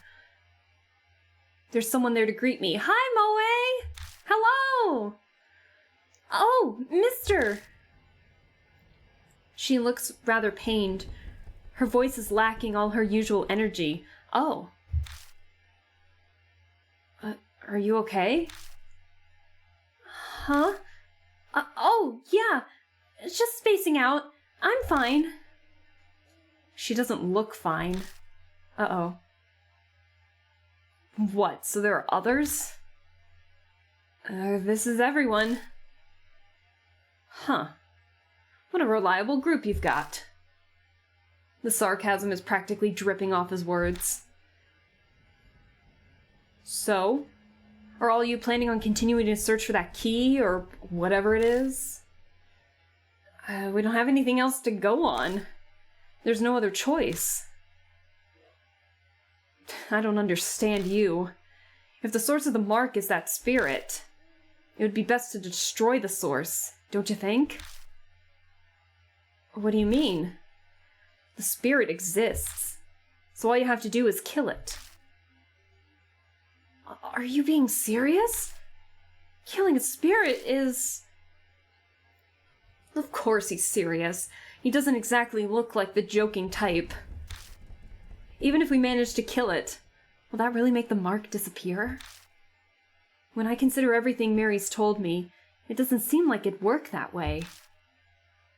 there's someone there to greet me. Hi, Moe! Hello! Oh, mister! She looks rather pained. Her voice is lacking all her usual energy. Oh. Are you okay? Huh? Oh, yeah. Just spacing out. I'm fine. She doesn't look fine. Uh-oh. What, so there are others? This is everyone. Huh. What a reliable group you've got. The sarcasm is practically dripping off his words. So, Are all you planning on continuing to search for that key, or whatever it is? We don't have anything else to go on. There's no other choice. I don't understand you. If the source of the mark is that spirit, it would be best to destroy the source, don't you think? What do you mean? The spirit exists, so all you have to do is kill it. Are you being serious? Killing a spirit is... Of course he's serious. He doesn't exactly look like the joking type. Even if we manage to kill it, will that really make the mark disappear? When I consider everything Mary's told me, it doesn't seem like it'd work that way.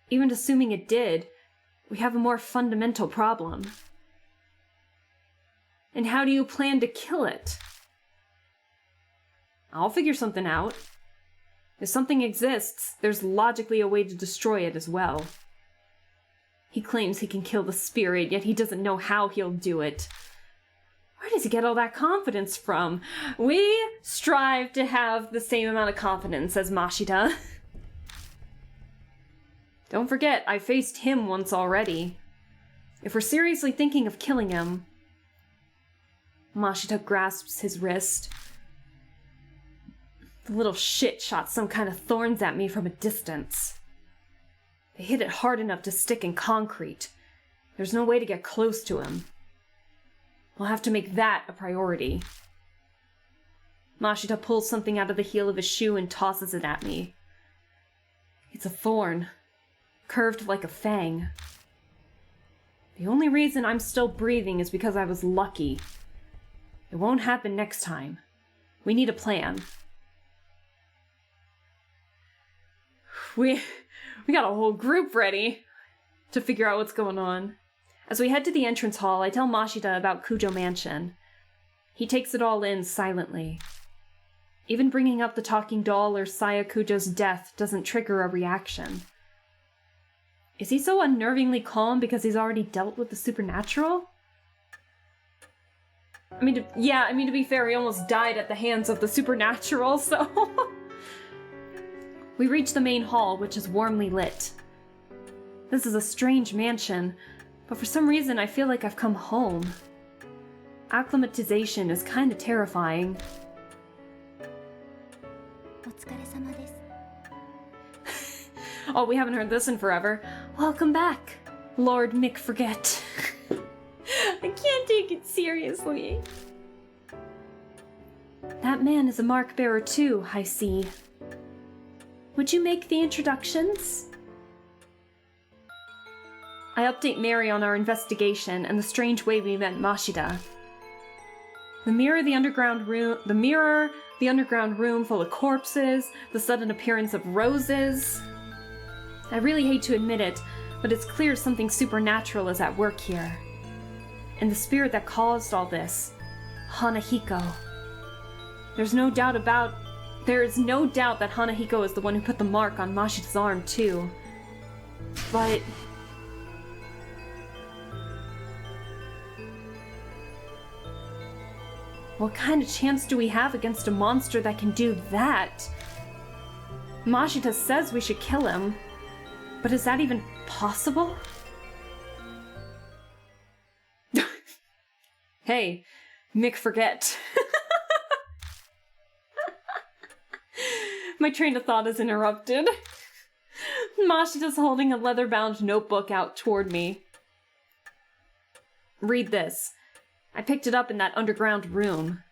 Even assuming it did, we have a more fundamental problem. And how do you plan to kill it? I'll figure something out. If something exists, there's logically a way to destroy it as well. He claims he can kill the spirit, yet he doesn't know how he'll do it. Where does he get all that confidence from? We strive to have the same amount of confidence as Mashita. Don't forget, I faced him once already. If we're seriously thinking of killing him... Mashita grasps his wrist. The little shit shot some kind of thorns at me from a distance. They hit it hard enough to stick in concrete. There's no way to get close to him. We'll have to make that a priority. Mashita pulls something out of the heel of his shoe and tosses it at me. It's a thorn, curved like a fang. The only reason I'm still breathing is because I was lucky. It won't happen next time. We need a plan. We got a whole group ready to figure out what's going on. As we head to the entrance hall, I tell Mashita about Kujo Mansion. He takes it all in silently. Even bringing up the talking doll or Saya Kujo's death doesn't trigger a reaction. Is he so unnervingly calm because he's already dealt with the supernatural? I mean, to be fair, he almost died at the hands of the supernatural, so... We reach the main hall, which is warmly lit. This is a strange mansion, but for some reason I feel like I've come home. Acclimatization is kinda terrifying. お疲れ様です。 Oh, we haven't heard this in forever. Welcome back, Lord Mick Forget. I can't take it seriously. That man is a mark bearer too, I see. Would you make the introductions? I update Mary on our investigation and the strange way we met Mashita. The underground room full of corpses, the sudden appearance of roses. I really hate to admit it, but it's clear something supernatural is at work here. And the spirit that caused all this, Hanahiko. There is no doubt that Hanahiko is the one who put the mark on Mashita's arm, too. But... what kind of chance do we have against a monster that can do that? Mashita says we should kill him, but is that even possible? Hey, Mick Forget. My train of thought is interrupted. Mashita's holding a leather-bound notebook out toward me. Read this. I picked it up in that underground room.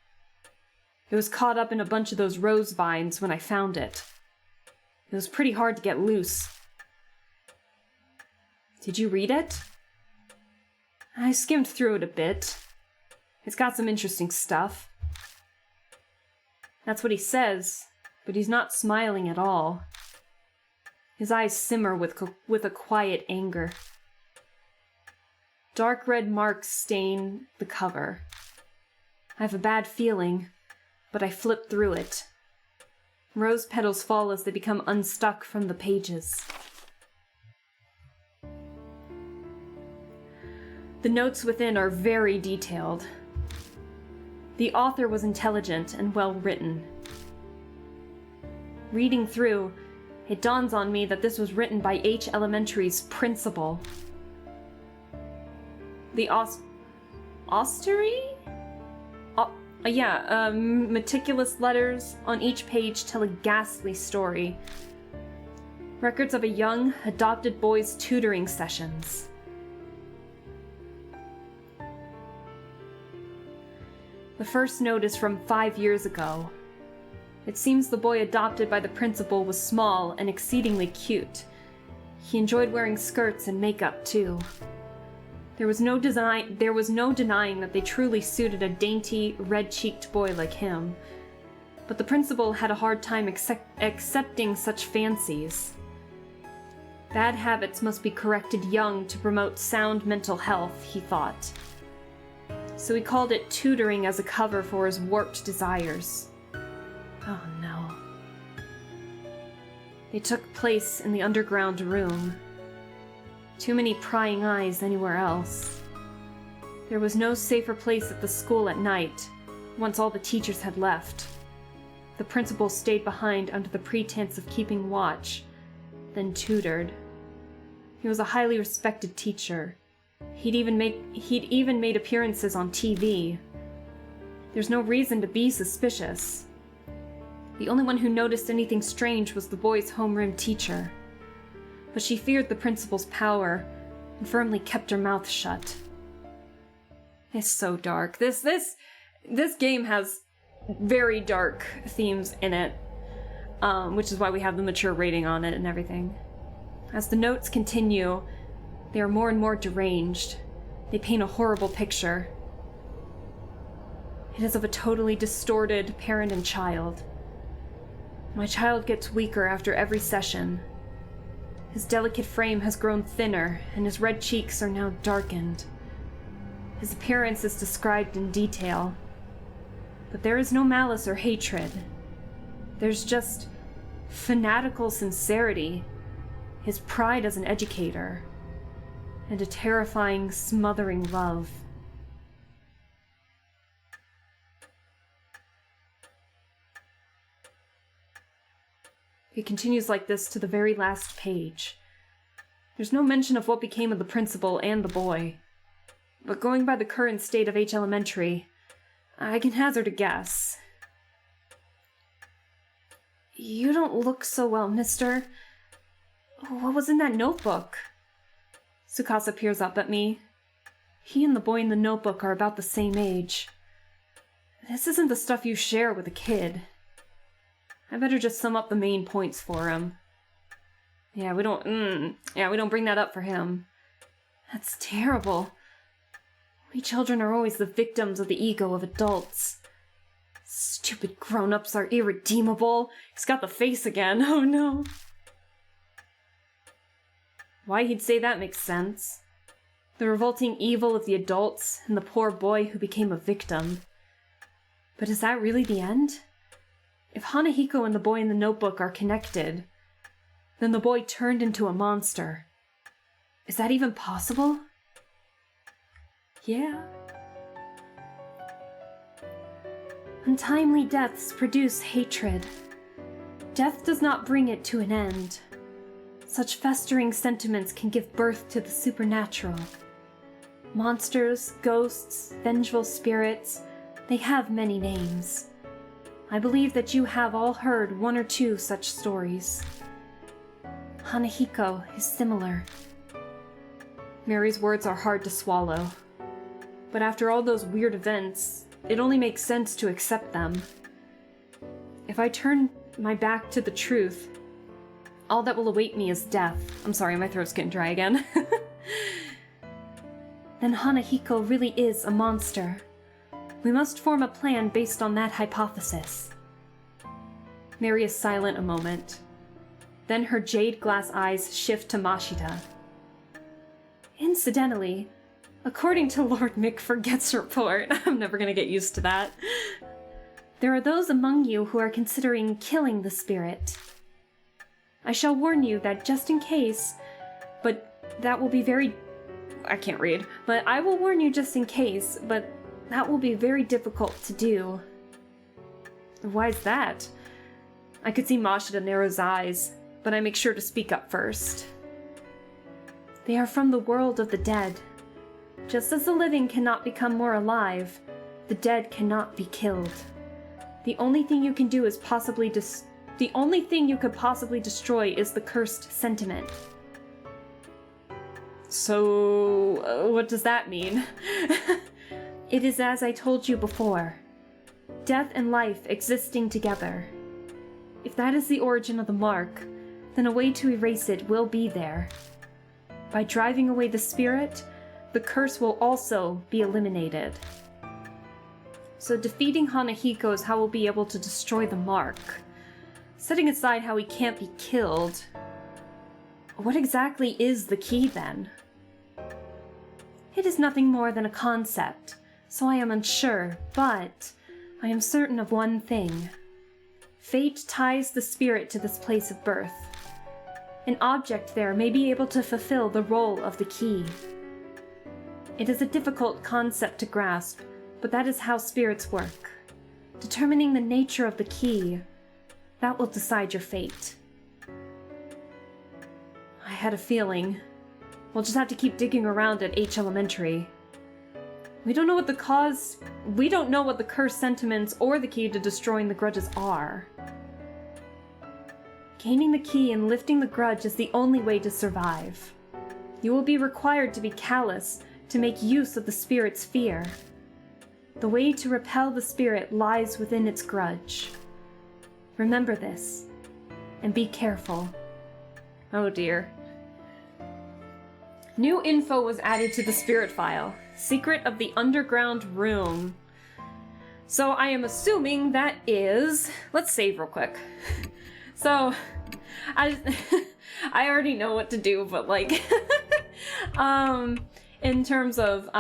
It was caught up in a bunch of those rose vines when I found it. It was pretty hard to get loose. Did you read it? I skimmed through it a bit. It's got some interesting stuff. That's what he says, but he's not smiling at all. His eyes simmer with a quiet anger. Dark red marks stain the cover. I have a bad feeling, but I flip through it. Rose petals fall as they become unstuck from the pages. The notes within are very detailed. The author was intelligent and well written. Reading through, it dawns on me that this was written by H Elementary's principal. The Ostery? Meticulous letters on each page tell a ghastly story. Records of a young, adopted boy's tutoring sessions. The first note is from 5 years ago. It seems the boy adopted by the principal was small and exceedingly cute. He enjoyed wearing skirts and makeup too. There was no denying that they truly suited a dainty, red-cheeked boy like him. But the principal had a hard time accepting such fancies. Bad habits must be corrected young to promote sound mental health, he thought. So he called it tutoring as a cover for his warped desires. Oh no. They took place in the underground room. Too many prying eyes anywhere else. There was no safer place at the school at night, once all the teachers had left. The principal stayed behind under the pretense of keeping watch, then tutored. He was a highly respected teacher. He'd even made appearances on TV. There's no reason to be suspicious. The only one who noticed anything strange was the boy's homeroom teacher. But she feared the principal's power and firmly kept her mouth shut. It's so dark. This game has very dark themes in it, which is why we have the mature rating on it and everything. As the notes continue, they are more and more deranged. They paint a horrible picture. It is of a totally distorted parent and child. My child gets weaker after every session. His delicate frame has grown thinner, and his red cheeks are now darkened. His appearance is described in detail. But there is no malice or hatred. There's just fanatical sincerity, his pride as an educator, and a terrifying, smothering love. It continues like this to the very last page. There's no mention of what became of the principal and the boy. But going by the current state of H Elementary, I can hazard a guess. You don't look so well, mister. What was in that notebook? Tsukasa peers up at me. He and the boy in the notebook are about the same age. This isn't the stuff you share with a kid. I better just sum up the main points for him. Yeah, we don't bring that up for him. That's terrible. We children are always the victims of the ego of adults. Stupid grown-ups are irredeemable. He's got the face again. Oh no. Why he'd say that makes sense. The revolting evil of the adults and the poor boy who became a victim. But is that really the end? If Hanahiko and the boy in the notebook are connected, then the boy turned into a monster. Is that even possible? Yeah. Untimely deaths produce hatred. Death does not bring it to an end. Such festering sentiments can give birth to the supernatural. Monsters, ghosts, vengeful spirits, they have many names. I believe that you have all heard one or two such stories. Hanahiko is similar. Mary's words are hard to swallow. But after all those weird events, it only makes sense to accept them. If I turn my back to the truth, all that will await me is death. I'm sorry, my throat's getting dry again. Then Hanahiko really is a monster. We must form a plan based on that hypothesis. Mary is silent a moment. Then her jade glass eyes shift to Mashita. Incidentally, according to Lord McForget's report, I'm never gonna get used to that, there are those among you who are considering killing the spirit. I shall warn you that just in case, but that will be very... I can't read, but I will warn you just in case, but that will be very difficult to do. Why's that? I could see Mashita narrow his eyes, but I make sure to speak up first. They are from the world of the dead. Just as the living cannot become more alive, the dead cannot be killed. The only thing you can do is the only thing you could possibly destroy is the cursed sentiment. So, what does that mean? It is as I told you before. Death and life existing together. If that is the origin of the mark, then a way to erase it will be there. By driving away the spirit, the curse will also be eliminated. So defeating Hanahiko is how we'll be able to destroy the mark. Setting aside how he can't be killed, what exactly is the key then? It is nothing more than a concept, so I am unsure, but I am certain of one thing. Fate ties the spirit to this place of birth. An object there may be able to fulfill the role of the key. It is a difficult concept to grasp, but that is how spirits work. Determining the nature of the key, that will decide your fate. I had a feeling. We'll just have to keep digging around at H Elementary. We don't know what the cursed sentiments or the key to destroying the grudges are. Gaining the key and lifting the grudge is the only way to survive. You will be required to be callous to make use of the spirit's fear. The way to repel the spirit lies within its grudge. Remember this, and be careful. Oh dear. New info was added to the spirit file. Secret of the underground room. So I am assuming that is... Let's save real quick. So, I already know what to do, but like... in terms of,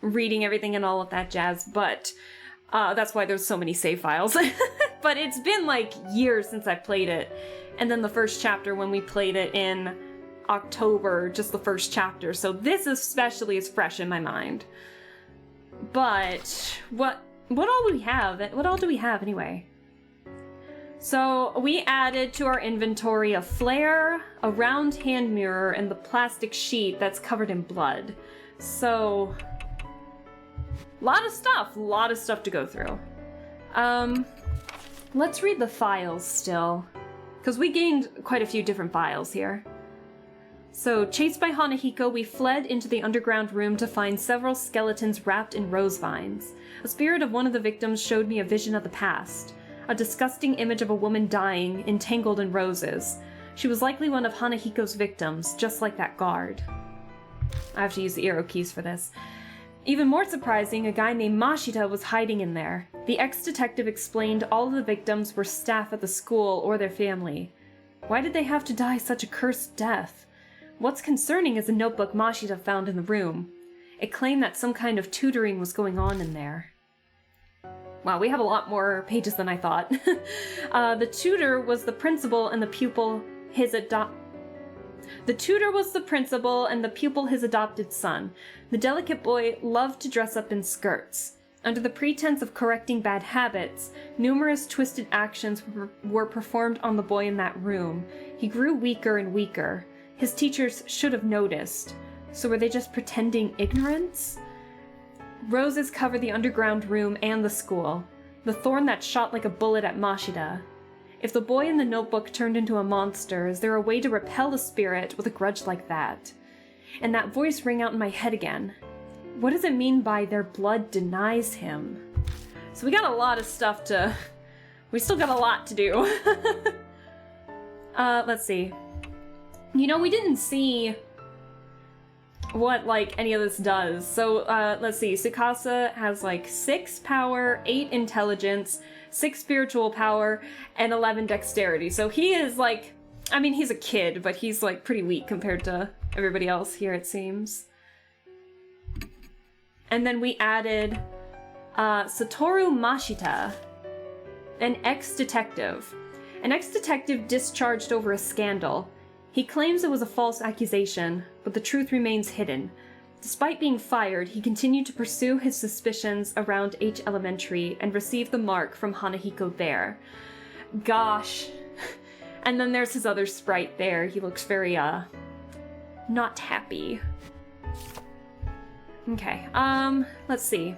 reading everything and all of that jazz, but that's why there's so many save files. But it's been like years since I played it. And then the first chapter when we played it in October, just the first chapter. So this especially is fresh in my mind. But what all do we have? What all do we have anyway? So we added to our inventory a flare, a round hand mirror, and the plastic sheet that's covered in blood. So lot of stuff to go through. Let's read the files still, because we gained quite a few different files here. So, chased by Hanahiko, we fled into the underground room to find several skeletons wrapped in rose vines. A spirit of one of the victims showed me a vision of the past. A disgusting image of a woman dying, entangled in roses. She was likely one of Hanahiko's victims, just like that guard. I have to use the arrow keys for this. Even more surprising, a guy named Mashita was hiding in there. The ex-detective explained all of the victims were staff at the school or their family. Why did they have to die such a cursed death? What's concerning is a notebook Mashita found in the room. It claimed that some kind of tutoring was going on in there. Wow, we have a lot more pages than I thought. The tutor was the principal and the pupil his adopted son. The delicate boy loved to dress up in skirts. Under the pretense of correcting bad habits, numerous twisted actions were performed on the boy in that room. He grew weaker and weaker. His teachers should have noticed. So were they just pretending ignorance? Roses covered the underground room and the school. The thorn that shot like a bullet at Mashita. If the boy in the notebook turned into a monster, is there a way to repel a spirit with a grudge like that? And that voice rang out in my head again. What does it mean by their blood denies him? So we got a lot of stuff to... We still got a lot to do. Let's see. You know, we didn't see what, like, any of this does. So, let's see. Tsukasa has, like, 6 power, 8 intelligence, 6 spiritual power, and 11 dexterity. So he is, like... I mean, he's a kid, but he's, like, pretty weak compared to everybody else here, it seems. And then we added Satoru Mashita, an ex-detective. An ex-detective discharged over a scandal. He claims it was a false accusation, but the truth remains hidden. Despite being fired, he continued to pursue his suspicions around H Elementary and received the mark from Hanahiko there. Gosh. And then there's his other sprite there. He looks very, not happy. Okay, let's see.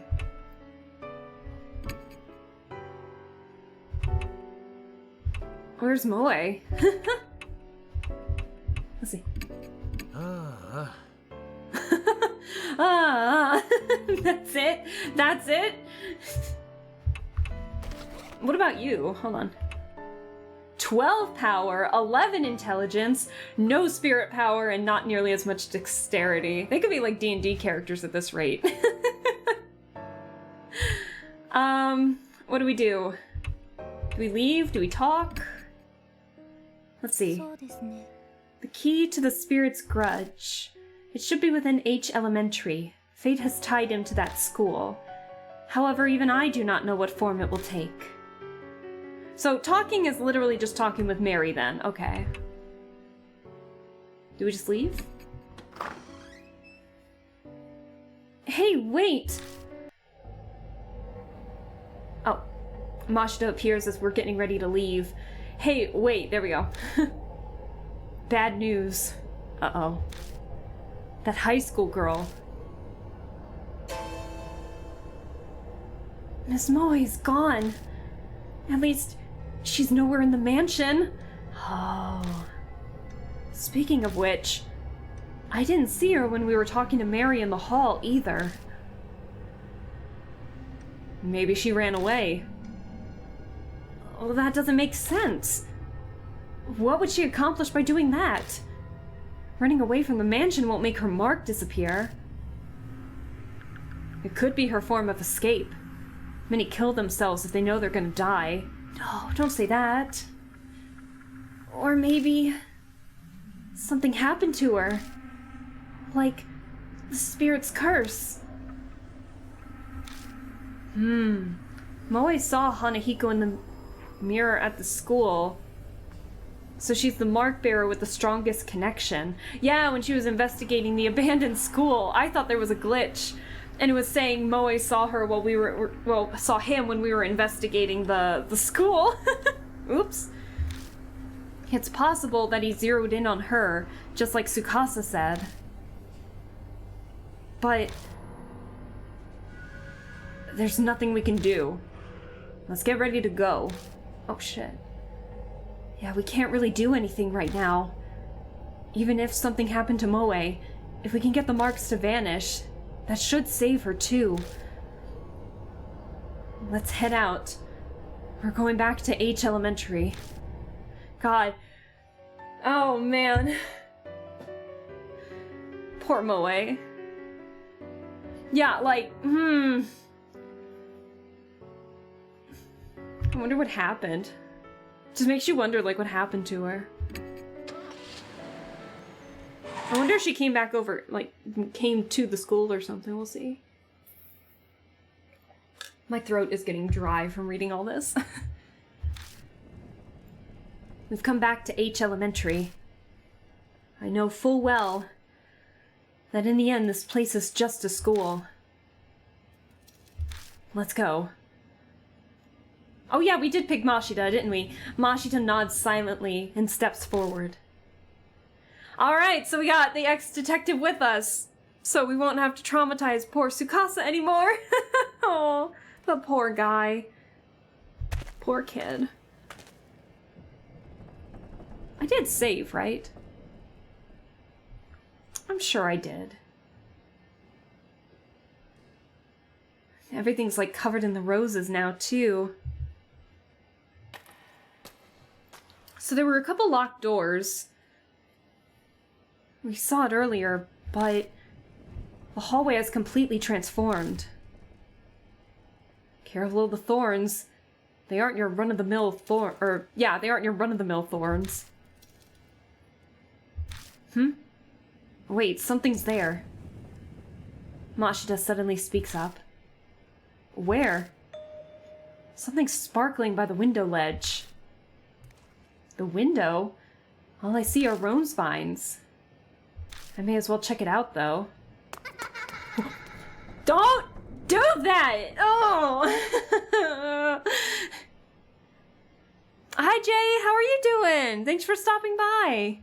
Where's Moe? Let's see. That's it? That's it? What about you? Hold on. 12 power, 11 intelligence, no spirit power, and not nearly as much dexterity. They could be like D&D characters at this rate. What do we do? Do we leave? Do we talk? Let's see. そうですね。 The key to the spirit's grudge. It should be within H Elementary. Fate has tied him to that school. However, even I do not know what form it will take. So talking is literally just talking with Mary then. Okay. Do we just leave? Hey, wait! Oh. Mashita appears as we're getting ready to leave. Hey, wait, there we go. Bad news. Uh-oh. That high school girl. Miss Moe's gone. At least, she's nowhere in the mansion. Oh. Speaking of which, I didn't see her when we were talking to Mary in the hall either. Maybe she ran away. Oh, that doesn't make sense. What would she accomplish by doing that? Running away from the mansion won't make her mark disappear. It could be her form of escape. Many kill themselves if they know they're gonna die. No, don't say that. Or maybe something happened to her. Like the spirit's curse. Moe saw Hanahiko in the mirror at the school. So she's the mark bearer with the strongest connection. Yeah, when she was investigating the abandoned school, I thought there was a glitch. And it was saying Moe saw her while we were, saw him when we were investigating the school. Oops. It's possible that he zeroed in on her, just like Tsukasa said. But there's nothing we can do. Let's get ready to go. Oh shit. Yeah, we can't really do anything right now. Even if something happened to Moe, if we can get the marks to vanish, that should save her too. Let's head out. We're going back to H Elementary. God. Oh man. Poor Moe. Yeah, like, I wonder what happened. Just makes you wonder, like, what happened to her. I wonder if she came back over, like, came to the school or something. We'll see. My throat is getting dry from reading all this. We've come back to H Elementary. I know full well that in the end this place is just a school. Let's go. Oh yeah, we did pick Mashita, didn't we? Mashita nods silently and steps forward. Alright, so we got the ex-detective with us. So we won't have to traumatize poor Tsukasa anymore. Oh, the poor guy. Poor kid. I did save, right? I'm sure I did. Everything's like covered in the roses now, too. So there were a couple locked doors. We saw it earlier, but the hallway has completely transformed. Careful of the thorns. They aren't your run-of-the-mill they aren't your run-of-the-mill thorns. Wait, something's there. Mashita suddenly speaks up. Where? Something's sparkling by the window ledge. The window? All I see are rose vines. I may as well check it out, though. Don't do that! Oh! Hi, Jay. How are you doing? Thanks for stopping by.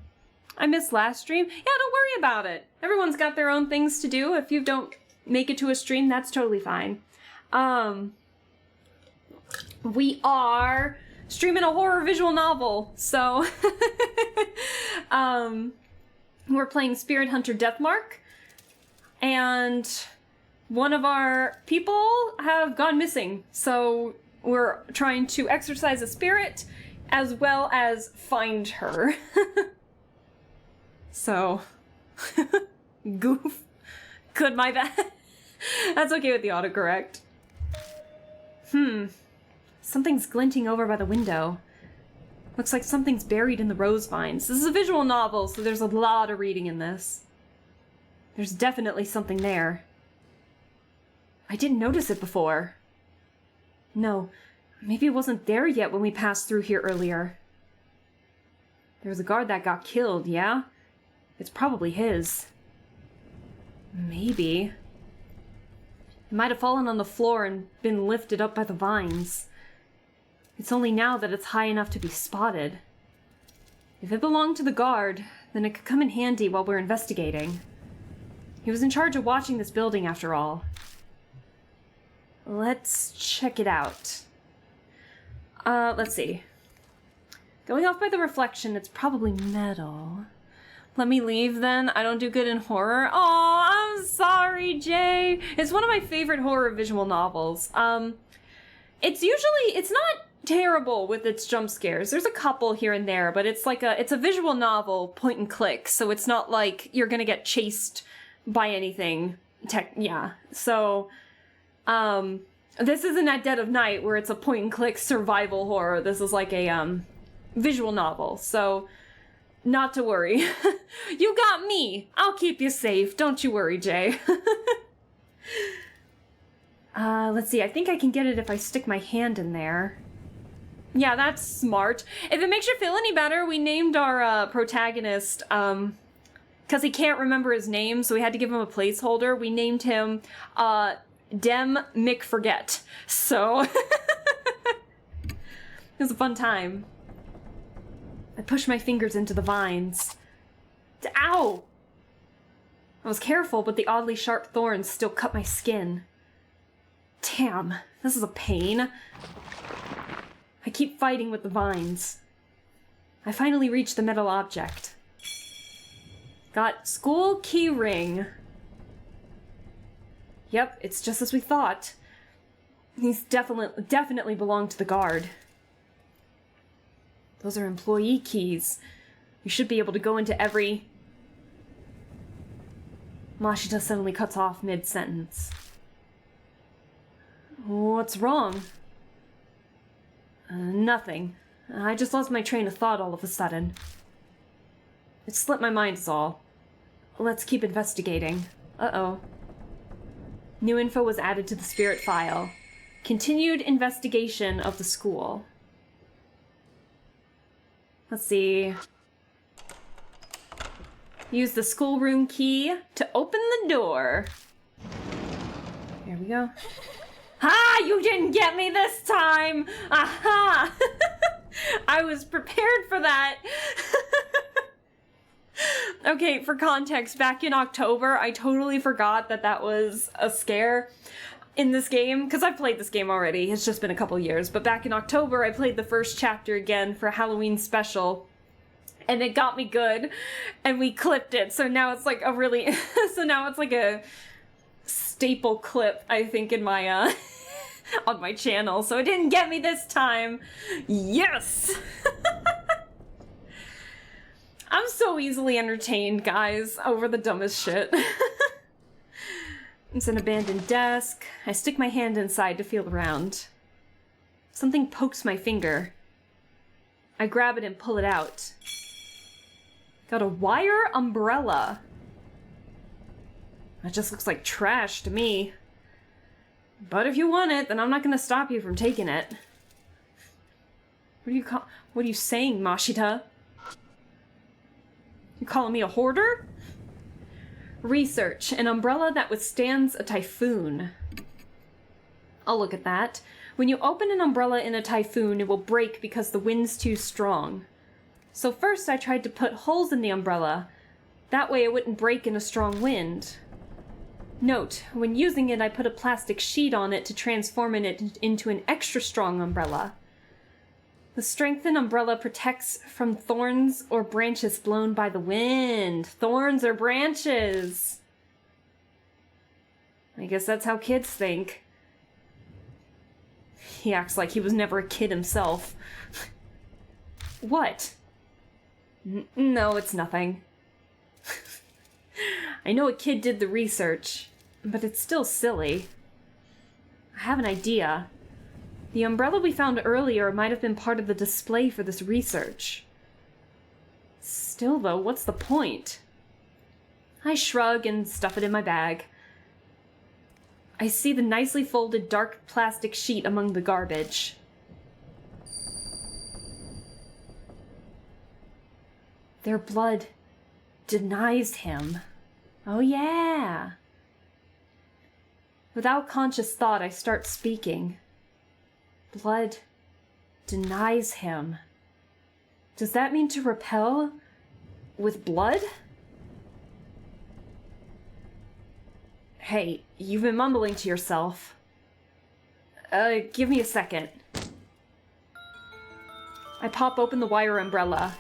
I missed last stream. Yeah, don't worry about it. Everyone's got their own things to do. If you don't make it to a stream, that's totally fine. We are streaming a horror visual novel, so we're playing Spirit Hunter Deathmark, and one of our people have gone missing, so we're trying to exorcise a spirit as well as find her. So, goof. Good, my bad. That's okay with the autocorrect. Something's glinting over by the window. Looks like something's buried in the rose vines. This is a visual novel, so there's a lot of reading in this. There's definitely something there. I didn't notice it before. No, maybe it wasn't there yet when we passed through here earlier. There was a guard that got killed, yeah? It's probably his. Maybe. It might have fallen on the floor and been lifted up by the vines. It's only now that it's high enough to be spotted. If it belonged to the guard, then it could come in handy while we're investigating. He was in charge of watching this building after all. Let's check it out. Let's see. Going off by the reflection, it's probably metal. Let me leave then. I don't do good in horror. Aw, I'm sorry, Jay. It's one of my favorite horror visual novels. It's not terrible with its jump scares. There's a couple here and there, but it's a visual novel, point and click, so it's not like you're gonna get chased by anything. Yeah. So, this isn't at Dead of Night where it's a point and click survival horror. This is like a, visual novel, so not to worry. You got me. I'll keep you safe. Don't you worry, Jay. Let's see. I think I can get it if I stick my hand in there. Yeah, that's smart. If it makes you feel any better, we named our protagonist, because he can't remember his name, so we had to give him a placeholder. We named him Dem McForget. So it was a fun time. I pushed my fingers into the vines. Ow! I was careful, but the oddly sharp thorns still cut my skin. Damn, this is a pain. I keep fighting with the vines. I finally reached the metal object. Got school key ring. Yep, it's just as we thought. These definitely belong to the guard. Those are employee keys. You should be able to go into every... Mashita suddenly cuts off mid-sentence. What's wrong? Nothing. I just lost my train of thought all of a sudden. It slipped my mind is all. Let's keep investigating. Uh-oh. New info was added to the spirit file. Continued investigation of the school. Let's see. Use the schoolroom key to open the door. There we go. Ha! You didn't get me this time! Aha! I was prepared for that. Okay, for context, back in October, I totally forgot that that was a scare in this game, because I've played this game already. It's just been a couple years, but back in October, I played the first chapter again for a Halloween special, and it got me good, and we clipped it, so now it's like a really, so now it's like a staple clip, I think, in my, on my channel, so it didn't get me this time. Yes! I'm so easily entertained, guys, over the dumbest shit. It's an abandoned desk. I stick my hand inside to feel around. Something pokes my finger. I grab it and pull it out. Got a wire umbrella. That just looks like trash to me. But if you want it, then I'm not gonna stop you from taking it. What are you saying, Mashita? You calling me a hoarder? Research. An umbrella that withstands a typhoon. I'll look at that. When you open an umbrella in a typhoon, it will break because the wind's too strong. So first I tried to put holes in the umbrella. That way it wouldn't break in a strong wind. Note, when using it, I put a plastic sheet on it to transform it into an extra strong umbrella. The strengthened umbrella protects from thorns or branches blown by the wind. Thorns or branches. I guess that's how kids think. He acts like he was never a kid himself. What? No, it's nothing. I know a kid did the research, but it's still silly. I have an idea. The umbrella we found earlier might have been part of the display for this research. Still, though, what's the point? I shrug and stuff it in my bag. I see the nicely folded dark plastic sheet among the garbage. Their blood denies him. Oh yeah. Without conscious thought, I start speaking. Blood denies him. Does that mean to repel with blood? Hey, you've been mumbling to yourself. Give me a second. I pop open the wire umbrella.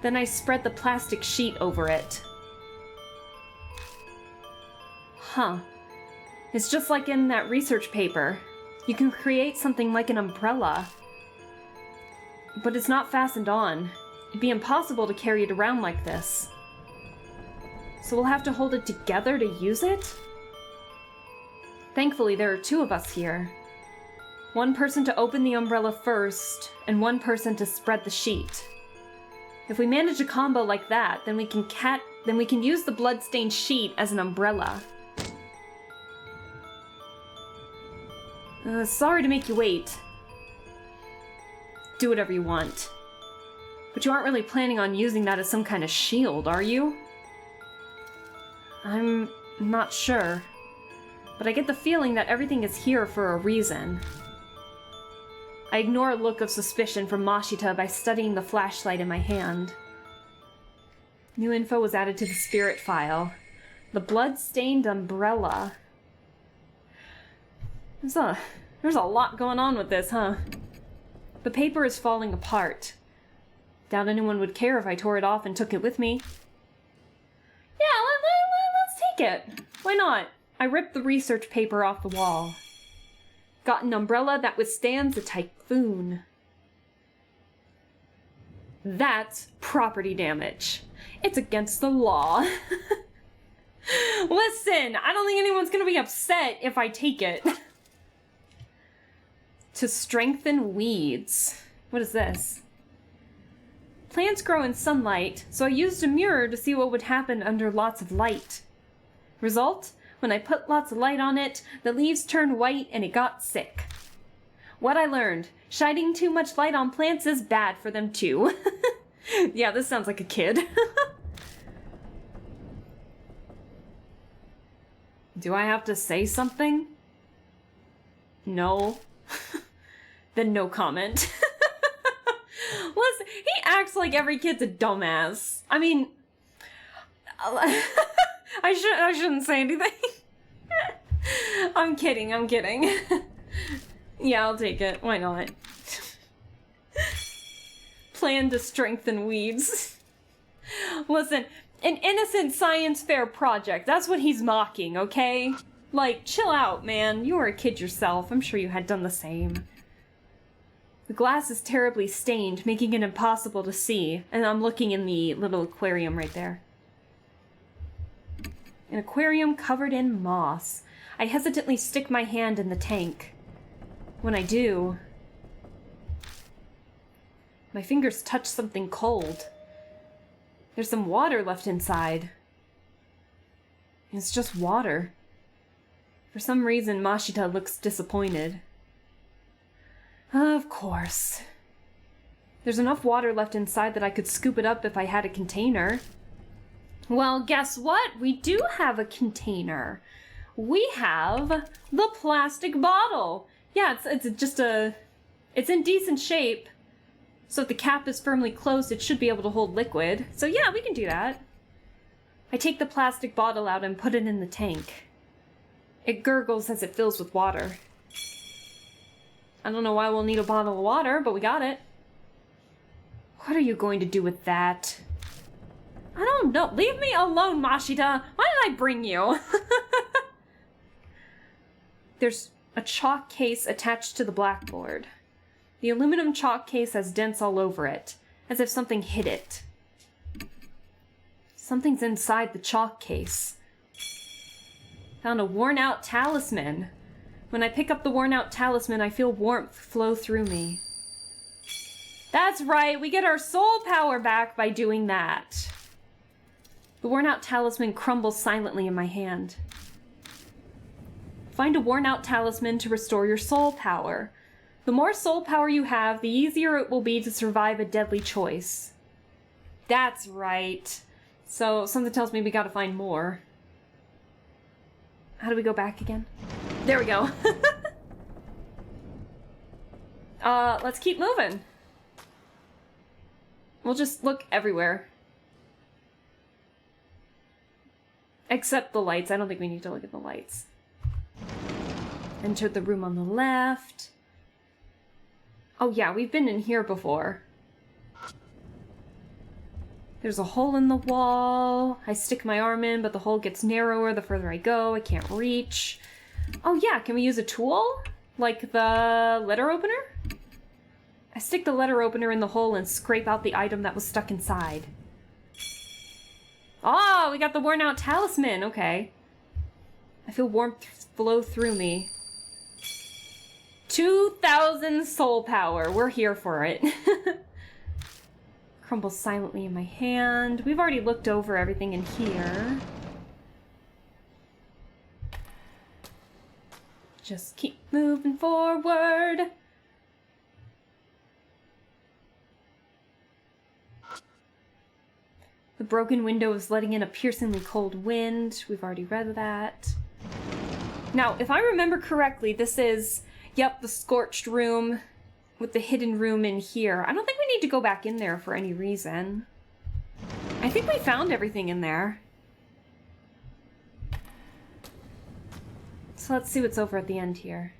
Then I spread the plastic sheet over it. Huh. It's just like in that research paper. You can create something like an umbrella. But it's not fastened on. It'd be impossible to carry it around like this. So we'll have to hold it together to use it? Thankfully, there are two of us here. One person to open the umbrella first, and one person to spread the sheet. If we manage a combo like that, then we can use the blood-stained sheet as an umbrella. Sorry to make you wait. Do whatever you want. But you aren't really planning on using that as some kind of shield, are you? I'm not sure. But I get the feeling that everything is here for a reason. I ignore a look of suspicion from Mashita by studying the flashlight in my hand. New info was added to the spirit file. The blood-stained umbrella. There's a lot going on with this, huh? The paper is falling apart. Doubt anyone would care if I tore it off and took it with me. Yeah, let's take it. Why not? I ripped the research paper off the wall. Got an umbrella that withstands a typhoon. That's property damage. It's against the law. Listen, I don't think anyone's gonna be upset if I take it. To strengthen weeds. What is this? Plants grow in sunlight, so I used a mirror to see what would happen under lots of light. Result? When I put lots of light on it, the leaves turned white and it got sick. What I learned, shining too much light on plants is bad for them too. Yeah, this sounds like a kid. Do I have to say something? No. Then no comment. Listen, he acts like every kid's a dumbass. I mean, I shouldn't say anything. I'm kidding. Yeah, I'll take it. Why not? Plan to strengthen weeds. Listen, an innocent science fair project. That's what he's mocking, okay? Like, chill out, man. You were a kid yourself. I'm sure you had done the same. The glass is terribly stained, making it impossible to see, and I'm looking in the little aquarium right there. An aquarium covered in moss. I hesitantly stick my hand in the tank. When I do, my fingers touch something cold. There's some water left inside. It's just water. For some reason, Mashita looks disappointed. Of course. There's enough water left inside that I could scoop it up if I had a container. Well, guess what? We do have a container. We have the plastic bottle. Yeah, it's in decent shape. So if the cap is firmly closed, it should be able to hold liquid. So yeah, we can do that. I take the plastic bottle out and put it in the tank. It gurgles as it fills with water. I don't know why we'll need a bottle of water, but we got it. What are you going to do with that? I don't know. Leave me alone, Mashita. Why did I bring you? There's a chalk case attached to the blackboard. The aluminum chalk case has dents all over it, as if something hit it. Something's inside the chalk case. Found a worn-out talisman. When I pick up the worn-out talisman, I feel warmth flow through me. That's right, we get our soul power back by doing that. The worn-out talisman crumbles silently in my hand. Find a worn-out talisman to restore your soul power. The more soul power you have, the easier it will be to survive a deadly choice. That's right. So, something tells me we gotta find more. How do we go back again? There we go. Let's keep moving. We'll just look everywhere. Except the lights. I don't think we need to look at the lights. Enter the room on the left. Oh yeah, we've been in here before. There's a hole in the wall. I stick my arm in, but the hole gets narrower the further I go. I can't reach. Oh yeah, can we use a tool? Like the letter opener? I stick the letter opener in the hole and scrape out the item that was stuck inside. Oh, we got the worn out talisman. Okay. I feel warmth flow through me. 2,000 soul power. We're here for it. Crumbles silently in my hand. We've already looked over everything in here. Just keep moving forward. The broken window is letting in a piercingly cold wind. We've already read that. Now, if I remember correctly, this is, yep, the scorched room with the hidden room in here. I don't think we need to go back in there for any reason. I think we found everything in there. So let's see what's over at the end here.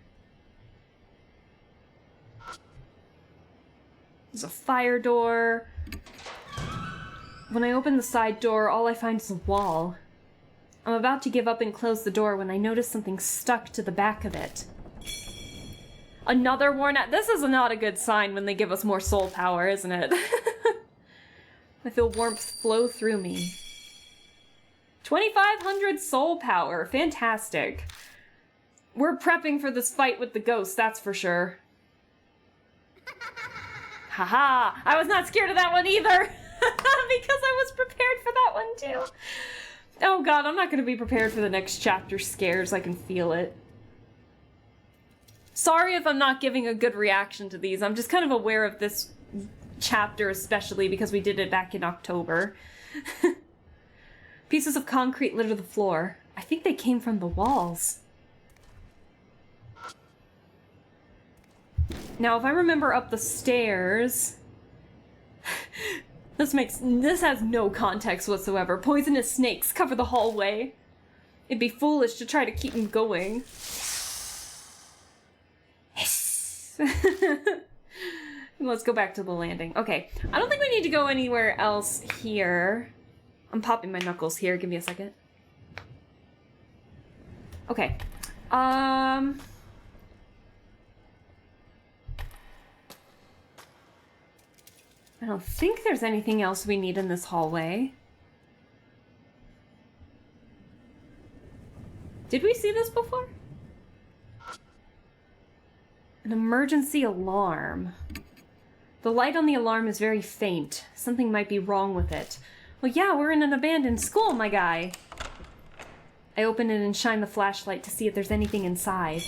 There's a fire door. When I open the side door, all I find is a wall. I'm about to give up and close the door when I notice something stuck to the back of it. Another worn out. This is not a good sign when they give us more soul power, isn't it? I feel warmth flow through me. 2,500 soul power. Fantastic. We're prepping for this fight with the ghost, that's for sure. Haha! I was not scared of that one either! Because I was prepared for that one too. Oh god, I'm not going to be prepared for the next chapter scares. I can feel it. Sorry if I'm not giving a good reaction to these. I'm just kind of aware of this chapter especially because we did it back in October. Pieces of concrete litter the floor. I think they came from the walls. Now, if I remember up the stairs... This has no context whatsoever. Poisonous snakes cover the hallway. It'd be foolish to try to keep them going. Let's go back to the landing. Okay, I don't think we need to go anywhere else here. I'm popping my knuckles here. Give me a second. Okay. I don't think there's anything else we need in this hallway. Did we see this before? An emergency alarm. The light on the alarm is very faint. Something might be wrong with it. Well, yeah, we're in an abandoned school, my guy. I open it and shine the flashlight to see if there's anything inside.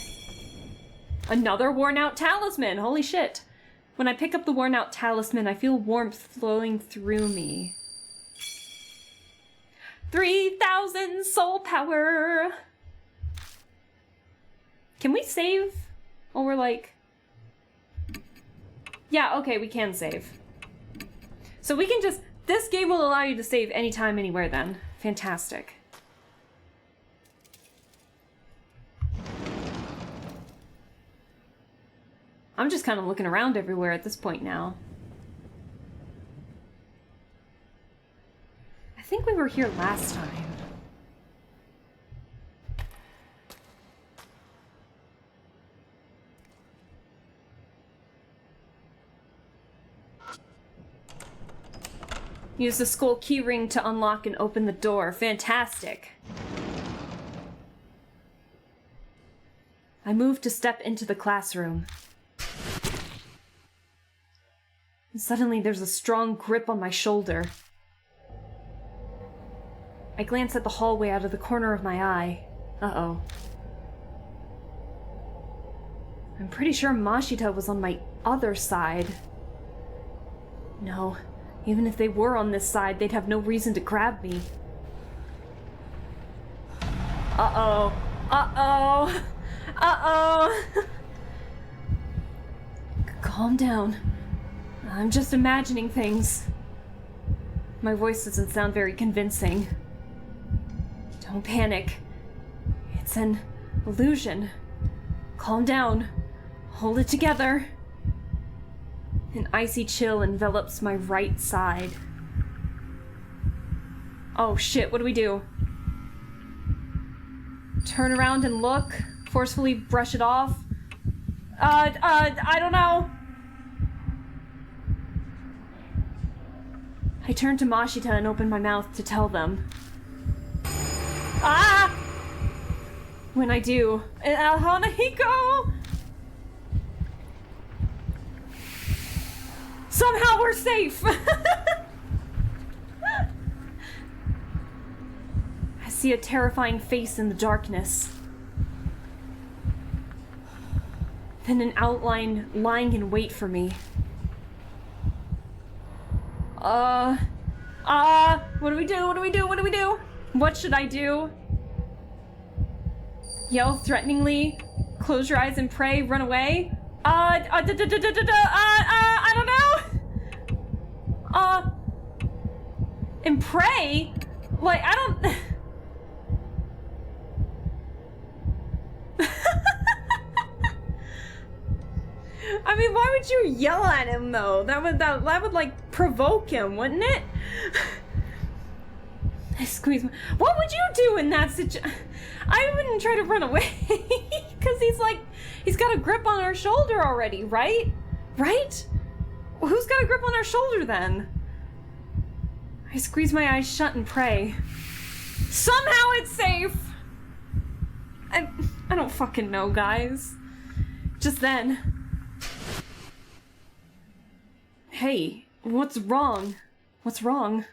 Another worn-out talisman! Holy shit! When I pick up the worn-out talisman, I feel warmth flowing through me. 3,000 soul power. Can we save? Oh, we're like... Yeah, okay, we can save. So we can just... This game will allow you to save anytime, anywhere then. Fantastic. I'm just kind of looking around everywhere at this point now. I think we were here last time. Use the skull keyring to unlock and open the door. Fantastic. I moved to step into the classroom. And suddenly there's a strong grip on my shoulder. I glance at the hallway out of the corner of my eye. Uh-oh. I'm pretty sure Mashita was on my other side. No. Even if they were on this side, they'd have no reason to grab me. Uh-oh. Uh-oh. Uh-oh. Calm down. I'm just imagining things. My voice doesn't sound very convincing. Don't panic. It's an illusion. Calm down. Hold it together. An icy chill envelops my right side. Oh shit, what do we do? Turn around and look? Forcefully brush it off? I don't know. I turn to Mashita and open my mouth to tell them. Ah! When I do, Hanahiko! Somehow we're safe! I see a terrifying face in the darkness. Then an outline lying in wait for me. What do we do? What do we do? What do we do? What should I do? Yell threateningly? Close your eyes and pray? Run away? I don't know! And pray? Like, I don't... I mean, why would you yell at him, though? That would like, provoke him, wouldn't it? I squeeze my... What would you do in that situation? I wouldn't try to run away, because he's got a grip on our shoulder already, right? Right? Who's got a grip on our shoulder, then? I squeeze my eyes shut and pray. Somehow it's safe! I don't fucking know, guys. Just then... Hey, what's wrong? What's wrong?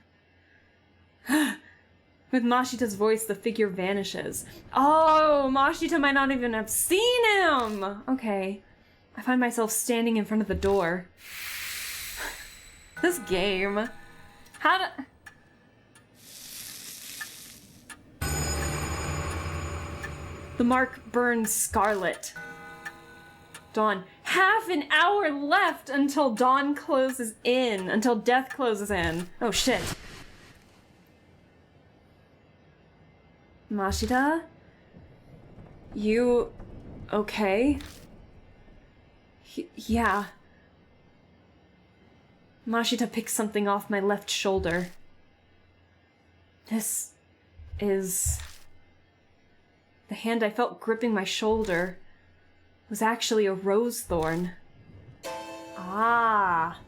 With Mashita's voice, the figure vanishes. Oh, Mashita might not even have seen him! Okay. I find myself standing in front of the door. This game. How to... The mark burns scarlet. Dawn. Half an hour left until dawn closes in. Until death closes in. Oh shit. Mashita? You... okay? Yeah. Mashita picks something off my left shoulder. This is... The hand I felt gripping my shoulder was actually a rose thorn. Ah.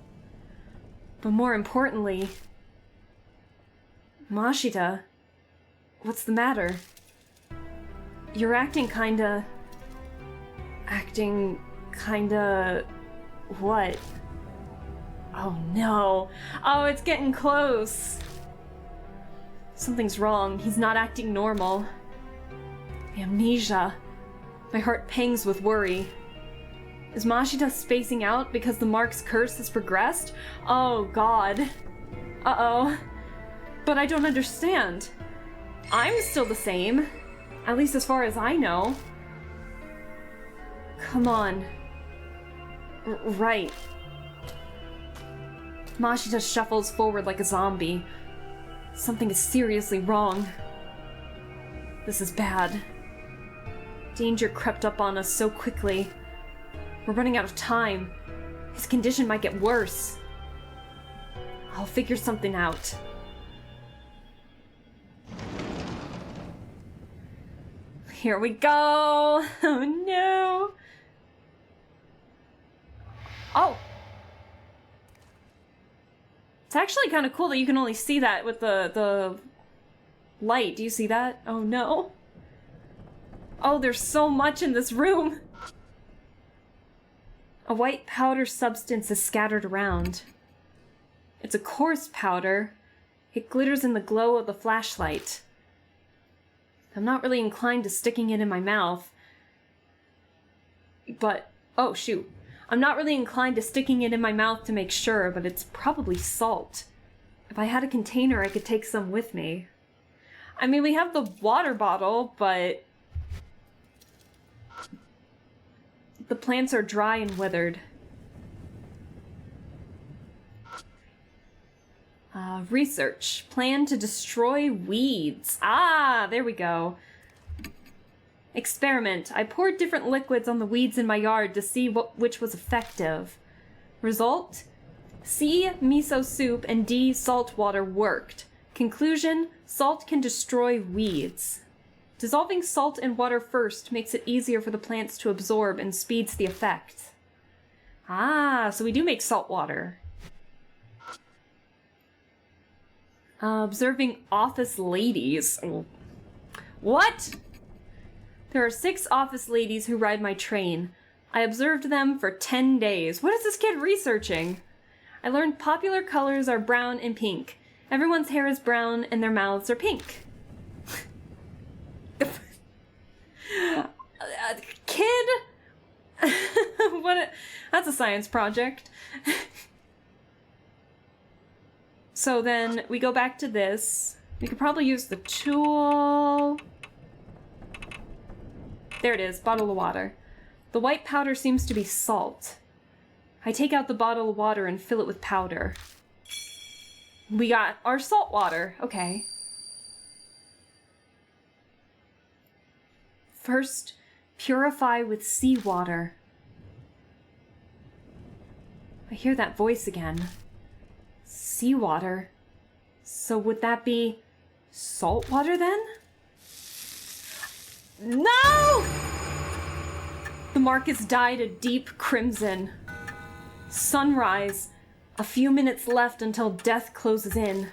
But more importantly... Mashita, what's the matter? You're acting kinda... What? Oh no. Oh, it's getting close. Something's wrong. He's not acting normal. Amnesia. My heart pangs with worry. Is Mashita spacing out because the mark's curse has progressed? Oh god. Uh-oh. But I don't understand. I'm still the same. At least as far as I know. Come on. Right. Mashita shuffles forward like a zombie. Something is seriously wrong. This is bad. Danger crept up on us so quickly. We're running out of time. His condition might get worse. I'll figure something out. Here we go! Oh no! Oh! It's actually kind of cool that you can only see that with the light. Do you see that? Oh no. Oh, there's so much in this room! A white powder substance is scattered around. It's a coarse powder. It glitters in the glow of the flashlight. I'm not really inclined to sticking it in my mouth. But, oh shoot. I'm not really inclined to sticking it in my mouth to make sure, but it's probably salt. If I had a container, I could take some with me. I mean, we have the water bottle, but the plants are dry and withered. Research. Plan to destroy weeds. Ah, there we go. Experiment. I poured different liquids on the weeds in my yard to see which was effective. Result? C, miso soup, and D, salt water worked. Conclusion, salt can destroy weeds. Dissolving salt and water first makes it easier for the plants to absorb and speeds the effect. Ah, so we do make salt water. Observing office ladies. What? There are 6 office ladies who ride my train. I observed them for 10 days. What is this kid researching? I learned popular colors are brown and pink. Everyone's hair is brown and their mouths are pink. Kid? That's a science project. So then we go back to this. We could probably use the tool. There it is, bottle of water. The white powder seems to be salt. I take out the bottle of water and fill it with powder. We got our salt water. Okay. First, purify with seawater. I hear that voice again. Seawater? So would that be salt water then? No! The mark is dyed a deep crimson. Sunrise. A few minutes left until death closes in.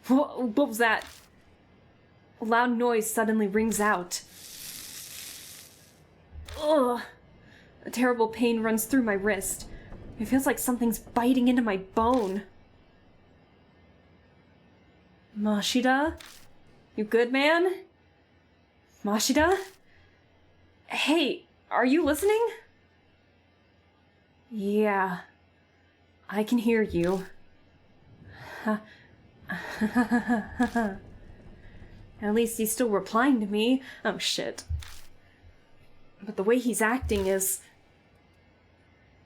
What was that? A loud noise suddenly rings out. Ugh. A terrible pain runs through my wrist. It feels like something's biting into my bone. Mashida? You good, man? Mashida? Hey, are you listening? Yeah. I can hear you. At least he's still replying to me. Oh, shit. But the way he's acting is...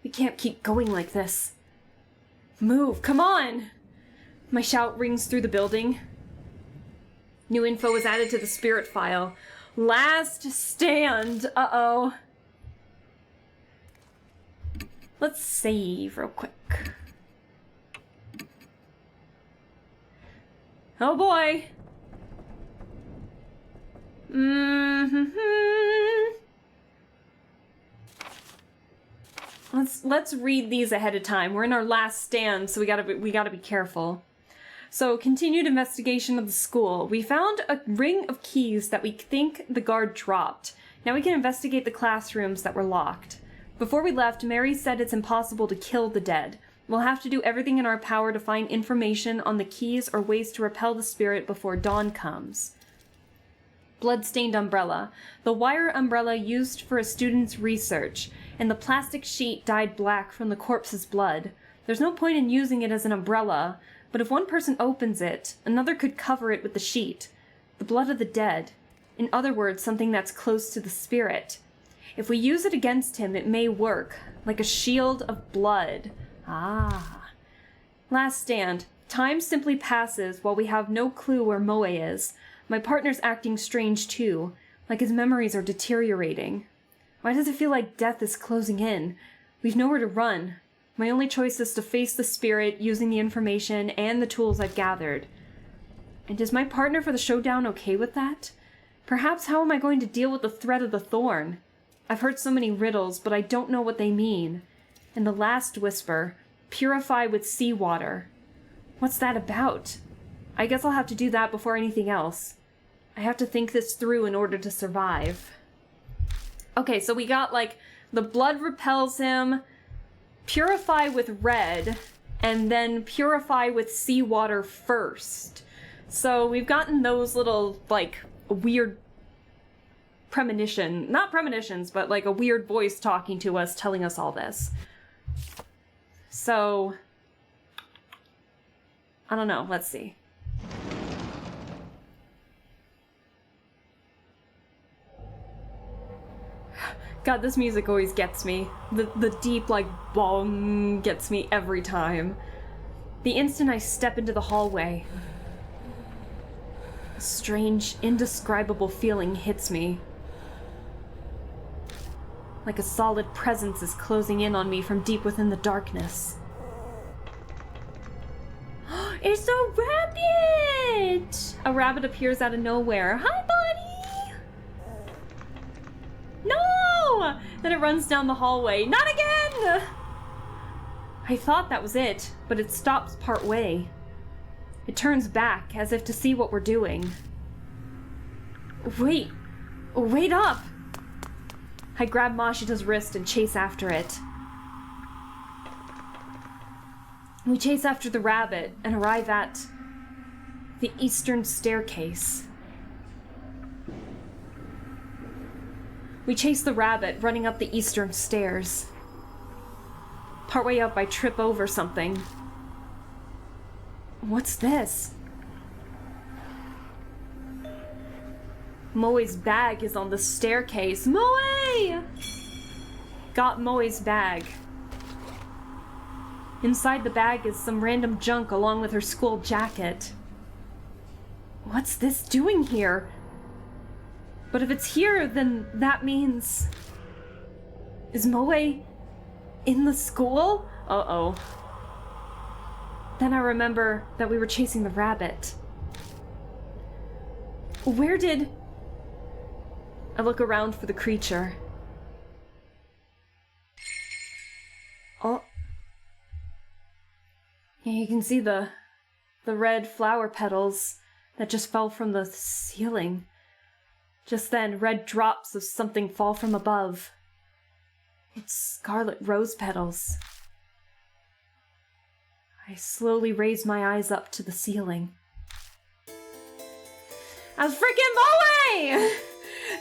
We can't keep going like this. Move, come on! My shout rings through the building. New info is added to the spirit file. Last stand. Uh-oh. Let's save real quick. Oh boy. Let's read these ahead of time. We're in our last stand, so we gotta be careful. So, continued investigation of the school. We found a ring of keys that we think the guard dropped. Now we can investigate the classrooms that were locked. Before we left, Mary said it's impossible to kill the dead. We'll have to do everything in our power to find information on the keys or ways to repel the spirit before dawn comes. Blood-stained umbrella. The wire umbrella used for a student's research, and the plastic sheet dyed black from the corpse's blood. There's no point in using it as an umbrella, But if one person opens it, another could cover it with the sheet. The blood of the dead. In other words, something that's close to the spirit. If we use it against him, it may work, like a shield of blood. Ah. Last stand. Time simply passes while we have no clue where Moe is. My partner's acting strange too, like his memories are deteriorating. Why does it feel like death is closing in? We've nowhere to run. My only choice is to face the spirit using the information and the tools I've gathered. And is my partner for the showdown okay with that? Perhaps how am I going to deal with the threat of the thorn? I've heard so many riddles, but I don't know what they mean. And the last whisper, purify with seawater. What's that about? I guess I'll have to do that before anything else. I have to think this through in order to survive. Okay, so we got like, the blood repels him, purify with red, and then purify with seawater first. So we've gotten those little, like, weird not premonitions, but like a weird voice talking to us, telling us all this. So, I don't know, let's see. God, this music always gets me. The deep, like, bong gets me every time. The instant I step into the hallway, a strange, indescribable feeling hits me. Like a solid presence is closing in on me from deep within the darkness. It's a rabbit! A rabbit appears out of nowhere. Hi, buddy! No! Then it runs down the hallway. Not again! I thought that was it, but it stops part way. It turns back, as if to see what we're doing. Wait up! I grab Mashita's wrist and chase after it. We chase after the rabbit and arrive at the eastern staircase. We chase the rabbit, running up the eastern stairs. Partway up, I trip over something. What's this? Moe's bag is on the staircase. Moe! Got Moe's bag. Inside the bag is some random junk along with her school jacket. What's this doing here? But if it's here, then that means... Is Moe in the school? Uh-oh. Then I remember that we were chasing the rabbit. Where did... I look around for the creature. Oh. Yeah, you can see the red flower petals that just fell from the ceiling. Just then, red drops of something fall from above. It's scarlet rose petals. I slowly raise my eyes up to the ceiling. I was freaking Moe!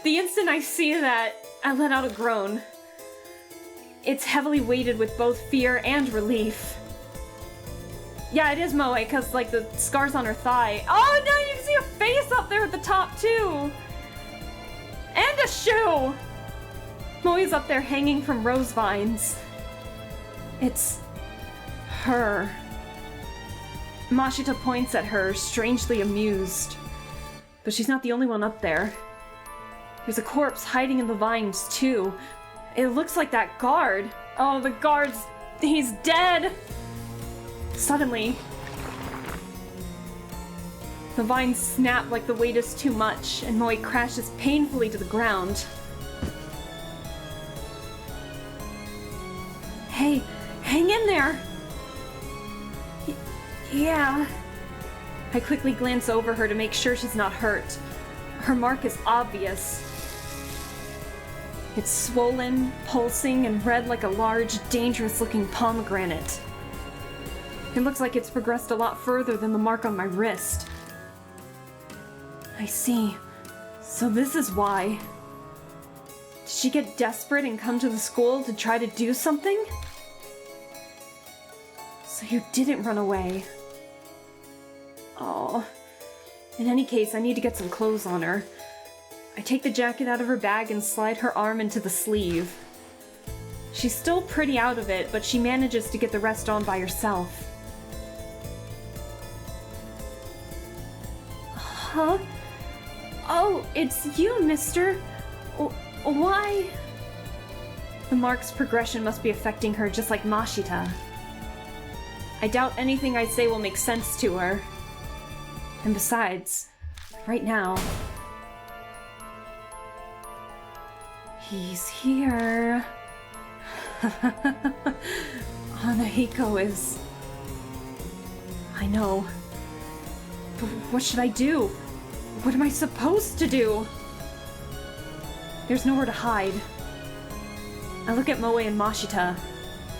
The instant I see that, I let out a groan. It's heavily weighted with both fear and relief. Yeah, it is Moe, because, like, the scars on her thigh. Oh, no, you can see her face up there at the top, too! And a shoe! Moe's up there hanging from rose vines. It's... her. Mashita points at her, strangely amused. But she's not the only one up there. There's a corpse hiding in the vines, too. It looks like that guard. Oh, the guard's... he's dead! Suddenly, the vines snap like the weight is too much, and Moe crashes painfully to the ground. Hey, hang in there! Yeah. I quickly glance over her to make sure she's not hurt. Her mark is obvious. It's swollen, pulsing, and red like a large, dangerous-looking pomegranate. It looks like it's progressed a lot further than the mark on my wrist. I see. So this is why. Did she get desperate and come to the school to try to do something? So you didn't run away. Oh. In any case, I need to get some clothes on her. I take the jacket out of her bag and slide her arm into the sleeve. She's still pretty out of it, but she manages to get the rest on by herself. Huh? Oh, it's you, mister. Why? The mark's progression must be affecting her just like Mashita. I doubt anything I say will make sense to her. And besides, right now... He's here. Hanahiko is... I know. But what should I do? What am I supposed to do? There's nowhere to hide. I look at Moe and Mashita.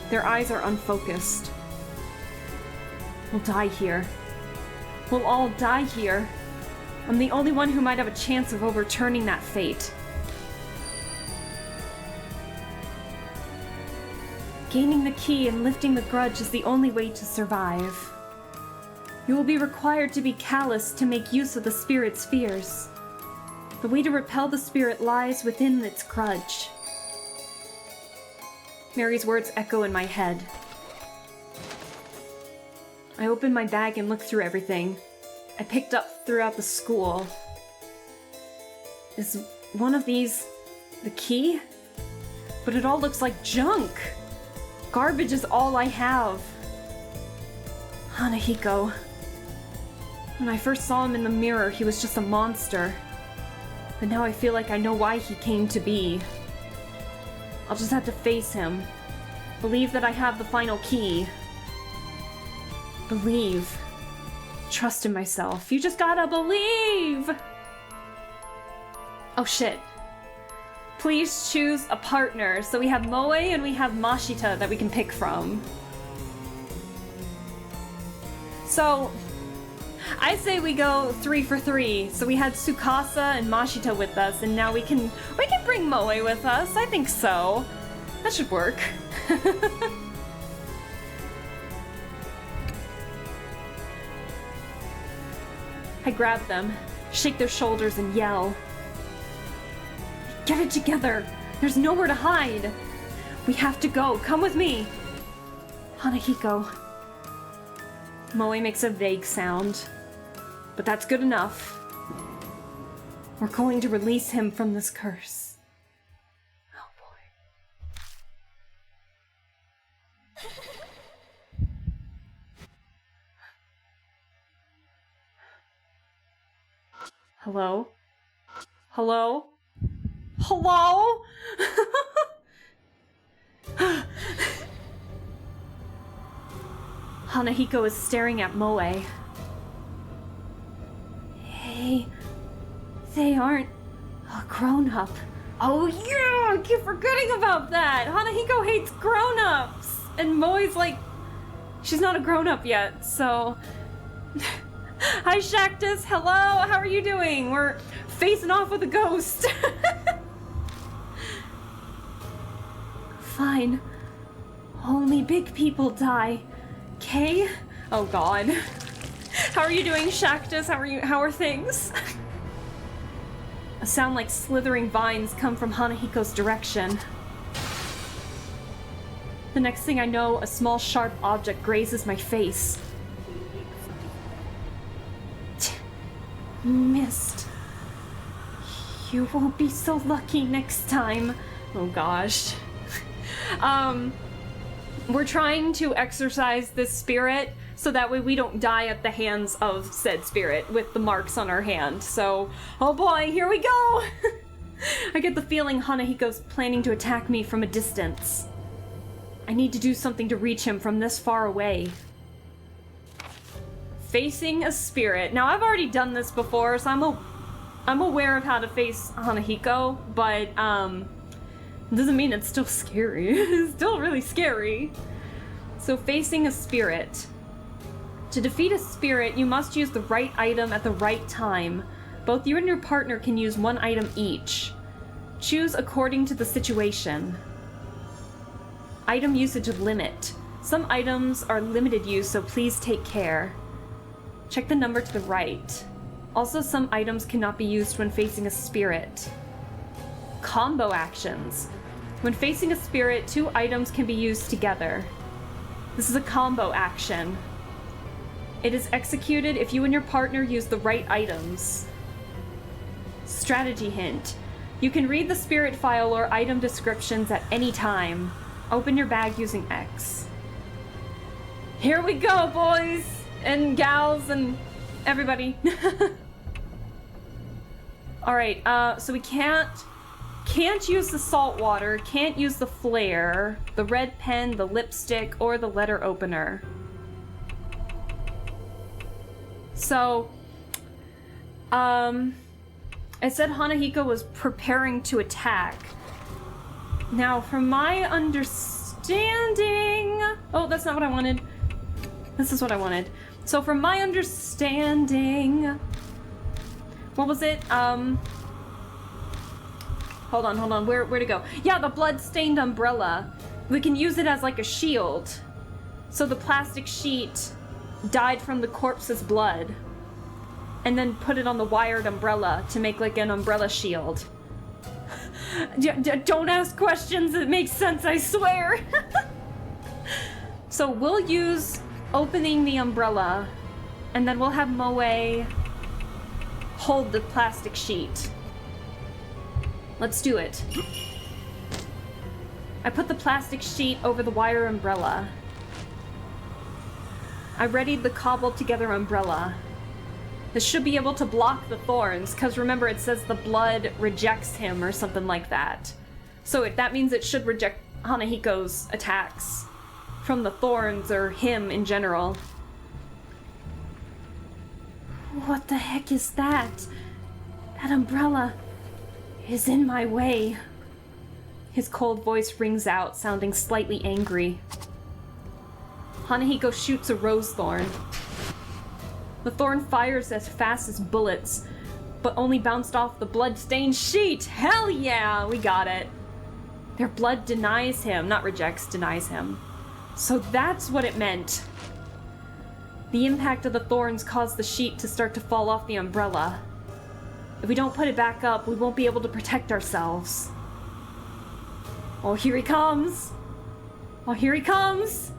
Their eyes are unfocused. We'll die here. We'll all die here. I'm the only one who might have a chance of overturning that fate. Gaining the key and lifting the grudge is the only way to survive. You will be required to be callous to make use of the spirit's fears. The way to repel the spirit lies within its grudge. Mary's words echo in my head. I open my bag and look through everything I picked up throughout the school. Is one of these the key? But it all looks like junk! Garbage is all I have. Hanahiko. When I first saw him in the mirror, he was just a monster. But now I feel like I know why he came to be. I'll just have to face him. Believe that I have the final key. Believe. Trust in myself. You just gotta believe! Oh shit. Please choose a partner. So we have Moe and we have Mashita that we can pick from. So, I say we go 3 for 3. So we had Tsukasa and Mashita with us, and now we can bring Moe with us. I think so. That should work. I grab them, shake their shoulders, and yell. Get it together! There's nowhere to hide! We have to go! Come with me! Hanahiko. Moe makes a vague sound. But that's good enough. We're going to release him from this curse. Oh boy. Hello? Hello? Hello? Hanahiko is staring at Moe. Hey, they aren't a grown-up. Oh yeah, I keep forgetting about that. Hanahiko hates grown-ups. And Moe's like, she's not a grown-up yet, so... Hi, Shaktus. Hello, how are you doing? We're facing off with a ghost. Fine. Only big people die. Okay? Oh god. How are you doing, Shaktus? How are things? A sound like slithering vines come from Hanahiko's direction. The next thing I know, a small sharp object grazes my face. Missed. You won't be so lucky next time. Oh gosh. We're trying to exorcise this spirit so that way we don't die at the hands of said spirit with the marks on our hand. So, oh boy, here we go! I get the feeling Hanahiko's planning to attack me from a distance. I need to do something to reach him from this far away. Facing a spirit. Now, I've already done this before, so I'm aware of how to face Hanahiko, but, it doesn't mean it's still scary. It's still really scary. So, facing a spirit. To defeat a spirit, you must use the right item at the right time. Both you and your partner can use one item each. Choose according to the situation. Item usage limit. Some items are limited use, so please take care. Check the number to the right. Also, some items cannot be used when facing a spirit. Combo actions. When facing a spirit, 2 items can be used together. This is a combo action. It is executed if you and your partner use the right items. Strategy hint. You can read the spirit file or item descriptions at any time. Open your bag using X. Here we go, boys and gals and everybody. Alright, so we can't use the salt water, can't use the flare, the red pen, the lipstick, or the letter opener. So, it said Hanahiko was preparing to attack. Now, from my understanding... Oh, that's not what I wanted. This is what I wanted. So, from my understanding... What was it? Hold on. Where'd it go? Yeah, the blood-stained umbrella. We can use it as like a shield. So the plastic sheet dyed from the corpse's blood. And then put it on the wired umbrella to make like an umbrella shield. Don't ask questions, it makes sense, I swear. So we'll use opening the umbrella, and then we'll have Moe hold the plastic sheet. Let's do it. I put the plastic sheet over the wire umbrella. I readied the cobbled together umbrella. This should be able to block the thorns, because remember it says the blood rejects him or something like that. So that means it should reject Hanahiko's attacks from the thorns or him in general. What the heck is that? That umbrella is in my way. His cold voice rings out, sounding slightly angry. Hanahiko shoots a rose thorn. The thorn fires as fast as bullets, but only bounced off the blood-stained sheet. Hell yeah, we got it. Their blood denies him, not rejects, denies him. So that's what it meant. The impact of the thorns caused the sheet to start to fall off the umbrella. If we don't put it back up, we won't be able to protect ourselves. Oh, here he comes! Oh, here he comes!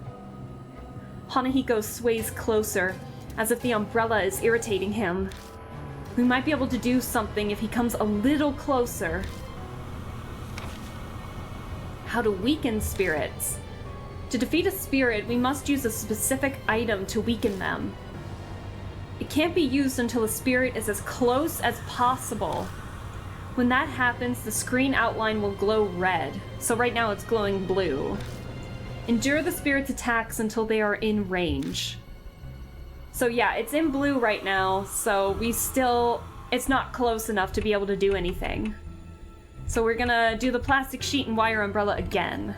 Hanahiko sways closer, as if the umbrella is irritating him. We might be able to do something if he comes a little closer. How to weaken spirits. To defeat a spirit, we must use a specific item to weaken them. It can't be used until a spirit is as close as possible. When that happens, the screen outline will glow red, so right now it's glowing blue. Endure the spirit's attacks until they are in range. So yeah, it's in blue right now, so it's not close enough to be able to do anything. So we're gonna do the plastic sheet and wire umbrella again.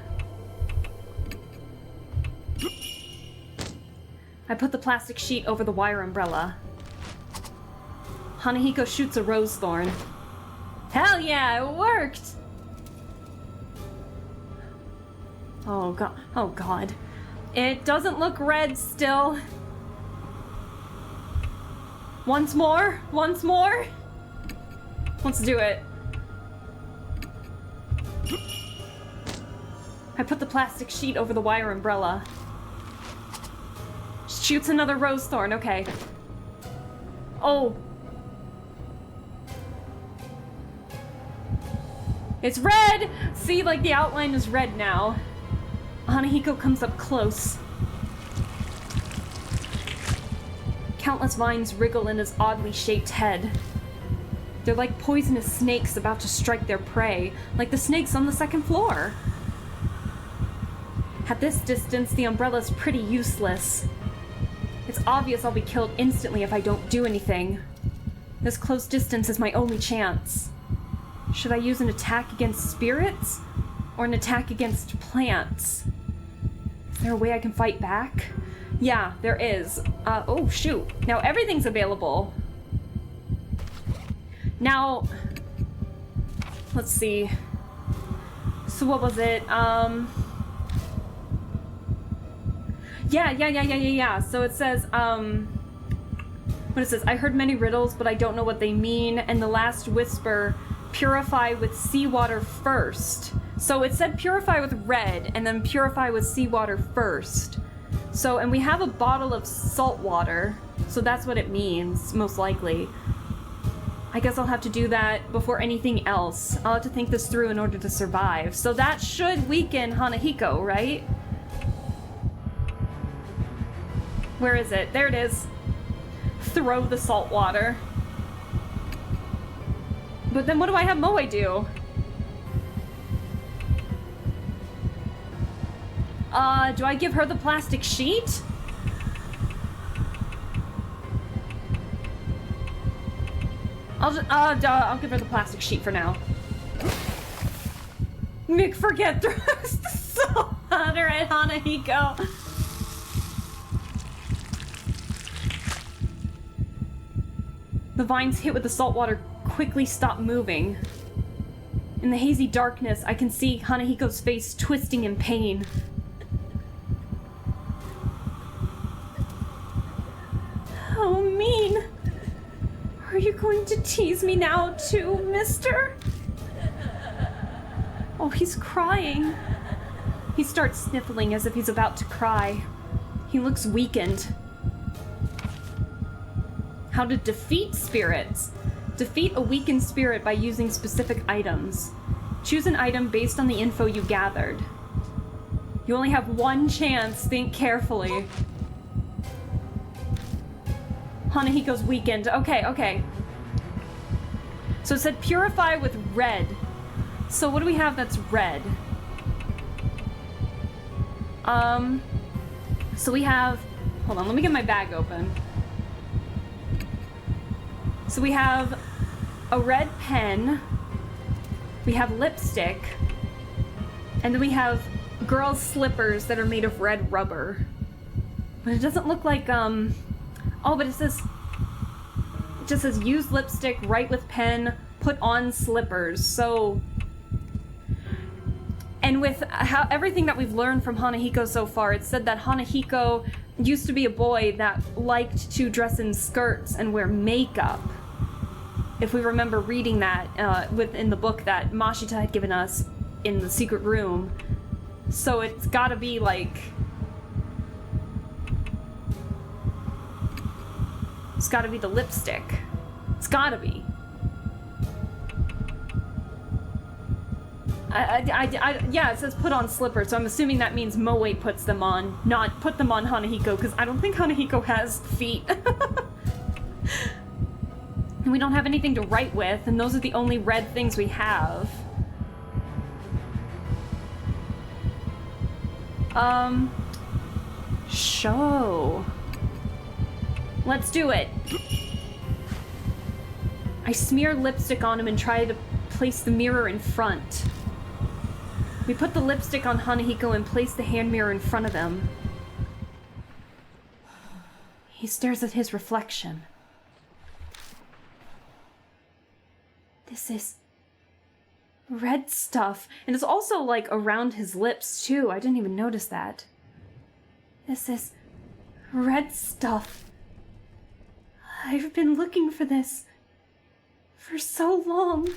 I put the plastic sheet over the wire umbrella. Hanahiko shoots a rose thorn. Hell yeah, it worked! Oh god. It doesn't look red still. Once more? Let's do it. I put the plastic sheet over the wire umbrella. Shoots another rose thorn, okay. Oh. It's red! See, like the outline is red now. Hanahiko comes up close. Countless vines wriggle in his oddly shaped head. They're like poisonous snakes about to strike their prey, like the snakes on the second floor. At this distance, the umbrella's pretty useless. It's obvious I'll be killed instantly if I don't do anything. This close distance is my only chance. Should I use an attack against spirits? Or an attack against plants? Is there a way I can fight back? Yeah, there is. Oh shoot. Now everything's available. Now, let's see. So what was it? Yeah. So it says, What is this? I heard many riddles, but I don't know what they mean. And the last whisper, purify with seawater first. So it said purify with red, and then purify with seawater first. So, and we have a bottle of salt water, so that's what it means, most likely. I guess I'll have to do that before anything else. I'll have to think this through in order to survive. So that should weaken Hanahiko, right? Where is it? There it is. Throw the salt water. But then what do I have Moe do? Do I give her the plastic sheet? I'll give her the plastic sheet for now. Mick, forget throws the salt water at Hanahiko. The vines hit with the salt water quickly stop moving. In the hazy darkness, I can see Hanahiko's face twisting in pain. How mean. Are you going to tease me now too, mister? Oh, he's crying. He starts sniffling as if he's about to cry. He looks weakened. How to defeat spirits. Defeat a weakened spirit by using specific items. Choose an item based on the info you gathered. You only have one chance, think carefully. Hanahiko's weakened. Okay. So it said purify with red. So what do we have that's red? So we have... Hold on, let me get my bag open. So we have a red pen, we have lipstick, and then we have girls' slippers that are made of red rubber. But it doesn't look like, oh, but it just says use lipstick, write with pen, put on slippers, so... And with how everything that we've learned from Hanahiko so far, it said that Hanahiko used to be a boy that liked to dress in skirts and wear makeup. If we remember reading that within the book that Mashita had given us in the secret room. So it's gotta be like... It's gotta be the lipstick. It's gotta be. Yeah, it says put on slippers, so I'm assuming that means Moe puts them on, not put them on Hanahiko, because I don't think Hanahiko has feet. And we don't have anything to write with, and those are the only red things we have. Show. Let's do it. I smear lipstick on him and try to place the mirror in front. We put the lipstick on Hanahiko and place the hand mirror in front of them. He stares at his reflection. This is red stuff. And it's also like around his lips too. I didn't even notice that. This is red stuff. I've been looking for this for so long.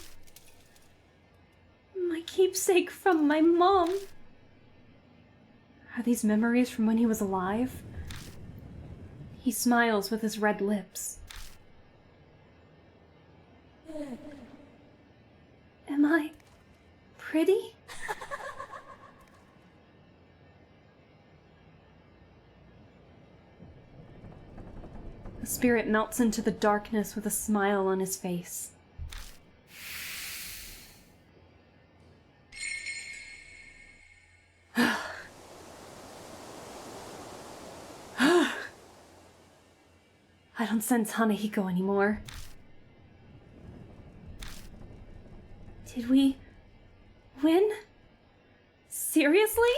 My keepsake from my mom. Are these memories from when he was alive? He smiles with his red lips. Am I pretty? The spirit melts into the darkness with a smile on his face. I don't sense Hanahiko anymore. Did we win? Seriously?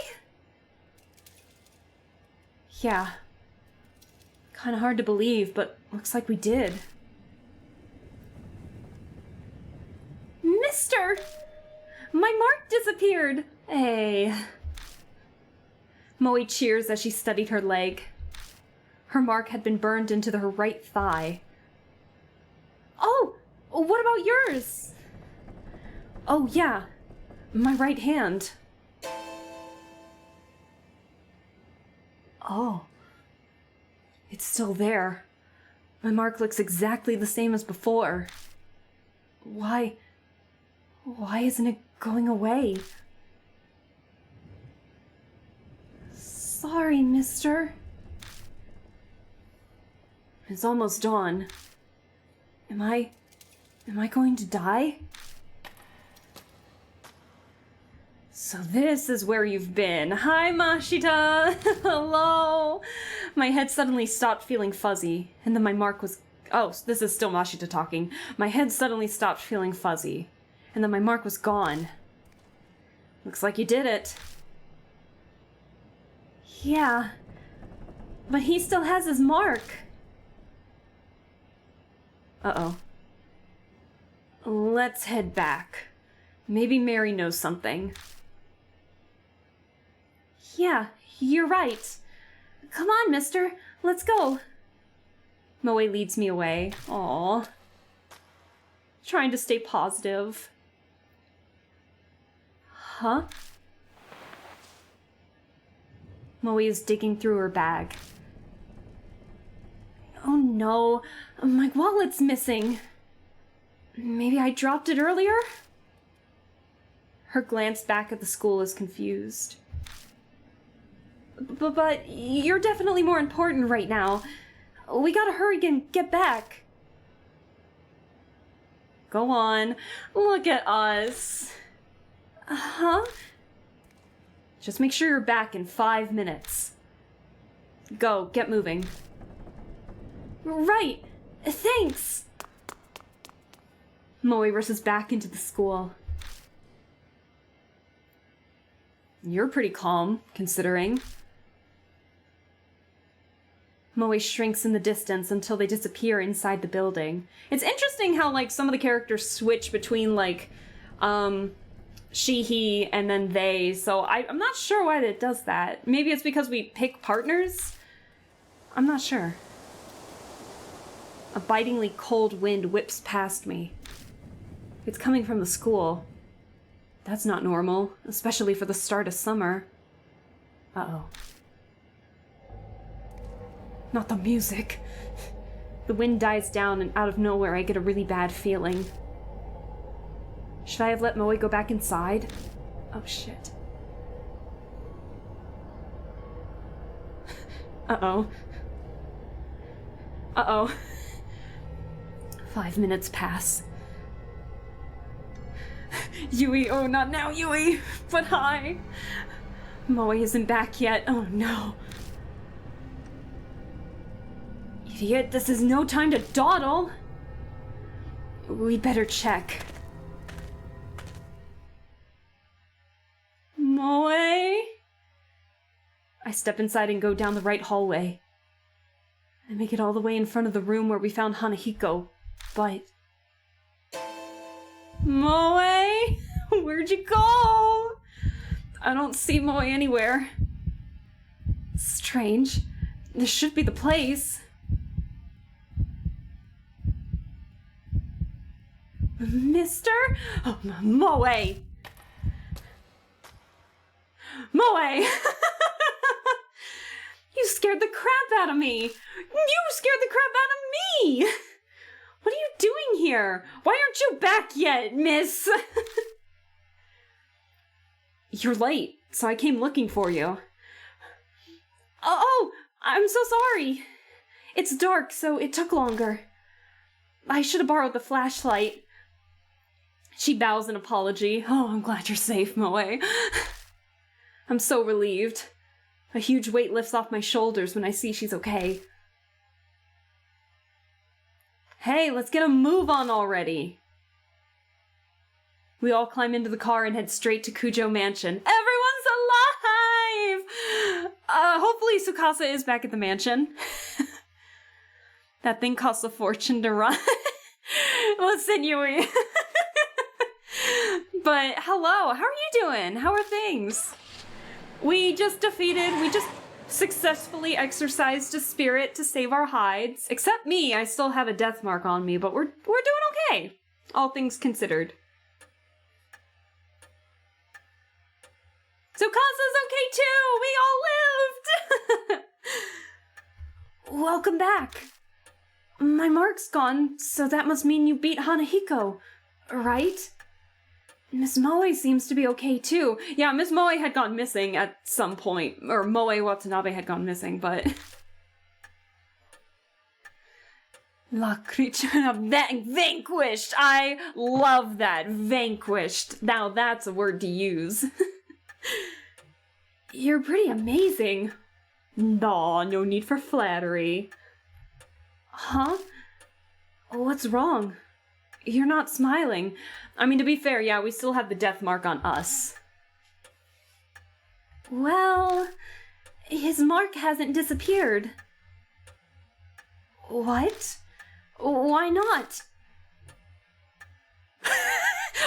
Yeah. Kinda hard to believe, but looks like we did. Mister! My mark disappeared! Hey. Moe cheers as she studied her leg. Her mark had been burned into her right thigh. What about yours? Oh, yeah. My right hand. Oh. It's still there. My mark looks exactly the same as before. Why isn't it going away? Sorry, mister. It's almost dawn. Am I going to die? So this is where you've been. Hi, Mashita! Hello! My head suddenly stopped feeling fuzzy, and then my mark was... Oh, this is still Mashita talking. My head suddenly stopped feeling fuzzy, and then my mark was gone. Looks like you did it. Yeah, but he still has his mark. Uh-oh. Let's head back. Maybe Mary knows something. Yeah, you're right. Come on, mister. Let's go. Moe leads me away. Aww. Trying to stay positive. Huh? Moe is digging through her bag. Oh no, my wallet's missing. Maybe I dropped it earlier? Her glance back at the school is confused. But you're definitely more important right now. We gotta hurry and get back. Go on. Look at us. Huh? Just make sure you're back in 5 minutes. Go, get moving. Right. Thanks. Moe rushes back into the school. You're pretty calm, considering. Moe shrinks in the distance until they disappear inside the building. It's interesting how, like, some of the characters switch between, like, she, he, and then they, so I'm not sure why it does that. Maybe it's because we pick partners? I'm not sure. A bitingly cold wind whips past me. It's coming from the school. That's not normal, especially for the start of summer. Uh-oh. Not the music. The wind dies down and out of nowhere I get a really bad feeling. Should I have let Moe go back inside? Oh shit. Uh-oh. Uh-oh. 5 minutes pass. Yui, oh not now, Yui! But hi! Moe isn't back yet, oh no. Idiot, this is no time to dawdle! We better check. Moe? I step inside and go down the right hallway. I make it all the way in front of the room where we found Hanahiko, but... Moe? Where'd you go? I don't see Moe anywhere. Strange. This should be the place. Mister? Oh, Moe! Moe! You scared the crap out of me! You scared the crap out of me! What are you doing here? Why aren't you back yet, miss? You're late, so I came looking for you. Oh, I'm so sorry. It's dark, so it took longer. I should have borrowed the flashlight. She bows in apology. Oh, I'm glad you're safe, Moe. I'm so relieved. A huge weight lifts off my shoulders when I see she's okay. Hey, let's get a move on already. We all climb into the car and head straight to Kujo Mansion. Everyone's alive! Hopefully Tsukasa is back at the mansion. That thing costs a fortune to run. Listen, Yui. But hello, how are you doing? How are things? We just successfully exercised a spirit to save our hides. Except me, I still have a death mark on me, but we're doing okay. All things considered. So Kazu's okay too! We all lived! Welcome back. My mark's gone, so that must mean you beat Hanahiko, right? Miss Moe seems to be okay too. Yeah, Miss Moe had gone missing at some point, or Moe Watanabe had gone missing, but... La creature vanquished! I love that. Vanquished. Now that's a word to use. You're pretty amazing. Nah, no need for flattery. Huh? What's wrong? You're not smiling. I mean, to be fair, yeah, we still have the death mark on us. Well, his mark hasn't disappeared. What? Why not?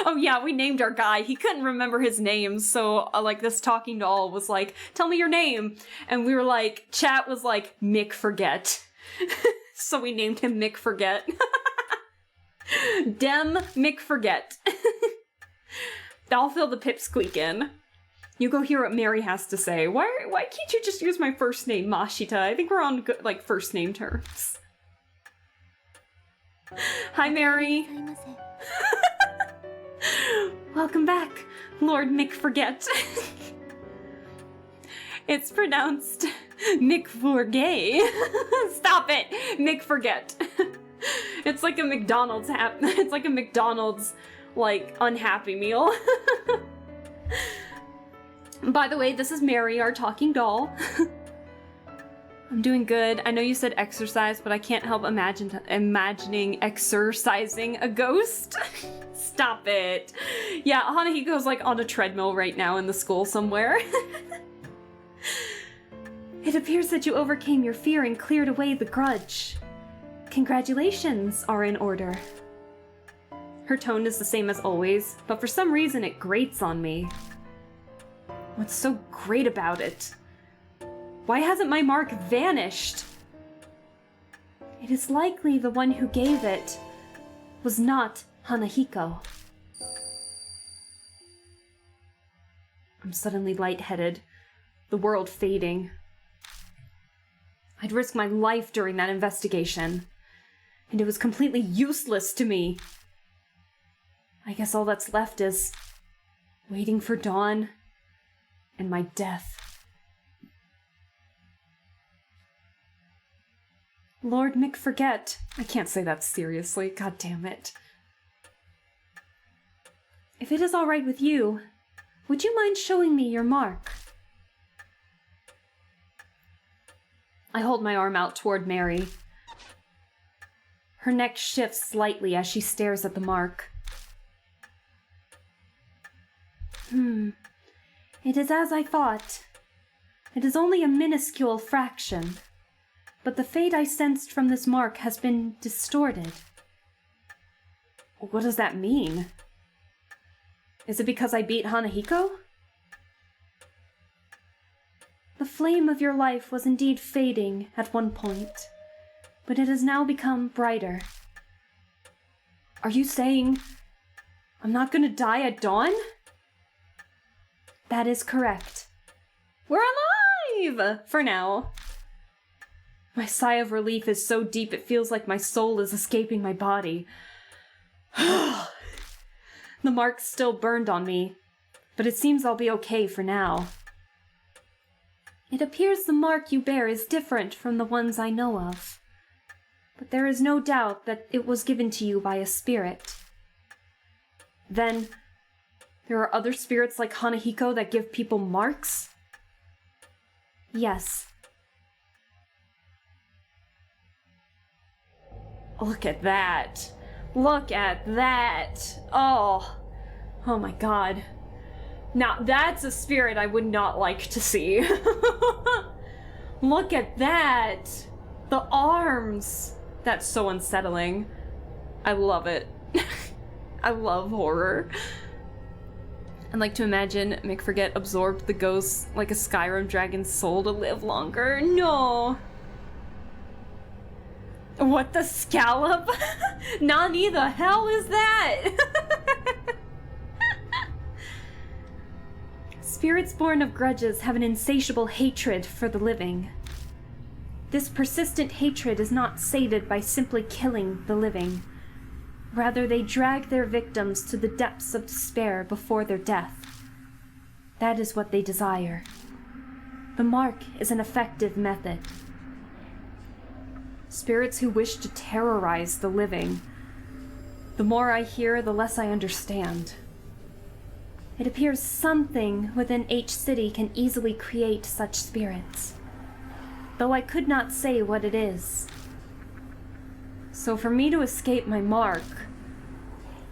Oh yeah, we named our guy. He couldn't remember his name, so like this talking doll was like, tell me your name. And we were like, chat was like, Mick Forget. So we named him Mick Forget. Dem Mick Forget. I'll fill the pipsqueak in. You go hear what Mary has to say. Why can't you just use my first name, Mashita? I think we're on good, like, first name terms. Hi, Mary. Welcome back, Lord Mick Forget. It's pronounced Mick Forgay. Stop it, Mick Forget. It's like a McDonald's it's like a McDonald's like unhappy meal. By the way, this is Mary, our talking doll. I'm doing good. I know you said exercise, but I can't help imagining exercising a ghost. Stop it. Yeah, Hanahiko's like on a treadmill right now in the school somewhere. It appears that you overcame your fear and cleared away the grudge. Congratulations are in order. Her tone is the same as always, but for some reason it grates on me. What's so great about it? Why hasn't my mark vanished? It is likely the one who gave it was not Hanahiko. I'm suddenly lightheaded, the world fading. I'd risked my life during that investigation, and it was completely useless to me. I guess all that's left is waiting for dawn and my death. Lord Mick Forget. I can't say that seriously, god damn it. If it is all right with you, would you mind showing me your mark? I hold my arm out toward Mary. Her neck shifts slightly as she stares at the mark. It is as I thought. It is only a minuscule fraction, but the fate I sensed from this mark has been distorted. What does that mean? Is it because I beat Hanahiko? The flame of your life was indeed fading at one point, but it has now become brighter. Are you saying I'm not gonna die at dawn? That is correct. We're alive! For now. My sigh of relief is so deep it feels like my soul is escaping my body. The mark's still burned on me, but it seems I'll be okay for now. It appears the mark you bear is different from the ones I know of, but there is no doubt that it was given to you by a spirit. Then, there are other spirits like Hanahiko that give people marks? Yes. Look at that. Look at that. Oh my god. Now, that's a spirit I would not like to see. Look at that. The arms. That's so unsettling. I love it. I love horror. I'd like to imagine Mick Forget absorbed the ghost like a Skyrim dragon's soul to live longer. No. What the scallop? Nani the hell is that? Spirits born of grudges have an insatiable hatred for the living. This persistent hatred is not sated by simply killing the living. Rather, they drag their victims to the depths of despair before their death. That is what they desire. The mark is an effective method. Spirits who wish to terrorize the living. The more I hear, the less I understand. It appears something within H City can easily create such spirits, though I could not say what it is. So for me to escape my mark,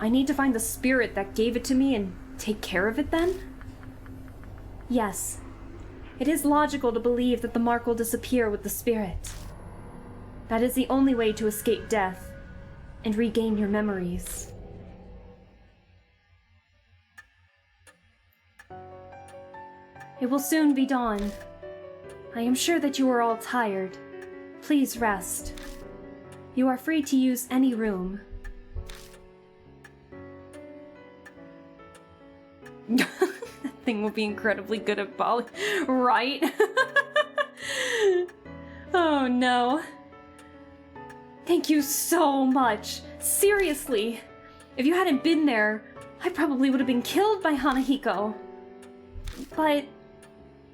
I need to find the spirit that gave it to me and take care of it then? Yes, it is logical to believe that the mark will disappear with the spirit. That is the only way to escape death and regain your memories. It will soon be dawn. I am sure that you are all tired. Please rest. You are free to use any room. That thing will be incredibly good at volley, right? Oh no. Thank you so much. Seriously. If you hadn't been there, I probably would have been killed by Hanahiko. But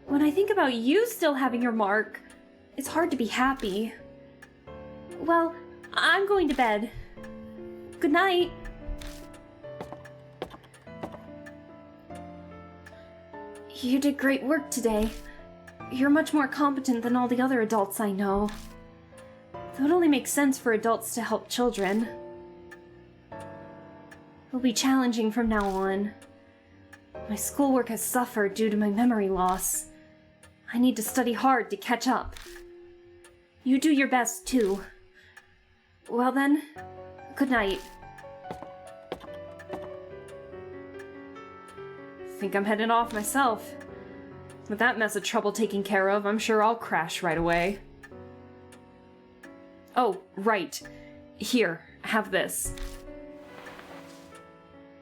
when I think about you still having your mark, it's hard to be happy. Well, I'm going to bed. Good night. You did great work today. You're much more competent than all the other adults I know. Though it only makes sense for adults to help children. It'll be challenging from now on. My schoolwork has suffered due to my memory loss. I need to study hard to catch up. You do your best, too. Well then, good night. Think I'm heading off myself. With that mess of trouble taken care of, I'm sure I'll crash right away. Oh, right. Here, have this.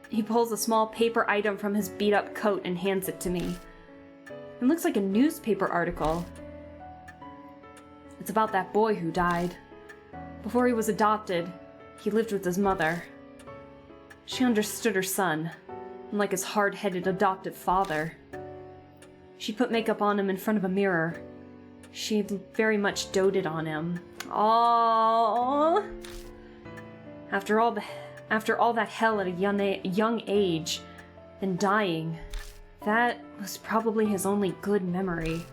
He pulls a small paper item from his beat-up coat and hands it to me. It looks like a newspaper article. It's about that boy who died. Before he was adopted, he lived with his mother. She understood her son, unlike his hard-headed adoptive father. She put makeup on him in front of a mirror. She very much doted on him. Aww. After all that hell at a young age, then dying, that was probably his only good memory.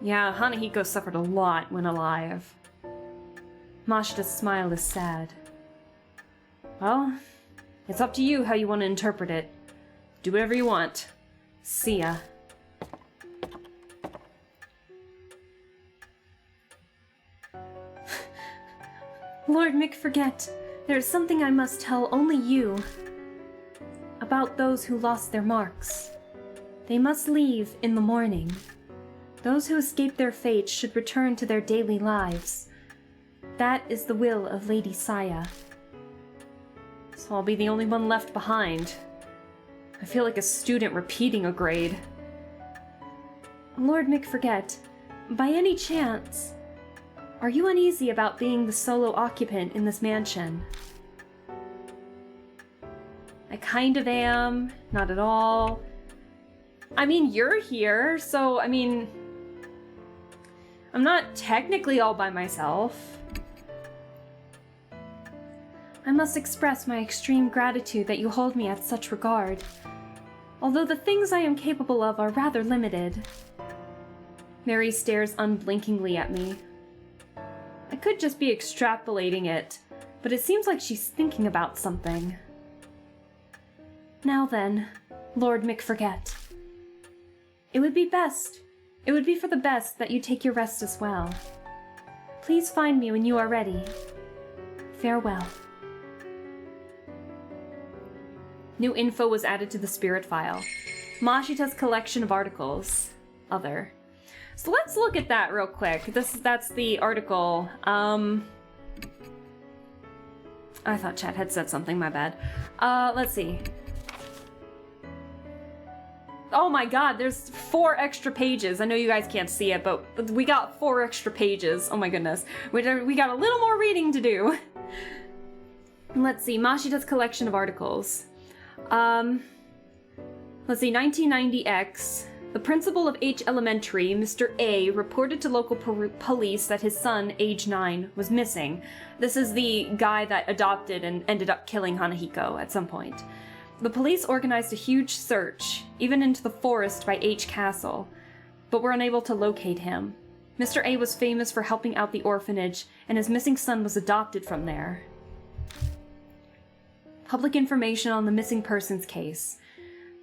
Yeah, Hanahiko suffered a lot when alive. Mashida's smile is sad. Well, it's up to you how you want to interpret it. Do whatever you want. See ya. Lord McForget, there's something I must tell only you. About those who lost their marks. They must leave in the morning. Those who escape their fate should return to their daily lives. That is the will of Lady Saya. So I'll be the only one left behind. I feel like a student repeating a grade. Lord McForget, by any chance, are you uneasy about being the solo occupant in this mansion? I kind of am, not at all. I mean, you're here, so, I mean, I'm not technically all by myself. I must express my extreme gratitude that you hold me at such regard, although the things I am capable of are rather limited. Mary stares unblinkingly at me. I could just be extrapolating it, but it seems like she's thinking about something. Now then, Lord McForget. It would be for the best that you take your rest as well. Please find me when you are ready. Farewell. New info was added to the spirit file. Mashida's collection of articles. Other. So let's look at that real quick. That's the article. I thought chat had said something, my bad. Let's see. Oh my god, there's 4 extra pages. I know you guys can't see it, but we got 4 extra pages. Oh my goodness. We got a little more reading to do. Let's see, Mashida's collection of articles. Let's see, 1990X. The principal of H Elementary, Mr. A, reported to local police that his son, age 9, was missing. This is the guy that adopted and ended up killing Hanahiko at some point. The police organized a huge search, even into the forest by H Castle, but were unable to locate him. Mr. A was famous for helping out the orphanage, and his missing son was adopted from there. Public information on the missing persons case.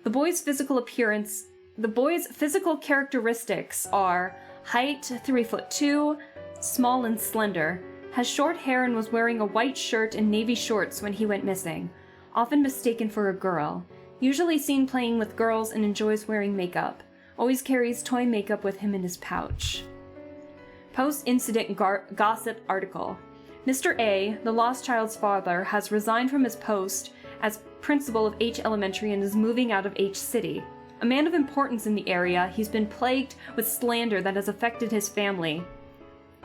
The boy's physical characteristics are height 3'2", small and slender, has short hair and was wearing a white shirt and navy shorts when he went missing, often mistaken for a girl, usually seen playing with girls and enjoys wearing makeup, always carries toy makeup with him in his pouch. Post-incident gossip article. Mr. A, the lost child's father, has resigned from his post as principal of H Elementary and is moving out of H City. A man of importance in the area, he's been plagued with slander that has affected his family.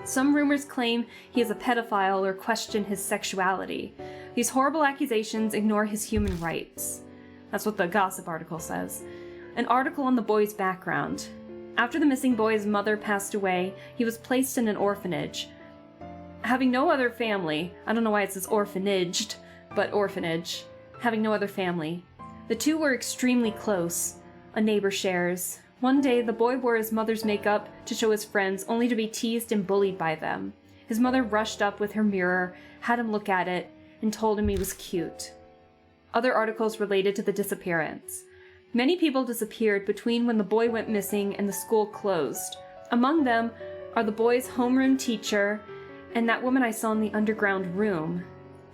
Some rumors claim he is a pedophile or question his sexuality. These horrible accusations ignore his human rights. That's what the gossip article says. An article on the boy's background. After the missing boy's mother passed away, he was placed in an orphanage. Having no other family, I don't know why it says orphanaged, but orphanage. Having no other family. The two were extremely close. A neighbor shares. One day, the boy wore his mother's makeup to show his friends, only to be teased and bullied by them. His mother rushed up with her mirror, had him look at it, and told him he was cute. Other articles related to the disappearance. Many people disappeared between when the boy went missing and the school closed. Among them are the boy's homeroom teacher and that woman I saw in the underground room.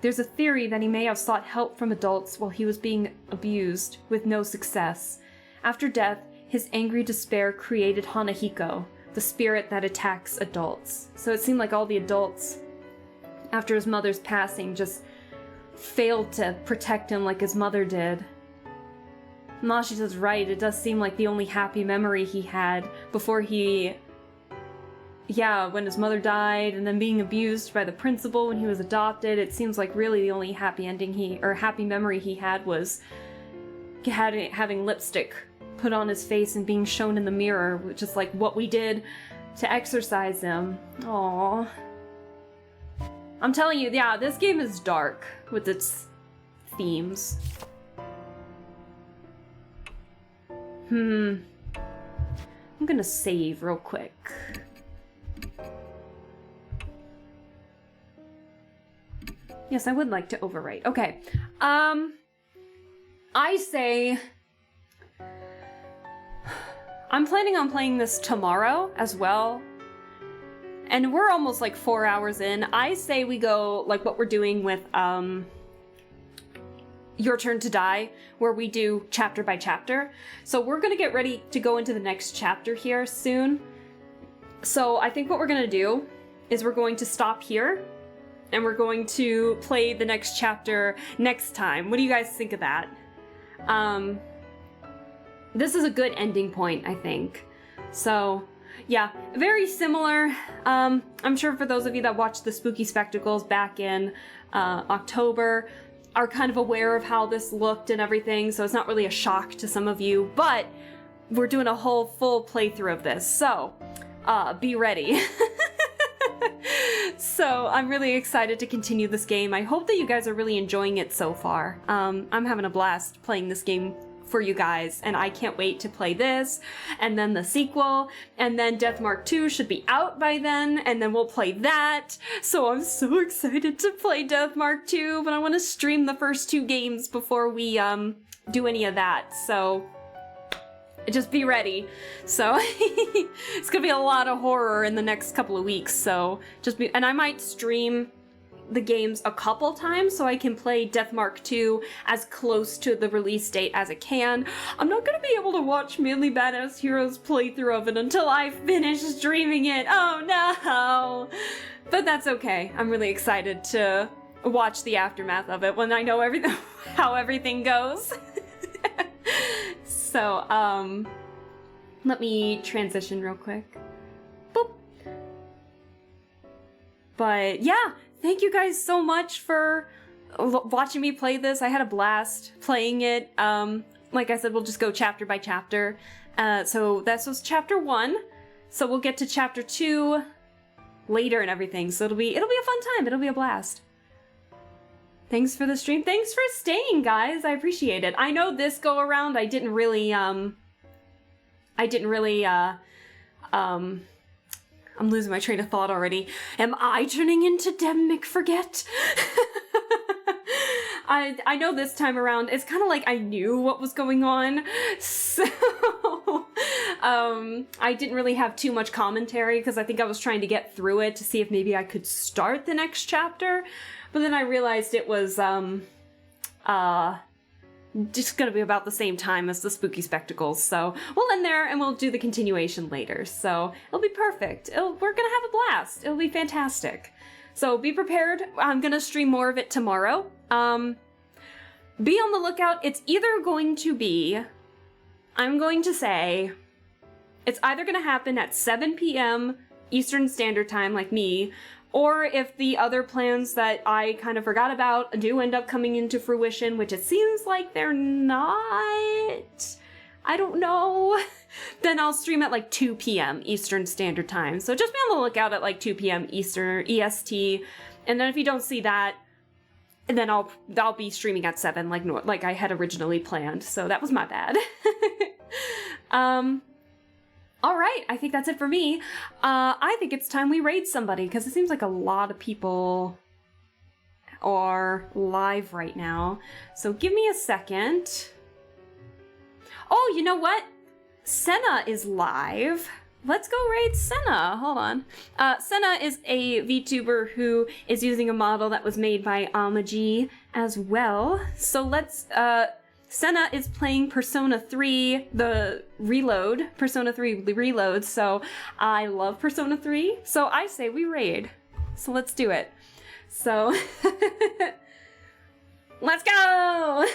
There's a theory that he may have sought help from adults while he was being abused, with no success. After death, his angry despair created Hanahiko, the spirit that attacks adults. So it seemed like all the adults, after his mother's passing, just failed to protect him like his mother did. Mashida's right, it does seem like the only happy memory he had before when his mother died and then being abused by the principal when he was adopted, it seems like really the only happy memory he had was having lipstick put on his face and being shown in the mirror, which is like what we did to exorcise him. Aww. I'm telling you, yeah, this game is dark with its themes. I'm gonna save real quick. Yes, I would like to overwrite. Okay. I say I'm planning on playing this tomorrow as well. And we're almost like 4 hours in. I say we go like what we're doing with Your Turn to Die, where we do chapter by chapter. So we're gonna get ready to go into the next chapter here soon. So I think what we're gonna do is we're going to stop here and we're going to play the next chapter next time. What do you guys think of that? This is a good ending point, I think. So yeah, very similar. I'm sure for those of you that watched the Spooky Spectacles back in October are kind of aware of how this looked and everything, so it's not really a shock to some of you, but we're doing a whole full playthrough of this, so be ready. So I'm really excited to continue this game. I hope that you guys are really enjoying it so far. I'm having a blast playing this game for you guys, and I can't wait to play this, and then the sequel, and then Deathmark 2 should be out by then, and then we'll play that. So I'm so excited to play Deathmark 2, but I want to stream the first 2 games before we do any of that, so just be ready. So it's gonna be a lot of horror in the next couple of weeks, so and I might stream the games a couple times so I can play Deathmark 2 as close to the release date as I can. I'm not gonna be able to watch Manly Badass Heroes playthrough of it until I finish streaming it. Oh no! But that's okay. I'm really excited to watch the aftermath of it when I know everything, how everything goes. So, let me transition real quick. Boop. But yeah, thank you guys so much for watching me play this. I had a blast playing it. Like I said, we'll just go chapter by chapter. So this was chapter 1. So we'll get to chapter 2 later and everything. So it'll be a fun time. It'll be a blast. Thanks for the stream. Thanks for staying, guys. I appreciate it. I know this go around I didn't really I'm losing my train of thought already. Am I turning into Deb McForget? I know this time around, it's kind of like I knew what was going on, so I didn't really have too much commentary because I think I was trying to get through it to see if maybe I could start the next chapter, but then I realized it was just gonna be about the same time as the Spooky Spectacles, so we'll end there and we'll do the continuation later, so it'll be perfect. We're gonna have a blast. It'll be fantastic. So be prepared. I'm gonna stream more of it tomorrow. Be on the lookout. It's either going to be, I'm going to say, it's either gonna happen at 7 p.m. Eastern Standard Time, like me, or if the other plans that I kind of forgot about do end up coming into fruition, which it seems like they're not, I don't know, then I'll stream at like 2 p.m. Eastern Standard Time. So just be on the lookout at like 2 p.m. Eastern EST. And then if you don't see that, then I'll be streaming at 7 like I had originally planned. So that was my bad. All right, I think that's it for me. I think it's time we raid somebody because it seems like a lot of people are live right now. So give me a second. Oh, you know what? Senna is live. Let's go raid Senna. Hold on. Senna is a VTuber who is using a model that was made by Amaji as well. So let's, Senna is playing Persona 3, the Reload, Persona 3 Reload, so I love Persona 3, so I say we raid. So let's do it. So, let's go!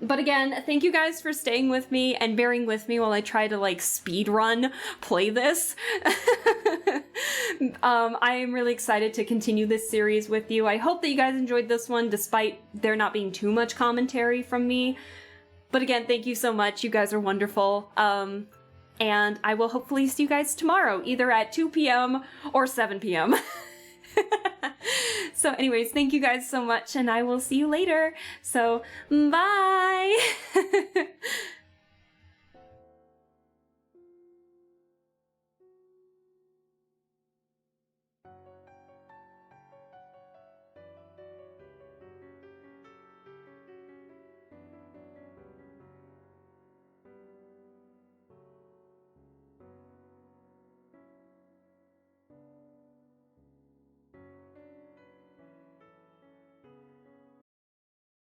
But again, thank you guys for staying with me and bearing with me while I try to like speed run play this. I am really excited to continue this series with you. I hope that you guys enjoyed this one despite there not being too much commentary from me. But again, thank you so much. You guys are wonderful. And I will hopefully see you guys tomorrow, either at 2 p.m. or 7 p.m. So anyways, thank you guys so much, and I will see you later. So, bye!